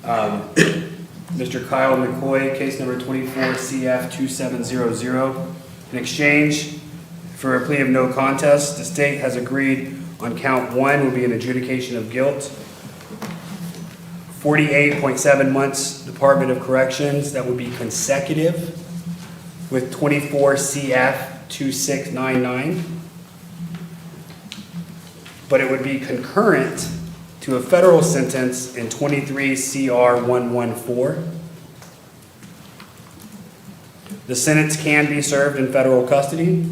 Mr. Kyle McCoy, case number 24 CF 2700. In exchange for a plea of no contest, the state has agreed on count 1 will be an adjudication of guilt. 48.7 months Department of Corrections, that would be consecutive with 24 CF 2699. But it would be concurrent to a federal sentence in 23 CR 114. The sentence can be served in federal custody.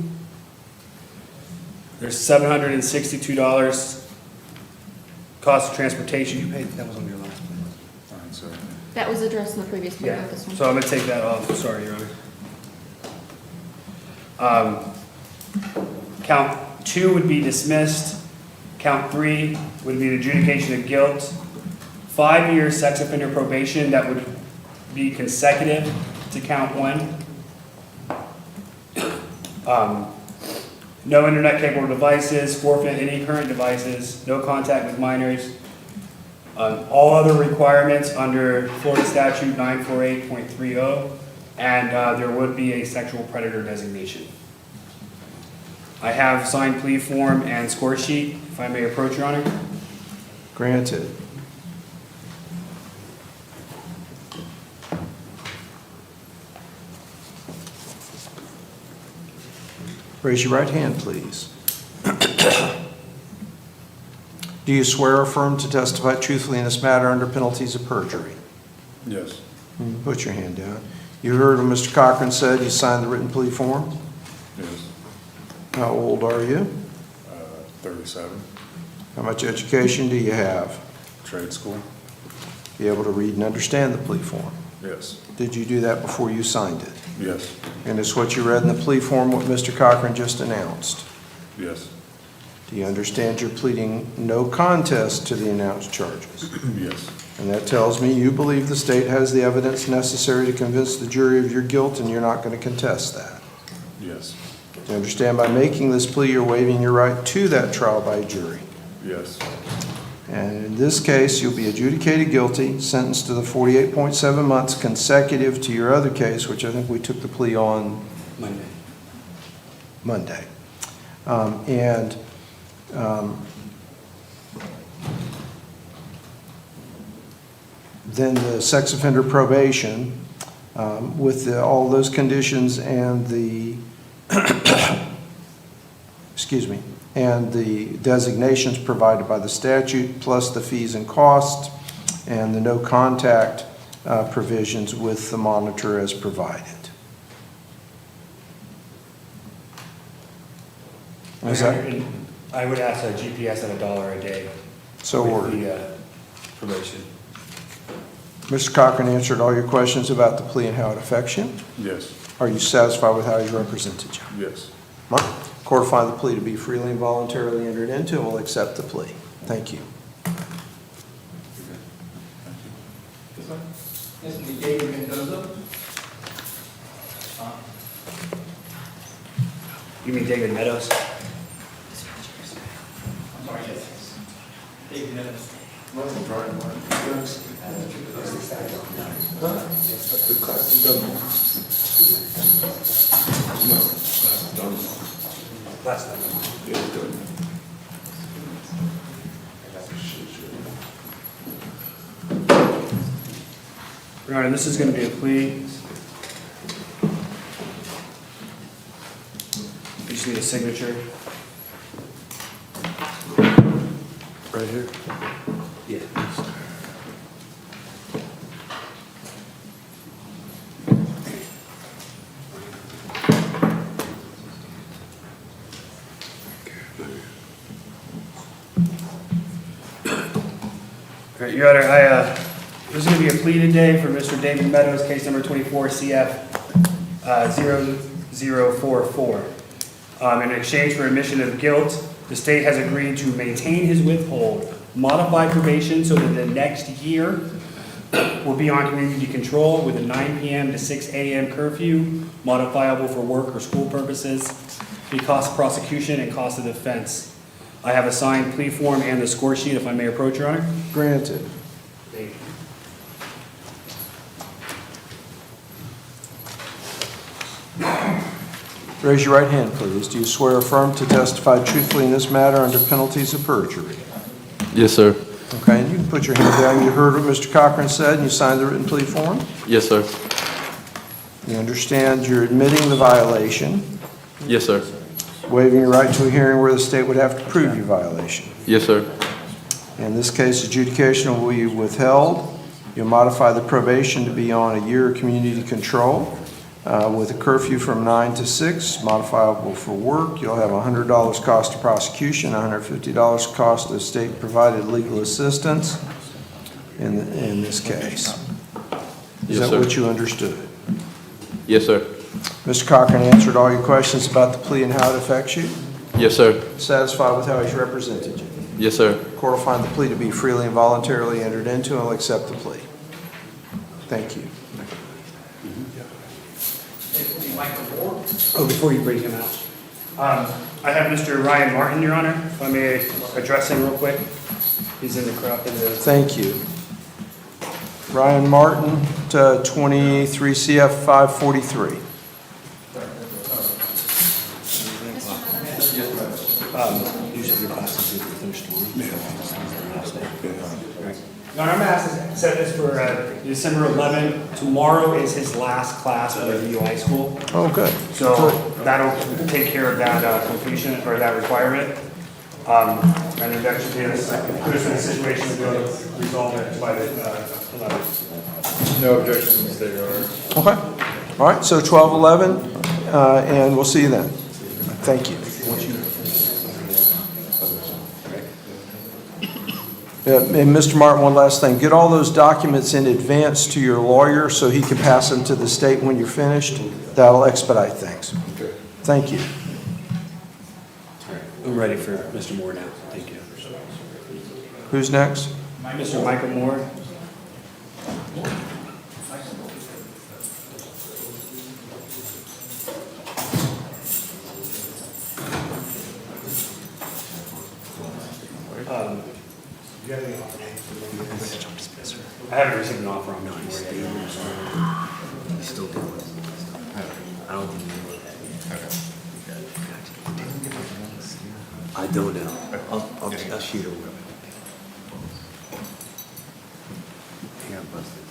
There's $762 cost of transportation. You paid, that was on your last plan. That was addressed in the previous plan, Yeah, not this one. so I'm gonna take that off, sorry, Your Honor. Count 2 would be dismissed. Count 3 would be the adjudication of guilt. 5-year sex offender probation, that would be consecutive to count 1. No internet capable devices, forfeit any current devices, no contact with minors. All other requirements under Florida statute 948.30, and there would be a sexual predator designation. I have signed plea form and score sheet, if I may approach, Your Honor. Granted. Raise your right hand, please. Do you swear or affirm to testify truthfully in this matter under penalties of perjury? Yes. Put your hand down. You heard what Mr. Cochran said. You signed the written plea form? Yes. How old are you? 37. How much education do you have? Trade school? Be able to read and understand the plea form? Yes. Did you do that before you signed it? Yes. And is what you read in the plea form what Mr. Cochran just announced? Yes. Do you understand you're pleading no contest to the announced charges? Yes. And that tells me you believe the state has the evidence necessary to convince the jury of your guilt, and you're not going to contest that. Yes. Do you understand by making this plea you're waiving your right to that trial by jury? Yes. And in this case, you'll be adjudicated guilty, sentenced to the 48.7 months consecutive to your other case, which I think we took the plea on Monday. Then the sex offender probation, with all those conditions and the excuse me, and the designations provided by the statute, plus the fees and costs, and the no contact provisions with the monitor as provided. Is that? I would ask a GPS at $1 a day. So with ordered. the probation. Mr. Cochran answered all your questions about the plea and how it affects you. Yes. Are you satisfied with how he represented you? Yes. Court will find the plea to be freely and voluntarily entered into and will accept the plea. Thank you. Mr. David Mendoza. You mean David Meadows? I'm sorry, yes. David Meadows. Your Honor, this is going to be a plea. You just need a signature. Right here? Yeah. All right, Your Honor, this is going to be a plea today for Mr. David Meadows, case number 24 CF 0044. In exchange for admission of guilt, the state has agreed to maintain his withhold, modify probation so that the next year will be on community control with a 9 p.m. to 6 a.m. curfew, modifiable for work or school purposes, the cost of prosecution and cost of defense. I have a signed plea form and the score sheet, if I may approach, Your Honor. Granted. Thank you. Raise your right hand, please. Do you swear or affirm to testify truthfully in this matter under penalties of perjury? Yes, sir. Okay, and you can put your hand down. You heard what Mr. Cochran said, and you signed the written plea form. Yes, sir. You understand you're admitting the violation, Yes, sir. waiving your right to a hearing where the state would have to prove your violation. Yes, sir. In this case, adjudication will be withheld. You'll modify the probation to be on a year of community control with a curfew from 9 to 6, modifiable for work. You'll have $100 cost of prosecution, $150 cost of state-provided legal assistance in this case. Is Yes, that sir. what you understood? Yes, sir. Mr. Cochran answered all your questions about the plea and how it affects you? Yes, sir. Satisfied with how he's represented you? Yes, sir. Court will find the plea to be freely and voluntarily entered into and will accept the plea. Thank you. Oh, before you bring him out. I have Mr. Ryan Martin, Your Honor, if I may address him real quick. He's in the crowd. Thank you. Ryan Martin, 23 CF 543. Usually your classes are finished tomorrow. Your Honor, I'm going to set this for December 11th. Tomorrow is his last class for the high school. Oh, good. So that'll take care of that completion or that requirement. And then that should put us in a situation to be able to resolve it by the 11th. No objections, State Your Honor. Okay. All right, so 12/11, and we'll see you then. Thank you. And Mr. Martin, one last thing. Get all those documents in advance to your lawyer so he can pass them to the state when you're finished. That'll expedite things. Thank you. I'm ready for Mr. Moore now. Thank you. Who's next? Mr. Michael Moore. Do you have any offer? I haven't received an offer on that. He's still doing it. I don't think I don't know. I'll shoot him. He got busted.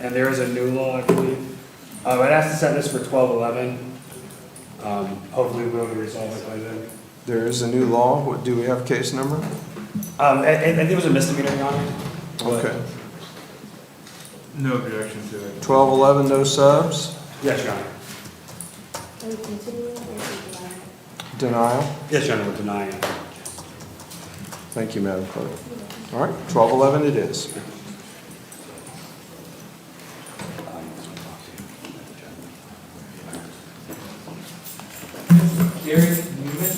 And there is a new law, I believe. I'd ask to set this for 12/11. Hopefully we'll be able to resolve it by then. There is a new law. What, do we have a case number? And it was a misdemeanor, Your Honor. Okay. No objection to it. 12/11, no subs? Yes, Your Honor. Denial? Yes, Your Honor, we're denying it. Thank you, Madam Clerk. All right, 12/11 it is. Derek Newman.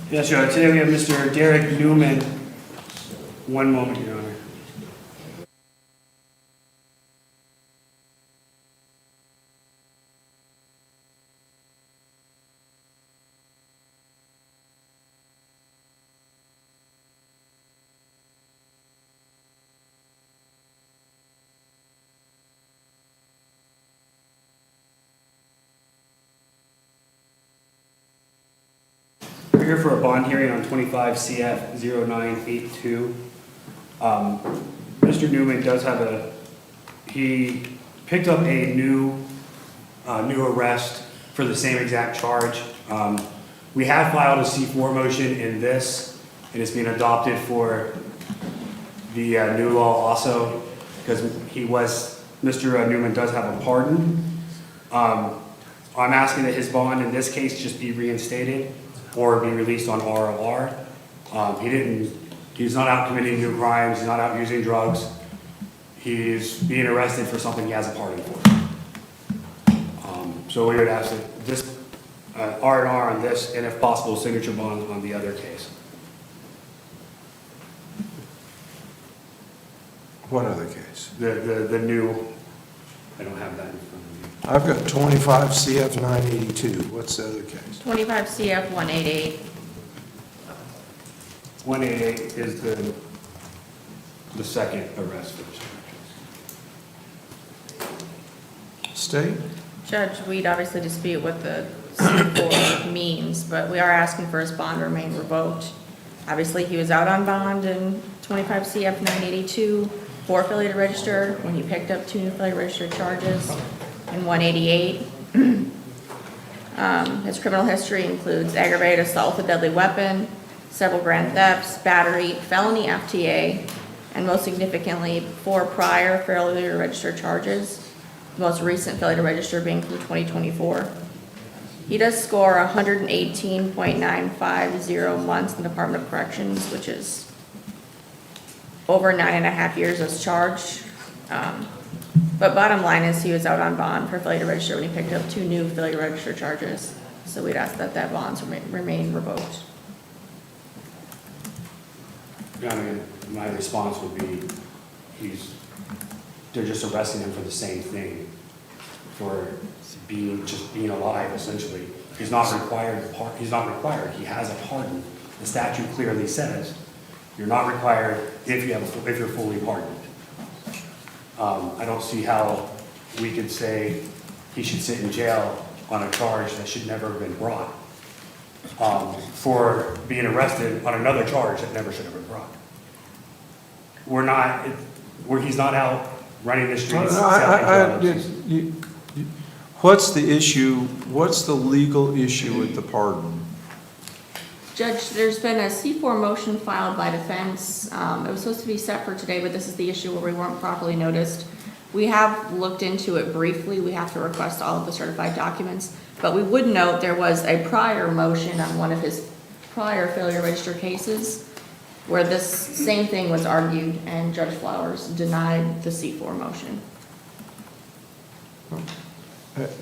Yes, Your Honor. Today we have Mr. Derek Newman. One moment, Your Honor. here for a bond hearing on 25 CF 0982. Mr. Newman does have he picked up a new arrest for the same exact charge. We have filed a C4 motion in this, and it's being adopted for the new law also, because Mr. Newman does have a pardon. I'm asking that his bond in this case just be reinstated or be released on RLR. He's not out committing new crimes, he's not out using drugs. He's being arrested for something he has a pardon for. So we would ask that this R&R on this, and if possible, signature bond on the other case. What other case? The new, I don't have that in front of me. I've got 25 CF 982. What's the other case? 25 CF 188. 188 is the second arrest for this. State? Judge, we'd obviously dispute what the C4 means, but we are asking for his bond to remain revoked. Obviously, he was out on bond in 25 CF 982 for failure to register when he picked up 2 new failure to register charges in 188. His criminal history includes aggravated assault with a deadly weapon, several grand thefts, battery, felony FTA, and most significantly, 4 prior failure to register charges. The most recent failure to register being from 2024. He does score 118.950 months in the Department of Corrections, which is over 9.5 years as charged. But bottom line is he was out on bond for failure to register when he picked up 2 new failure to register charges. So we'd ask that bonds remain revoked. I mean, my response would be, they're just arresting him for the same thing, for being alive, essentially. He's not required, he has a pardon. The statute clearly says, you're not required if you're fully pardoned. I don't see how we could say he should sit in jail on a charge that should never have been brought, for being arrested on another charge that never should have been brought. He's not out running the streets. What's the issue, what's the legal issue with the pardon? Judge, there's been a C4 motion filed by defense. It was supposed to be set for today, but this is the issue where we weren't properly noticed. We have looked into it briefly. We have to request all of the certified documents. But we would note there was a prior motion on one of his prior failure to register cases where this same thing was argued and Judge Flowers denied the C4 motion.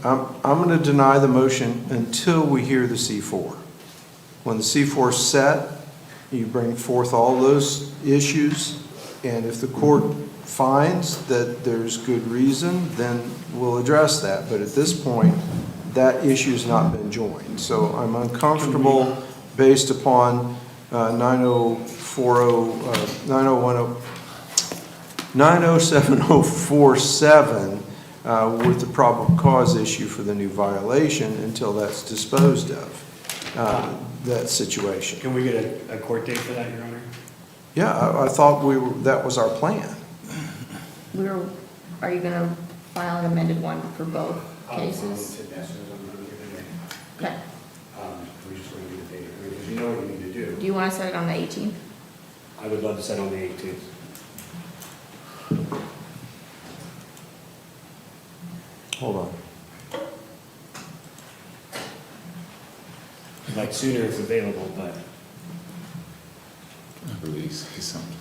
I'm going to deny the motion until we hear the C4. When the C4 is set, you bring forth all those issues, and if the court finds that there's good reason, then we'll address that. But at this point, that issue has not been joined. So I'm uncomfortable based upon 907-047 with the probable cause issue for the new violation until that's disposed of, that situation. Can we get a court date for that, Your Honor? Yeah, I thought that was our plan. Are you gonna file an amended one for both cases? Okay. We just want to get a date, because you know what you need to do. Do you wanna set it on the 18th? I would love to set on the 18th. Hold on. Like sooner if available, but. I believe say something.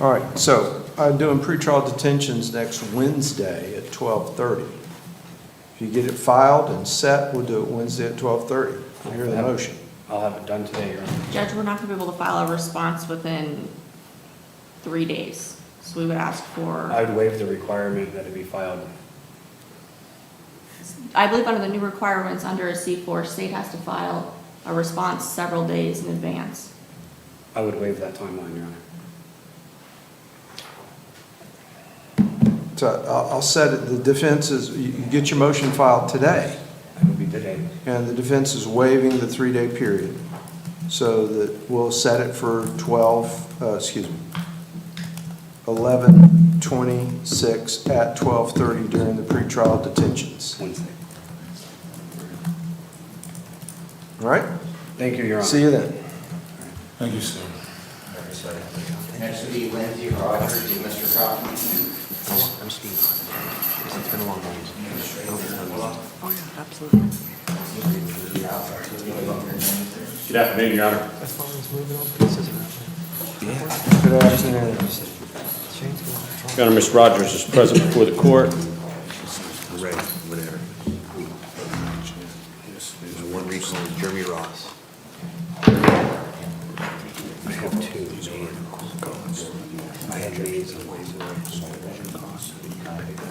All right, so I'm doing pretrial detentions next Wednesday at 12:30. If you get it filed and set, we'll do it Wednesday at 12:30. I hear the motion. I'll have it done today, Your Honor. Judge, we're not gonna be able to file a response within 3 days. So we would ask for, I would waive the requirement that it be filed. I believe under the new requirements, under a C4, state has to file a response several days in advance. I would waive that timeline, Your Honor. So I'll set it, the defense is, you get your motion filed today, It will be today. and the defense is waiving the 3-day period. So that we'll set it for 11/26 at 12:30 during the pretrial detentions. Wednesday. All right? Thank you, Your Honor. See you then. Thank you, sir. Next will be Lindsay Rogers and Mr. Kaufman. I'm Steve. It's been a long day. Oh, yeah, absolutely. Good afternoon, Your Honor. As far as moving on pieces of that. Good afternoon. Your Honor, Ms. Rogers is present before the court. Ray, whatever. There's one recently, Jeremy Ross. I have two main costs. I had these and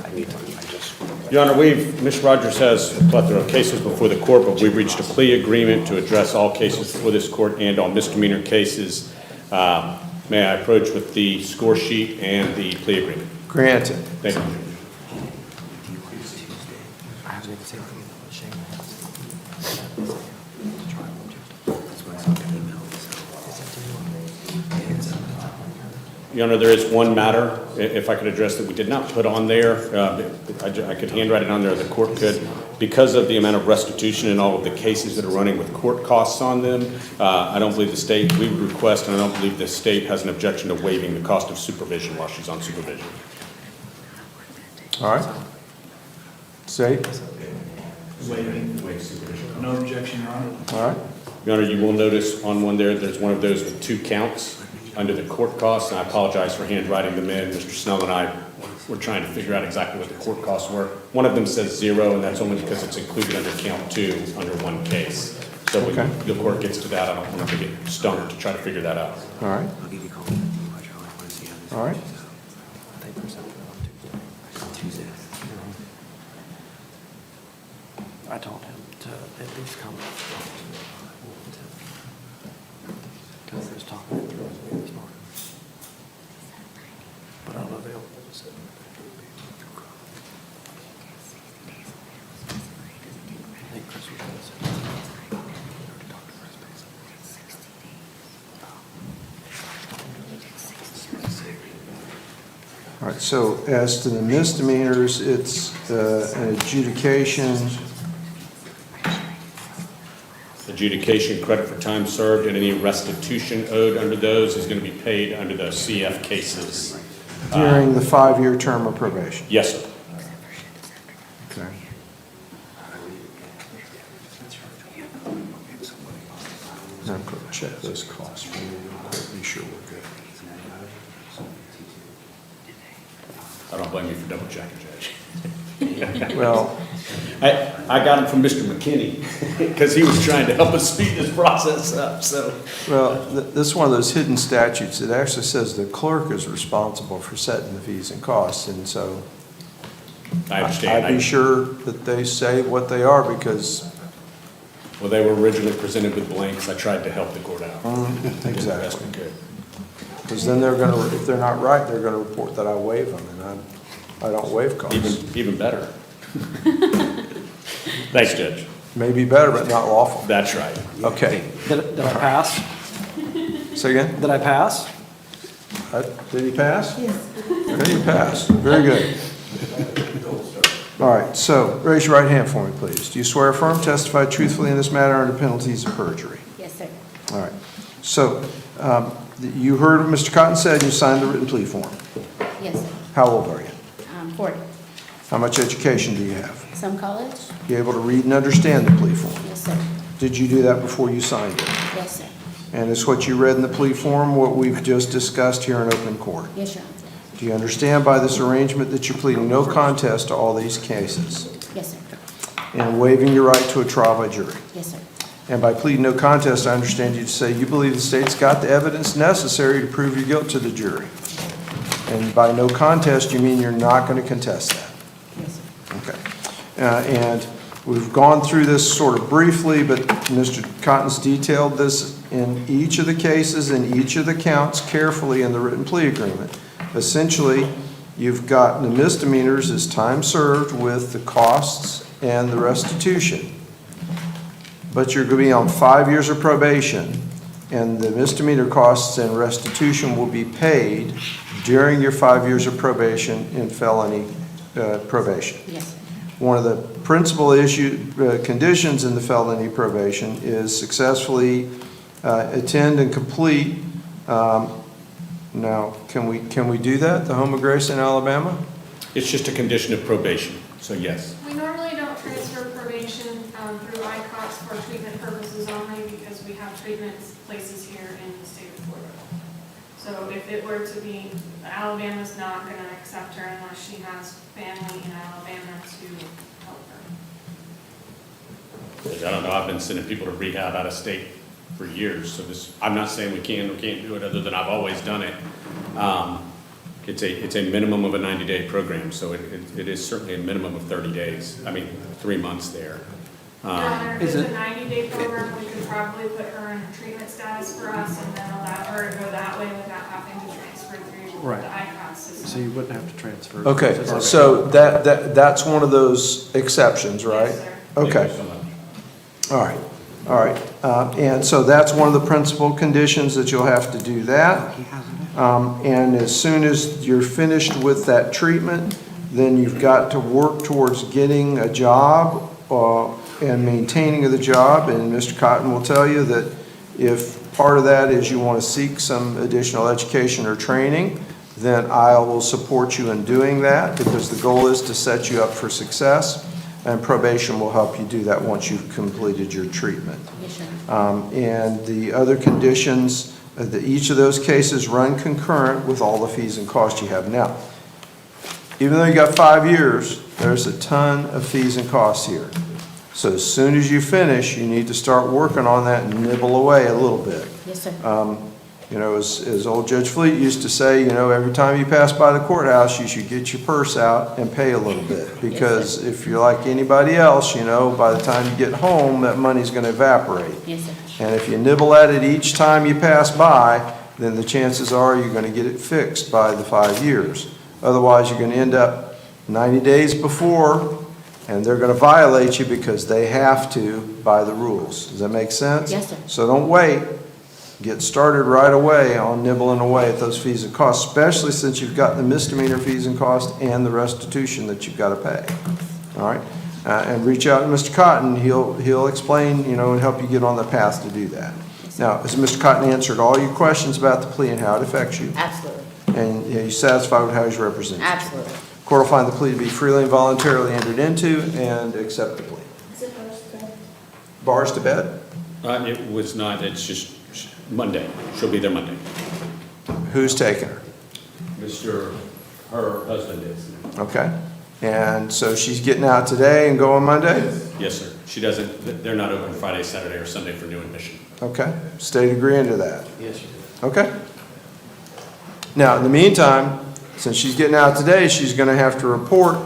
I need to, I just. Your Honor, Ms. Rogers has a plethora of cases before the court, but we've reached a plea agreement to address all cases before this court and all misdemeanor cases. May I approach with the score sheet and the plea agreement? Granted. Thank you. I was going to say, shame. Your Honor, there is one matter, if I could address that we did not put on there. I could handwrite it on there, the court could. Because of the amount of restitution and all of the cases that are running with court costs on them, I don't believe the state, we would request, and I don't believe the state has an objection to waiving the cost of supervision while she's on supervision. All right. Say. Waive supervision. No objection, Your Honor. All right. Your Honor, you will notice on one there's one of those with 2 counts under the court costs, and I apologize for handwriting them in. Mr. Snell and I were trying to figure out exactly what the court costs were. One of them says 0, and that's only because it's included under count 2 under one case. So when the court gets to that, I don't want to get stumped to try to figure that out. All right. I'll give you a call. All right. Thank you for something on Tuesday. I told him to at least come. Because I was talking through with me this morning. But I'm available to sit. I think Chris was going to say. All right, so as to the misdemeanors, it's an adjudication. Adjudication, credit for time served, and any restitution owed under those is going to be paid under the CF cases. During the 5-year term of probation? Yes, sir. Okay. I'm going to check those costs for you real quick, be sure we're good. I don't blame you for double checking, Judge. Well, I got them from Mr. McKinney because he was trying to help us speed this process up, so. well, this is one of those hidden statutes. It actually says the clerk is responsible for setting the fees and costs, and so I understand. I'd be sure that they say what they are because. Well, they were originally presented with blanks. I tried to help the court out. Exactly. Because then they're going to, if they're not right, they're going to report that I waive them, and I don't waive costs. Even better. Thanks, Judge. Maybe better, but not lawful. That's right. Okay. Did I pass? Say again? Did I pass? Did he pass? Yes. He passed. Very good. All right, so raise your right hand for me, please. Do you swear affirm, testify truthfully in this matter under penalties of perjury? Yes, sir. All right. So you heard what Mr. Cotton said, you signed the written plea form. Yes, sir. How old are you? 40. How much education do you have? Some college? You able to read and understand the plea form? Yes, sir. Did you do that before you signed it? Yes, sir. And it's what you read in the plea form, what we've just discussed here in open court. Yes, Your Honor. Do you understand by this arrangement that you're pleading no contest to all these cases Yes, sir. and waiving your right to a trial by jury? Yes, sir. And by pleading no contest, I understand you to say you believe the state's got the evidence necessary to prove your guilt to the jury. And by no contest, you mean you're not going to contest that? Yes, sir. Okay. And we've gone through this sort of briefly, but Mr. Cotton's detailed this in each of the cases and each of the counts carefully in the written plea agreement. Essentially, you've got the misdemeanors as time served with the costs and the restitution. But you're going to be on 5 years of probation, and the misdemeanor costs and restitution will be paid during your 5 years of probation in felony probation. Yes, sir. One of the principal conditions in the felony probation is successfully attend and complete. Now, can we do that, the Home of Grace in Alabama? It's just a condition of probation, so yes. We normally don't transfer probation through ICOTS for treatment purposes only because we have treatment places here in the state of Florida. So if it were to be, Alabama's not going to accept her unless she has family in Alabama to help her. I don't know, I've been sending people to rehab out of state for years, so this, I'm not saying we can or can't do it, other than I've always done it. It's a minimum of a 90-day program, so it is certainly a minimum of 30 days, 3 months there. Your Honor, if it's a 90-day program, we could probably put her in treatment status for us and then allow her to go that way without having to transfer through Right. the ICOTS system. So you wouldn't have to transfer. Okay, so that's one of those exceptions, right? Yes, sir. Okay. Thank you so much. All right. And so that's one of the principal conditions that you'll have to do that. And as soon as you're finished with that treatment, then you've got to work towards getting a job and maintaining of the job. And Mr. Cotton will tell you that if part of that is you want to seek some additional education or training, then I will support you in doing that, because the goal is to set you up for success. And probation will help you do that once you've completed your treatment. Yes, sir. And the other conditions, each of those cases run concurrent with all the fees and costs you have. Now, even though you got 5 years, there's a ton of fees and costs here. So as soon as you finish, you need to start working on that and nibble away a little bit. Yes, sir. As old Judge Fleet used to say, every time you pass by the courthouse, you should get your purse out and pay a little bit. Because if you're like anybody else, by the time you get home, that money's going to evaporate. Yes, sir. And if you nibble at it each time you pass by, then the chances are you're going to get it fixed by the 5 years. Otherwise, you're going to end up 90 days before, and they're going to violate you because they have to by the rules. Does that make sense? Yes, sir. So don't wait. Get started right away on nibbling away at those fees and costs, especially since you've got the misdemeanor fees and costs and the restitution that you've got to pay. All right? And reach out to Mr. Cotton. He'll explain, and help you get on the path to do that. Now, has Mr. Cotton answered all your questions about the plea and how it affects you? Absolutely. And are you satisfied with how he's represented? Absolutely. Court will find the plea to be freely and voluntarily entered into and accept the plea. Is it first then? Bars to bed? It was not, it's just Monday. She'll be there Monday. Who's taking her? Her husband is. Okay. And so she's getting out today and going Monday? Yes, sir. She doesn't, they're not open Friday, Saturday, or Sunday for new admission. Okay. State agreeing to that? Yes, sir. Okay. Now, in the meantime, since she's getting out today, she's going to have to report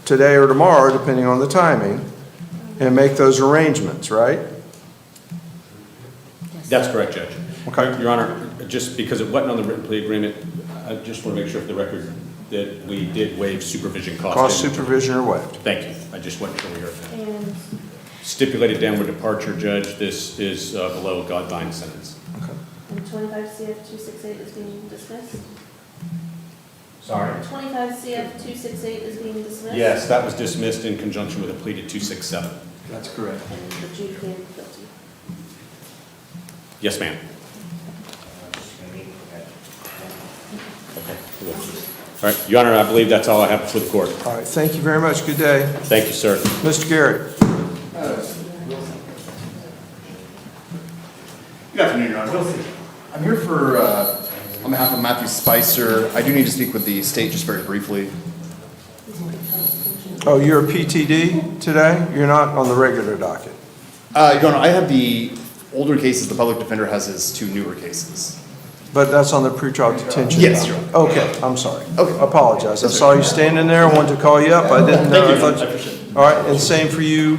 today or tomorrow, depending on the timing, and make those arrangements, right? That's correct, Judge. Okay. Your Honor, just because it wasn't on the written plea agreement, I just want to make sure for the record that we did waive supervision costs. Cost supervision are waived. Thank you. I just wasn't sure we heard that. And Stipulated downward departure, Judge. This is below a guideline sentence. and 25 CF 268 is being dismissed? Sorry? 25 CF 268 is being dismissed? Yes, that was dismissed in conjunction with a plea to 267. That's correct. And adjudicated guilty. Yes, ma'am. All right, Your Honor, I believe that's all I have for the court. All right. Thank you very much. Good day. Thank you, sir. Mr. Garrett. Good afternoon, Your Honor. for, on behalf of Matthew Spicer. I do need to speak with the state just very briefly. Oh, you're a PTD today? You're not on the regular docket? Your Honor, I have the older cases, the public defender has his 2 newer cases. But that's on the pretrial detention? Yes, docket. Your Honor. Okay, I'm sorry. Okay. I apologize. I saw you standing there, I wanted to call you up, I didn't know. Thank you. I thought I appreciate it. All right, and same for you,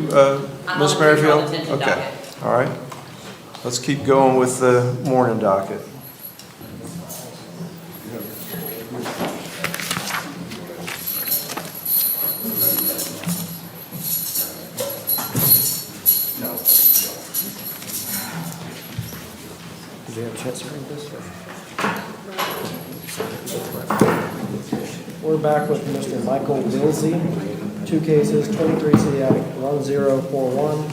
I'm Ms. on the Merrifield? pretrial detention Okay, docket. all right. Let's keep going with the morning docket. Did you have a chance to read this? We're back with Mr. Michael Wilsey, 2 cases, 23 CF 1041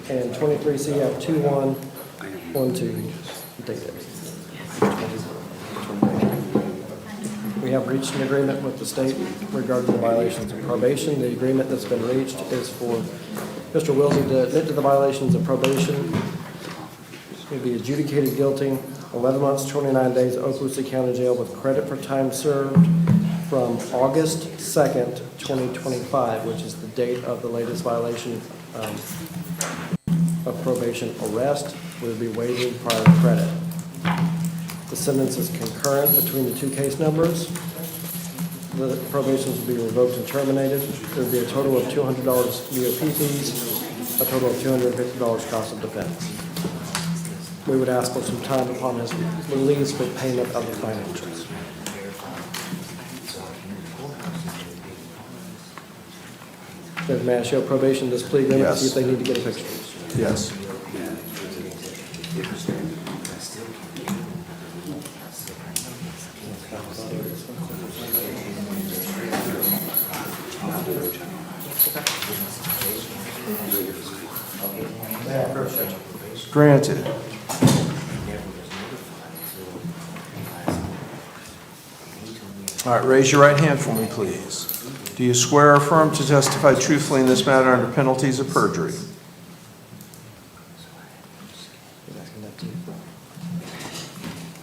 and 23 CF 2112. Dated. We have reached an agreement with the state regarding the violations of probation. The agreement that's been reached is for Mr. Wilsey to admit to the violations of probation. He'll be adjudicated guilty, 11 months, 29 days, Okaloosa County Jail with credit for time served from August 2nd, 2025, which is the date of the latest violation of probation arrest. We'll be waiving prior credit. The sentence is concurrent between the 2 case numbers. The probations will be revoked and terminated. There will be a total of $200 BOP fees, a total of $250 cost of defense. We would ask for some time upon his release for payment of the financials. May I show probation this plea agreement, Yes. see if they need to get a picture? Yes. Granted. All right, raise your right hand for me, please. Do you swear or affirm to testify truthfully in this matter under penalties of perjury?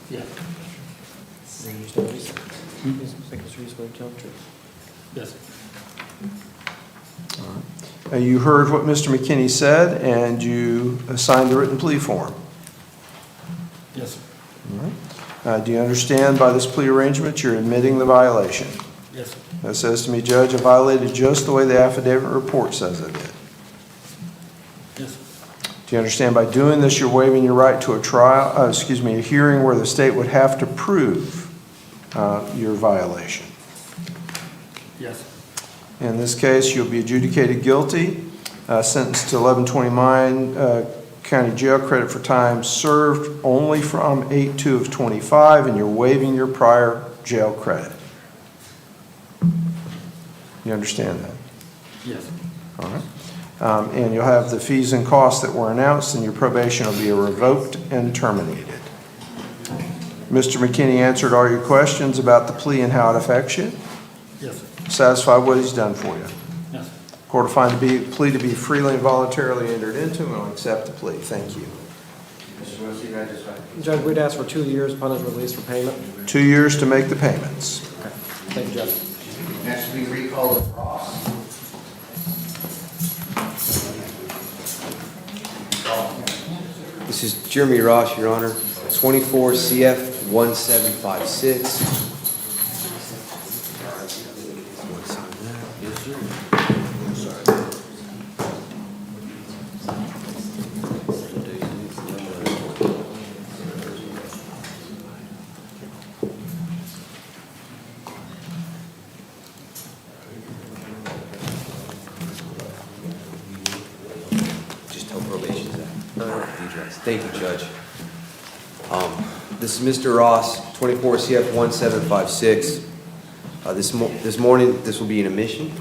Yeah. Yes. You heard what Mr. McKinney said, and you signed the written plea form. Yes, sir. All right. Do you understand by this plea arrangement you're admitting the violation? Yes, sir. That says to me, Judge, I violated just the way the affidavit report says I did. Yes, sir. Do you understand by doing this you're waiving your right to a hearing where the state would have to prove your violation? Yes. In this case, you'll be adjudicated guilty, sentenced to 1129 county jail, credit for time served only from 8/2 of 25, and you're waiving your prior jail credit. You understand that? Yes. All right. And you'll have the fees and costs that were announced, and your probation will be revoked and terminated. Mr. McKinney answered all your questions about the plea and how it affects you? Yes, sir. Satisfied with what he's done for you? Yes, sir. Court will find the plea to be freely and voluntarily entered into, and will accept the plea. Thank you. Judge, we'd ask for 2 years upon his release for payment. 2 years to make the payments. Okay. Thank you, Judge. Next, we recall of Ross. This is Jeremy Ross, Your Honor, 24 CF 1756. Just tell probation's that. Thank you, Judge. This is Mr. Ross, 24 CF 1756. This morning, this will be an admission.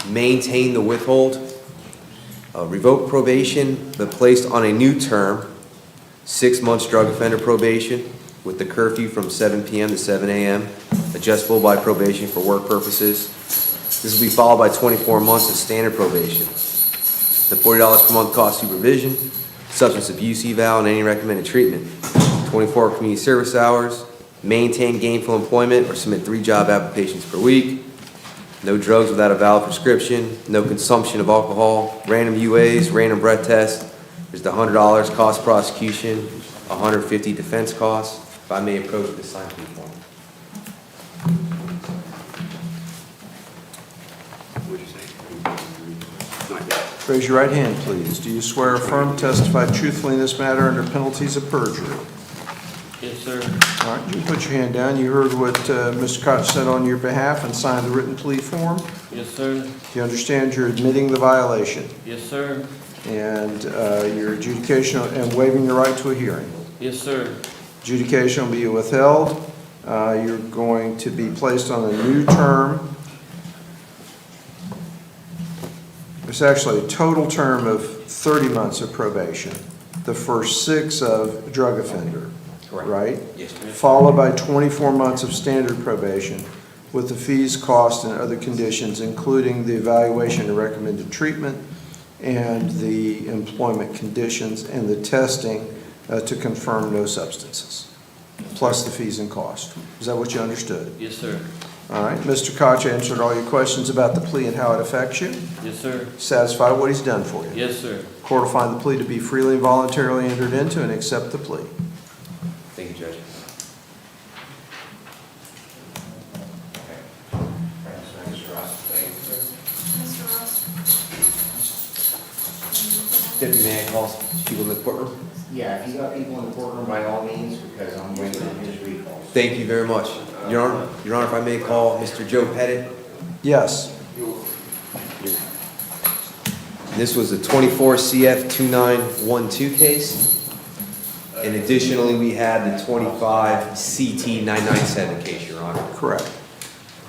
Maintain the withhold. Revoke probation, but placed on a new term, 6 months drug offender probation with the curfew from 7 p.m. to 7 a.m., adjustable by probation for work purposes. This will be followed by 24 months of standard probation. The $40 per month cost supervision, substance abuse eval, and any recommended treatment. 24 community service hours, maintain gainful employment or submit 3 job applications per week, no drugs without a valid prescription, no consumption of alcohol, random UAs, random breath tests. There's the $100 cost prosecution, $150 defense costs. If I may approach with this signed plea form. Raise your right hand, please. Do you swear or affirm to testify truthfully in this matter under penalties of perjury? Yes, sir. All right, you put your hand down. You heard what Mr. Koch said on your behalf and signed the written plea form. Yes, sir. Do you understand you're admitting the violation Yes, sir. and your adjudication and waiving your right to a hearing? Yes, sir. Adjudication will be withheld. You're going to be placed on a new term. It's actually a total term of 30 months of probation, the first 6 of drug offender, right? Yes, sir. Followed by 24 months of standard probation with the fees, costs, and other conditions, including the evaluation and recommended treatment and the employment conditions and the testing to confirm no substances, plus the fees and costs. Is that what you understood? Yes, sir. All right, Mr. Koch answered all your questions about the plea and how it affects you. Yes, sir. Satisfied with what he's done for you? Yes, sir. Court will find the plea to be freely and voluntarily entered into and accept the plea. Thank you, Judge. Mr. Ross, thank you, sir. Mr. Ross? Deputy, may I call people in the courtroom? Yeah, if you got people in the courtroom, by all means, because I'm waiting on his recall. Thank you very much. Your Honor, if I may call Mr. Joe Pettit. Yes. This was a 24 CF 2912 case. And additionally, we had the 25 CT 997 case, Your Honor. Correct.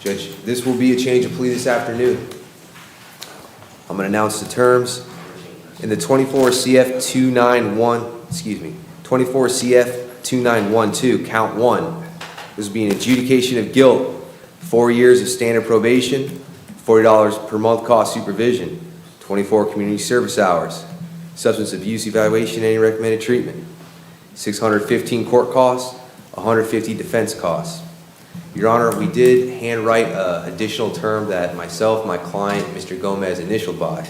Judge, this will be a change of plea this afternoon. I'm going to announce the terms. In the 24 CF 2912, count 1. This will be an adjudication of guilt, 4 years of standard probation, $40 per month cost supervision, 24 community service hours, substance abuse evaluation, any recommended treatment, 615 court costs, 150 defense costs. Your Honor, we did handwrite an additional term that myself, my client, Mr. Gomez initialed by.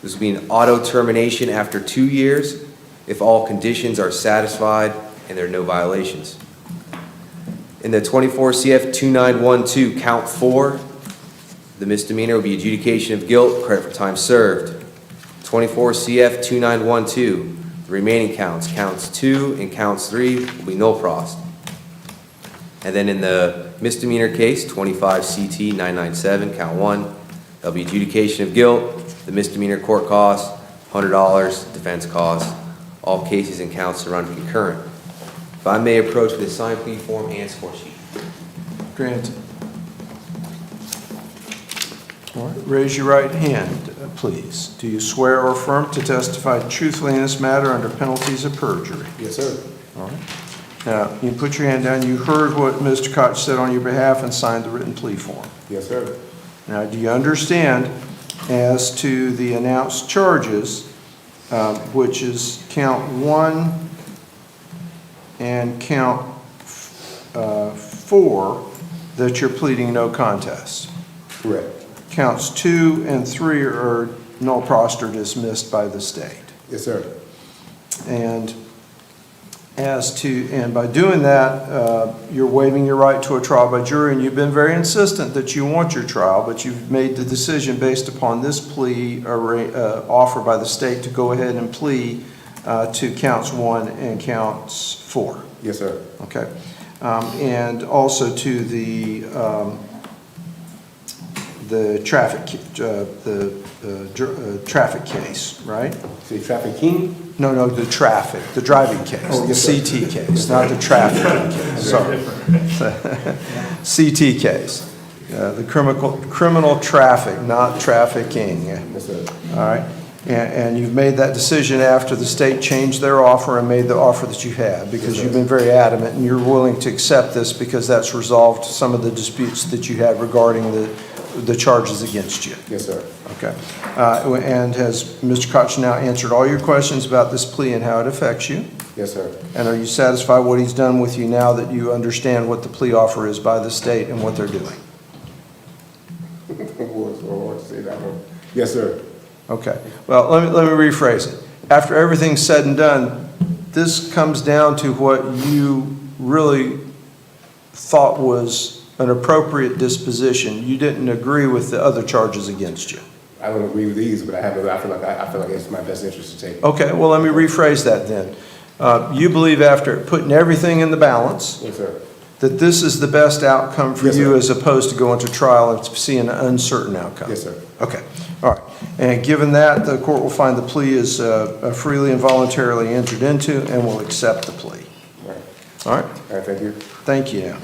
This will be an auto termination after 2 years if all conditions are satisfied and there are no violations. In the 24 CF 2912, count 4, the misdemeanor will be adjudication of guilt, credit for time served. 24 CF 2912, the remaining counts, counts 2 and counts 3 will be no prost. And then in the misdemeanor case, 25 CT 997, count 1, there'll be adjudication of guilt, the misdemeanor court costs, $100 defense costs. All cases and counts are run concurrent. If I may approach with a signed plea form and score sheet. Granted. All right, raise your right hand, please. Do you swear or affirm to testify truthfully in this matter under penalties of perjury? Yes, sir. All right. Now, you put your hand down. You heard what Mr. Koch said on your behalf and signed the written plea form. Yes, sir. Now, do you understand as to the announced charges, which is count 1 and count 4, that you're pleading no contest? Correct. Counts 2 and 3 are null proster dismissed by the state. Yes, sir. And by doing that, you're waiving your right to a trial by jury, and you've been very insistent that you want your trial, but you've made the decision based upon this plea offer by the state to go ahead and plea to counts 1 and counts 4. Yes, sir. Okay. And also to the traffic traffic case, right? The traffic king? No, the driving case, Oh, yes, the CT case, not the traffic case, sorry. CT case, the criminal traffic, not trafficking. Yes, sir. All right, and you've made that decision after the state changed their offer and made the offer that you had, because you've been very adamant and you're willing to accept this because that's resolved some of the disputes that you had regarding the charges against you. Yes, sir. Okay. And has Mr. Koch now answered all your questions about this plea and how it affects you? Yes, sir. And are you satisfied what he's done with you now that you understand what the plea offer is by the state and what they're doing? Yes, sir. Okay, well, let me rephrase it. After everything's said and done, this comes down to what you really thought was an appropriate disposition. You didn't agree with the other charges against you. I don't agree with these, but I feel like it's my best interest to take. Okay, well, let me rephrase that then. You believe after putting everything in the balance, Yes, sir. that this is the best outcome for Yes, you sir. as opposed to going to trial and seeing an uncertain outcome? Yes, sir. Okay, all right. And given that, the court will find the plea is freely and voluntarily entered into and will accept the plea. Right. All right? All right, thank you. Thank you.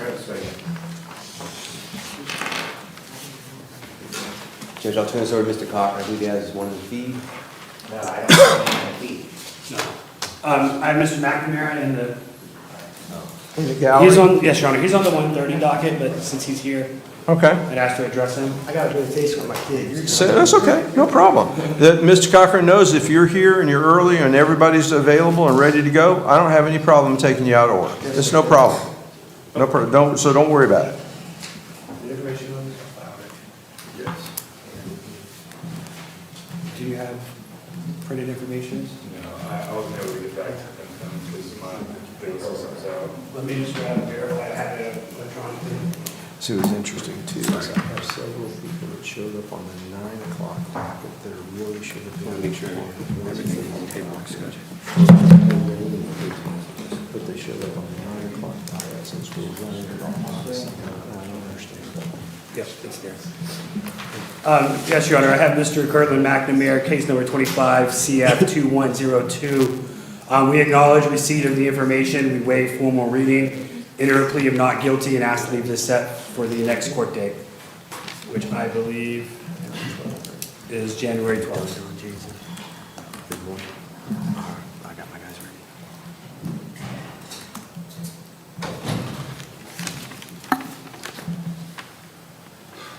Judge, I'll turn this over to Mr. Cochran. I believe he has one of the fees. No, I don't have any fee. I have Mr. McNamara in the, In the gallery? he's on, yes, Your Honor, he's on the 1:30 docket, but since he's here, Okay. I'd ask to address him. I got a visitation with my kids. So that's okay, no problem. That Mr. Cochran knows if you're here and you're early and everybody's available and ready to go, I don't have any problem taking you out of order. It's no problem. No problem, so don't worry about it. The information on this file, right? Yes. Do you have printed information? No, I wasn't able to get back to them because my bill system's out. Let me just verify I have it electronically. See, what's interesting too is I have several people that showed up on the 9 o'clock docket that really should have been. Make sure everything is on paperwork schedule. But they showed up on the 9 o'clock docket since we were running it on Odyssey. I don't understand. Yes, it's there. Yes, Your Honor, I have Mr. Kirtland McNamara, case number 25 CF 2102. We acknowledge receipt of the information. We waive formal reading, enter a plea of not guilty, and ask to leave this set for the next court date, which I believe is January 12th. I got my guys ready.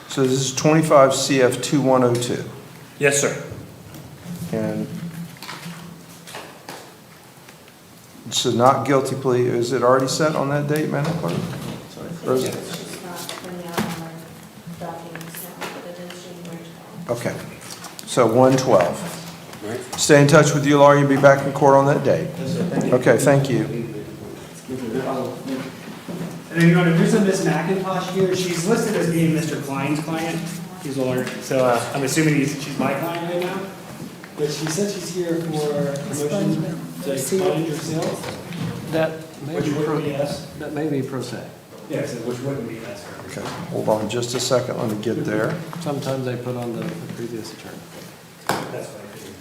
So this is 25 CF 2102. Yes, sir. And so not guilty plea, is it already set on that date, Madam Clerk? Or is it- Okay, so 1/12. Stay in touch with your lawyer, you'll be back in court on that date. Okay, thank you. And then, Your Honor, there's a Miss McIntosh here. She's listed as being Mr. Klein's client. He's a lawyer, so I'm assuming she's my client right now. But she said she's here for permission to expunge or seal. That may Which be would be yes. That may be pro se. Yes, which wouldn't be yes, sir. Okay, hold on just a second, let me get there. Sometimes they put on the previous attorney. That's what I figured.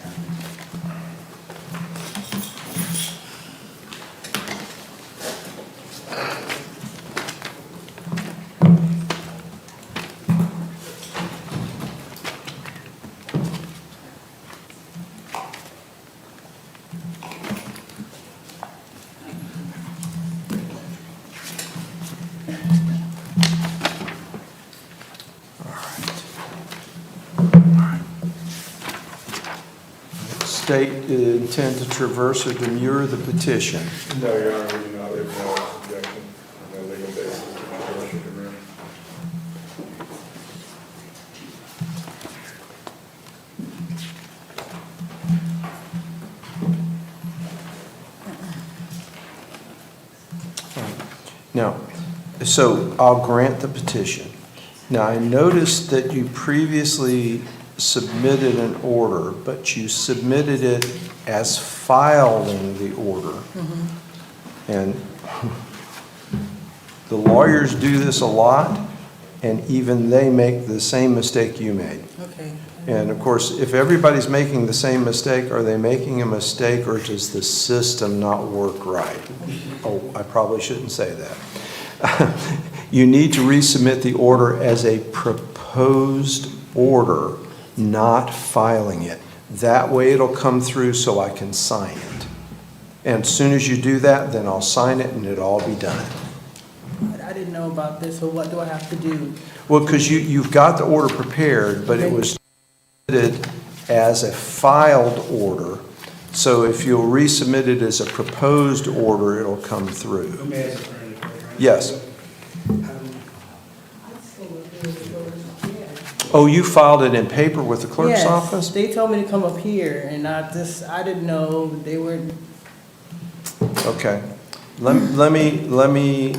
State intend to traverse or demur the petition. No, Your Honor, we do not, we have no objection, no legal basis to traverse or demur. Now, so I'll grant the petition. Now, I noticed that you previously submitted an order, but you submitted it as filing the order. And the lawyers do this a lot, and even they make the same mistake you made. Okay. And of course, if everybody's making the same mistake, are they making a mistake or does the system not work right? Oh, I probably shouldn't say that. You need to resubmit the order as a proposed order, not filing it. That way it'll come through so I can sign it. And as soon as you do that, then I'll sign it and it'll all be done. I didn't know about this, so what do I have to do? Well, because you've got the order prepared, but it was submitted as a filed order. So if you'll resubmit it as a proposed order, it'll come through. Yes. Oh, you filed it in paper with the clerk's office? They told me to come up here, and I didn't know they were. Okay. Let me,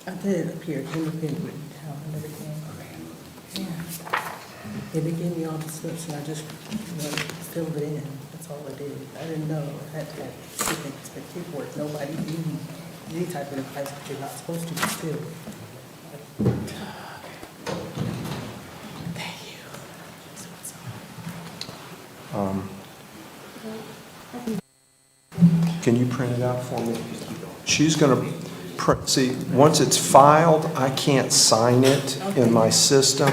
I did appear, came up here with town and everything. Yeah. Yeah, they gave me all the slips and I just, filled it in. That's all I did. I didn't know I had to have significant paperwork. Nobody gave me any type of advice, but you're not supposed to, but still. Thank you. Can you print it out for me? She's going to print, see, once it's filed, I can't sign it in my system,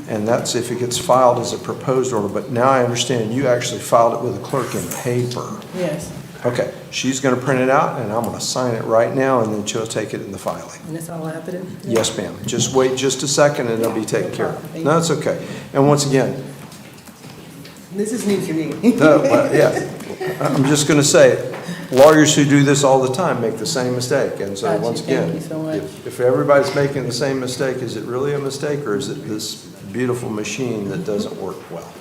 and that's if it gets filed as a proposed order. But now I understand you actually filed it with the clerk in paper. Yes, Okay, she's going to print it out, and I'm going to sign it right now, and then she'll take it in the filing. and that's all I have to do? Yes, ma'am. Just wait just a second, and it'll be taken care of. No, it's okay. And once again, This is new to me. I'm just going to say, lawyers who do this all the time make the same mistake. And so, Gotcha. once again, Thank you so much. if everybody's making the same mistake, is it really a mistake, or is it this beautiful machine that doesn't work well?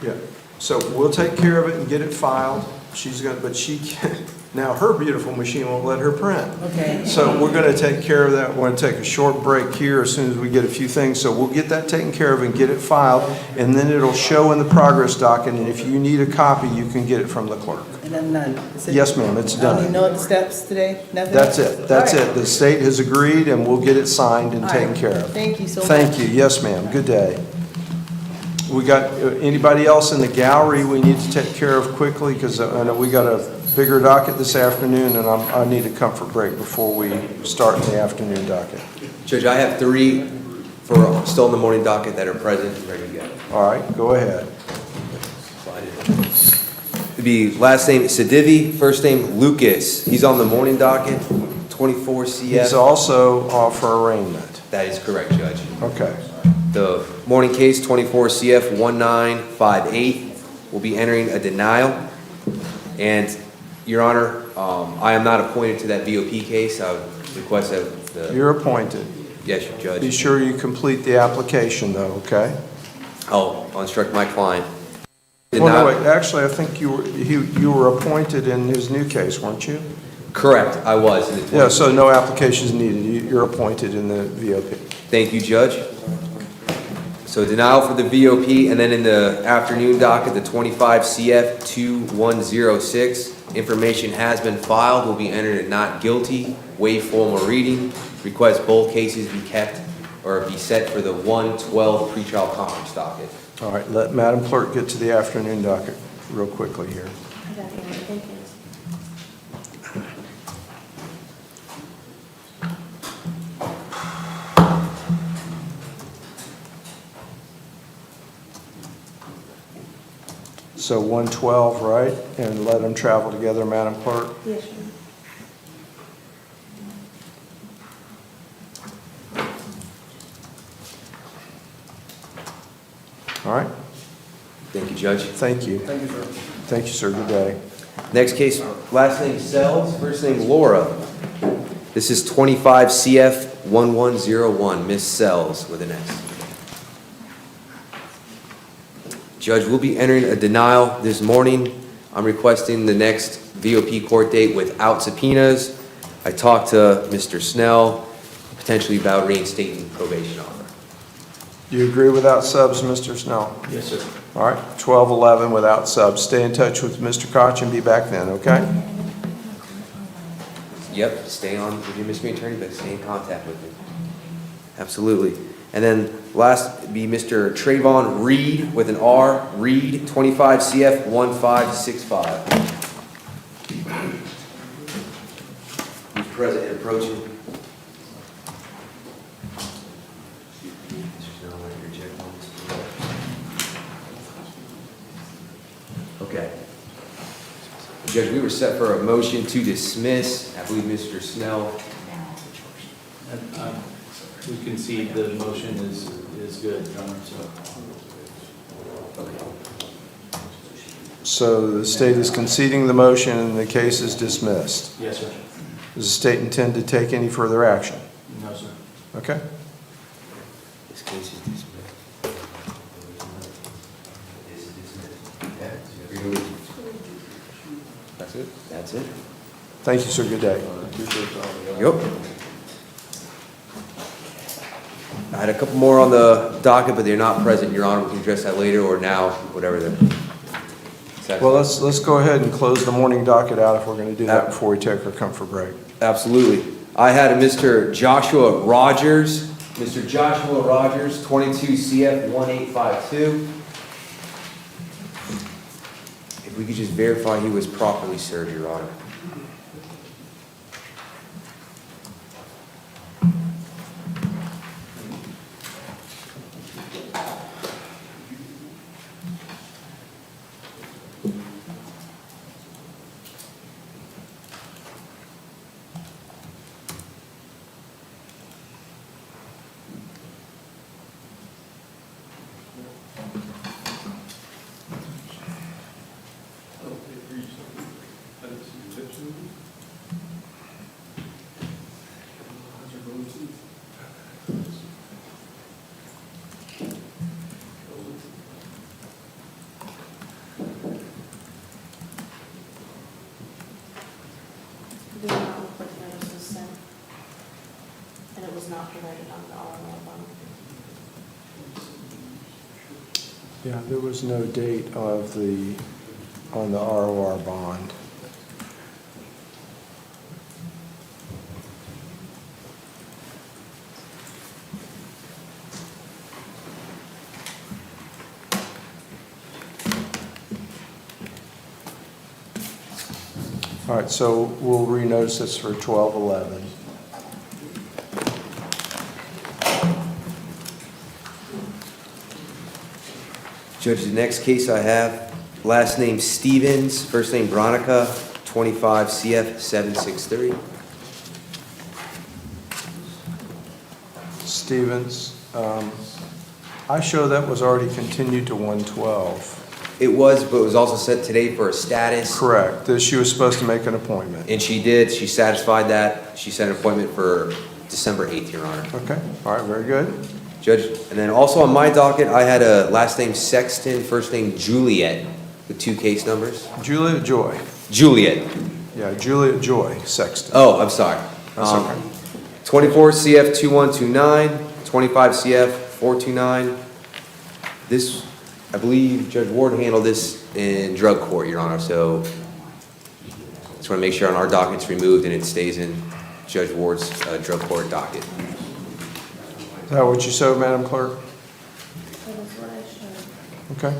Yeah, so we'll take care of it and get it filed. She's gonna, but she can't, now her beautiful machine won't let her print. Okay. So we're gonna take care of that. We're gonna take a short break here as soon as we get a few things. So we'll get that taken care of and get it filed, and then it'll show in the progress docket, and if you need a copy, you can get it from the clerk. And I'm done. Is it- Yes, ma'am, it's I don't done. even know the steps today? Nothing? That's it, that's All right. it. The state has agreed, and we'll get it signed and All taken right. care of. Thank you so much. Thank you, yes, ma'am, good day. We got, anybody else in the gallery we need to take care of quickly, because I know we got a bigger docket this afternoon, and I need a comfort break before we start in the afternoon docket. Judge, I have 3 for still in the morning docket that are present and ready to go. All right, go ahead. It'd be last name Sedivi, first name Lucas. He's on the morning docket, 24 CF. He's also off for arraignment. That is correct, Judge. Okay. The morning case, 24 CF 1958, will be entering a denial. And, Your Honor, I am not appointed to that VOP case. I would request that the... You're appointed. Yes, Judge. Be sure you complete the application, though, okay? I'll instruct my client. Well, no, wait, actually, I think you were appointed in his new case, weren't you? Correct, I was. Yeah, so no applications needed. You're appointed in the VOP. Thank you, Judge. So denial for the VOP, and then in the afternoon docket, the 25 CF 2106, information has been filed, will be entered at not guilty, waive formal reading, request both cases be kept or be set for the 1/12 pretrial conference docket. All right, let Madam Clerk get to the afternoon docket real quickly here. So 112, right? And let them travel together, Madam Clerk? Yes, sir. All right. Thank you, Judge. Thank you. Thank you, sir. Thank you, sir. Good day. Next case, last name Sells, first name Laura. This is 25 CF 1101, Miss Sells with an S. Judge, we'll be entering a denial this morning. I'm requesting the next VOP court date without subpoenas. I talked to Mr. Snell, potentially about reinstating probation offer. Do you agree without subs, Mr. Snell? Yes, sir. All right, 1211 without subs. Stay in touch with Mr. Koch and be back then, okay? Yep, stay on with your mystery attorney, but stay in contact with me. Absolutely. And then last would be Mr. Trayvon Reed with an R, Reed, 25 CF 1565. Who's present and approaching? Okay. Judge, we were set for a motion to dismiss. I believe Mr. Snell. We concede the motion is good, Your Honor, So the state is conceding the motion and the case is dismissed. Yes, sir. Does the state intend to take any further action? No, sir. Okay. This case is dismissed. That's it? That's it. Thank you, sir. Good day. Yep. I had a couple more on the docket, but they're not present, Your Honor. We can address that later or now, whatever the. Well, let's go ahead and close the morning docket out if we're going to do that before we take our comfort break. Absolutely. I had a Mr. Joshua Rogers. Mr. Joshua Rogers, 22 CF 1852. If we could just verify he was properly served, Your Honor. Do not look like notice was sent, and it was not provided on the RML bond. Yeah, there was no date of on the ROR bond. All right, so we'll renotice this for 12/11. Judge, the next case I have, last name Stevens, first name Veronica, 25 CF 763. Stevens, I show that was already continued to 1/12. It was, but it was also set today for a status. Correct. She was supposed to make an appointment. And she did. She satisfied that. She set an appointment for December 8th, Your Honor. Okay. All right, very good. Judge, and then also on my docket, I had a last name Sexton, first name Juliet, with 2 case numbers. Juliet Joy. Juliet. Yeah, Juliet Joy Sexton. Oh, I'm sorry. That's okay. 24 CF 2129, 25 CF 429. This, I believe Judge Ward handled this in drug court, Your Honor, so just want to make sure on our docket it's removed and it stays in Judge Ward's drug court docket. Is that what you saw, Madam Clerk? That is what I showed. Okay.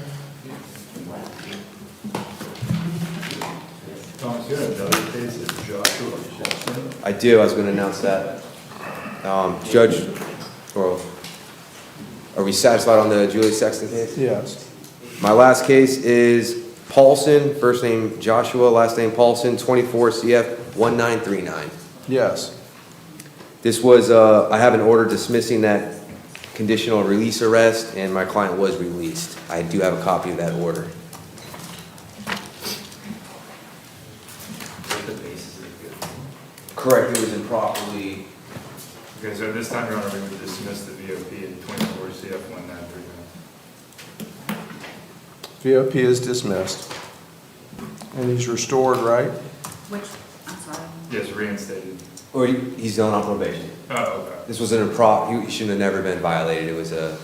Thomas, you have another case of Joshua Jackson? I do, I was going to announce that. Judge, or are we satisfied on the Julia Sexton case? Yes. My last case is Paulson, first name Joshua, last name Paulson, 24 CF 1939. Yes. This was, I have an order dismissing that conditional release arrest, and my client was released. I do have a copy of that order. Correct, it was improperly. Okay, so this time, Your Honor, we would dismiss the VOP in 24 CF 1939. VOP is dismissed. And he's restored, right? Which, I'm sorry. Yes, reinstated. Or he's still on probation. Oh, okay. This was he shouldn't have never been violated. It was a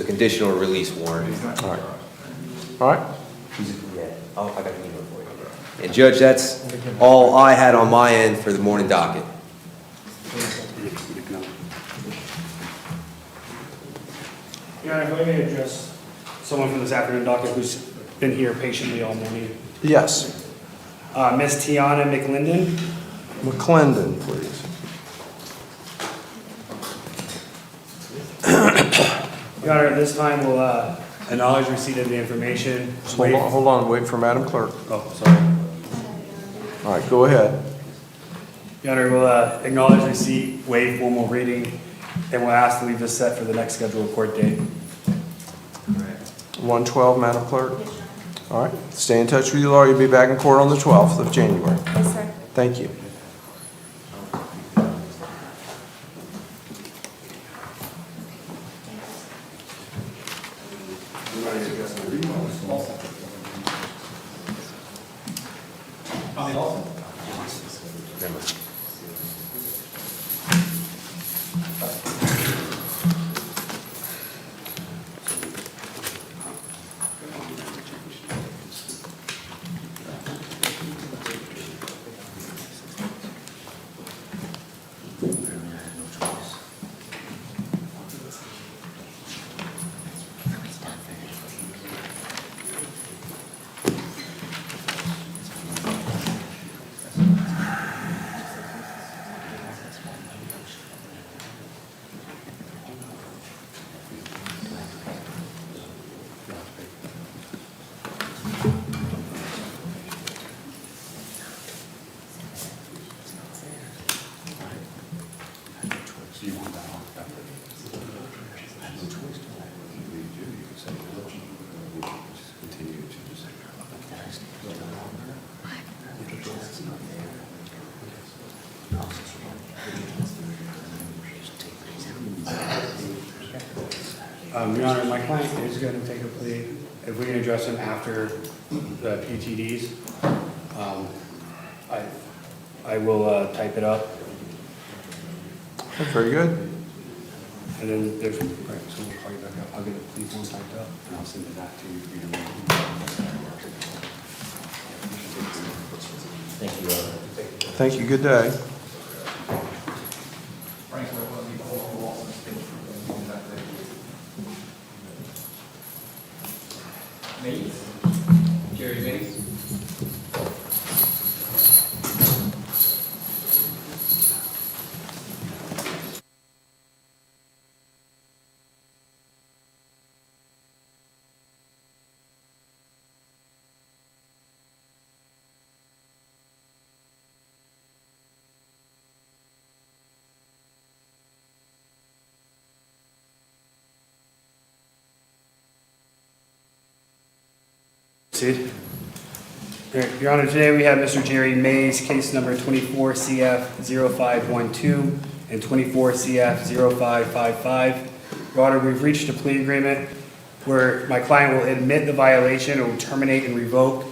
conditional release warrant. All right. All right. Yeah, I got an email for you. And Judge, that's all I had on my end for the morning docket. Your Honor, if I may address someone from this afternoon docket who's been here patiently all morning. Yes, Miss Tiana McLinden. McClendon, please. Your Honor, at this time, we'll acknowledge receipt of the information. Hold on, wait for Madam Clerk. Oh, sorry. All right, go ahead. Your Honor, we'll acknowledge receipt, waive formal reading, and we'll ask to leave this set for the next scheduled court date. 112, Madam Clerk. All right, stay in touch with your lawyer. You'll be back in court on the 12th of January. Yes, sir. Thank you. Your Honor, my client is going to take a plea. If we can address him after the PTDs, I will type it up. Very good. And then there's, right, so we'll call you back up. I'll get a plea form typed up and I'll send it back to you for your review. Thank you, Your Honor. Thank you. Good day. Jerry Mays. Proceed. Your Honor, today we have Mr. Jerry Mays, case number 24CF0512 and 24CF0555. Your Honor, we've reached a plea agreement where my client will admit the violation and will terminate and revoke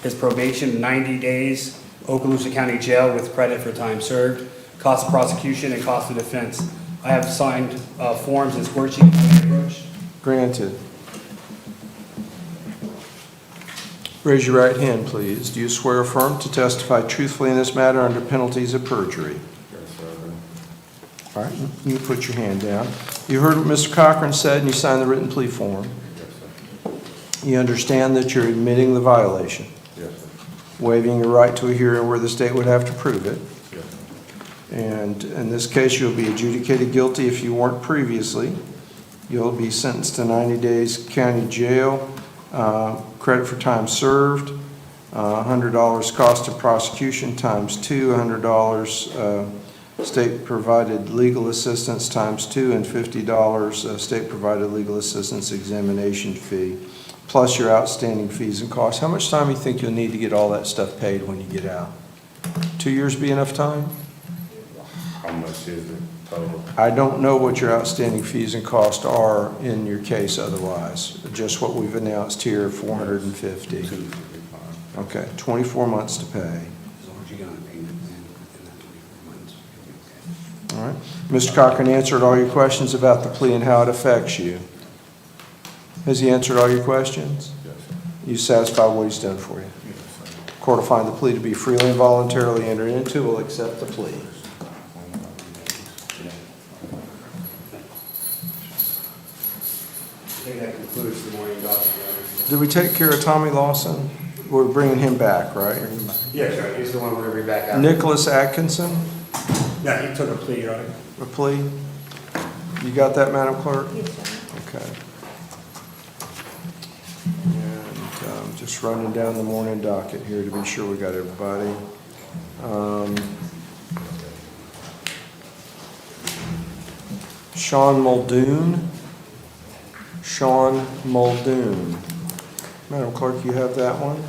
his probation 90 days, Okaloosa County Jail with credit for time served, cost of prosecution, and cost of defense. I have signed forms and score sheet approach. Granted. Raise your right hand, please. Do you swear or affirm to testify truthfully in this matter under penalties of perjury? Yes, sir. All right, you can put your hand down. You heard what Mr. Cochran said and you signed the written plea form. Yes, sir. You understand that you're admitting the violation, Yes, sir. waiving your right to a hearing where the state would have to prove it. Yes, sir. And in this case, you'll be adjudicated guilty if you weren't previously. You'll be sentenced to 90 days county jail, credit for time served, $100 cost of prosecution times 2, $100 state-provided legal assistance times 2, and $50 state-provided legal assistance examination fee, plus your outstanding fees and costs. How much time do you think you'll need to get all that stuff paid when you get out? 2 years be enough time? How much is it total? I don't know what your outstanding fees and costs are in your case otherwise, just what we've announced here, $450. Okay, 24 months to pay. As long as you got a payment in that 24 months, you'll be okay. All right. Mr. Cochran answered all your questions about the plea and how it affects you. Has he answered all your questions? Yes, sir. You satisfied with what he's done for you? Yes, sir. Court will find the plea to be freely and voluntarily entered into, will accept the plea. think that concludes the morning document. Did we take care of Tommy Lawson? We're bringing him back, right? Yes, Your Honor, he's the one we're going to bring back out. Nicholas Atkinson, No, he took a plea, Your Honor. a plea? You got that, Madam Clerk? Okay. And just running down the morning docket here to be sure we got everybody. Sean Muldoon. Sean Muldoon. Madam Clerk, you have that one?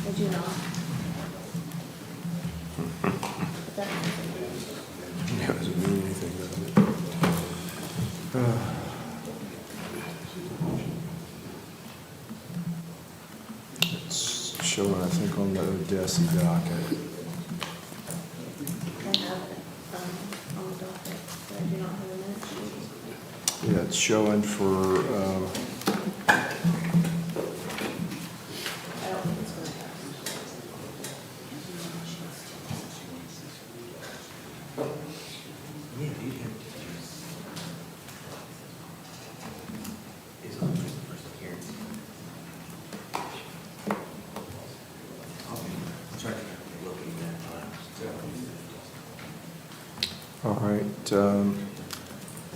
I do not. Yeah, it doesn't mean anything, does it? It's showing, I think, on the Odessa docket. I have it on the docket, but I do not have a minute sheet. Yeah, it's showing for, I don't think it's going to pass. all right,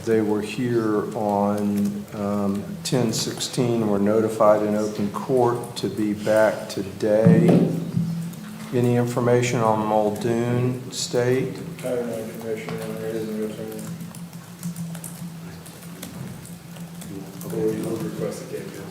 they were here on 10/16, were notified in open court to be back today. Any information on Muldoon State? I have no information on it, is an attorney. We'll request a case.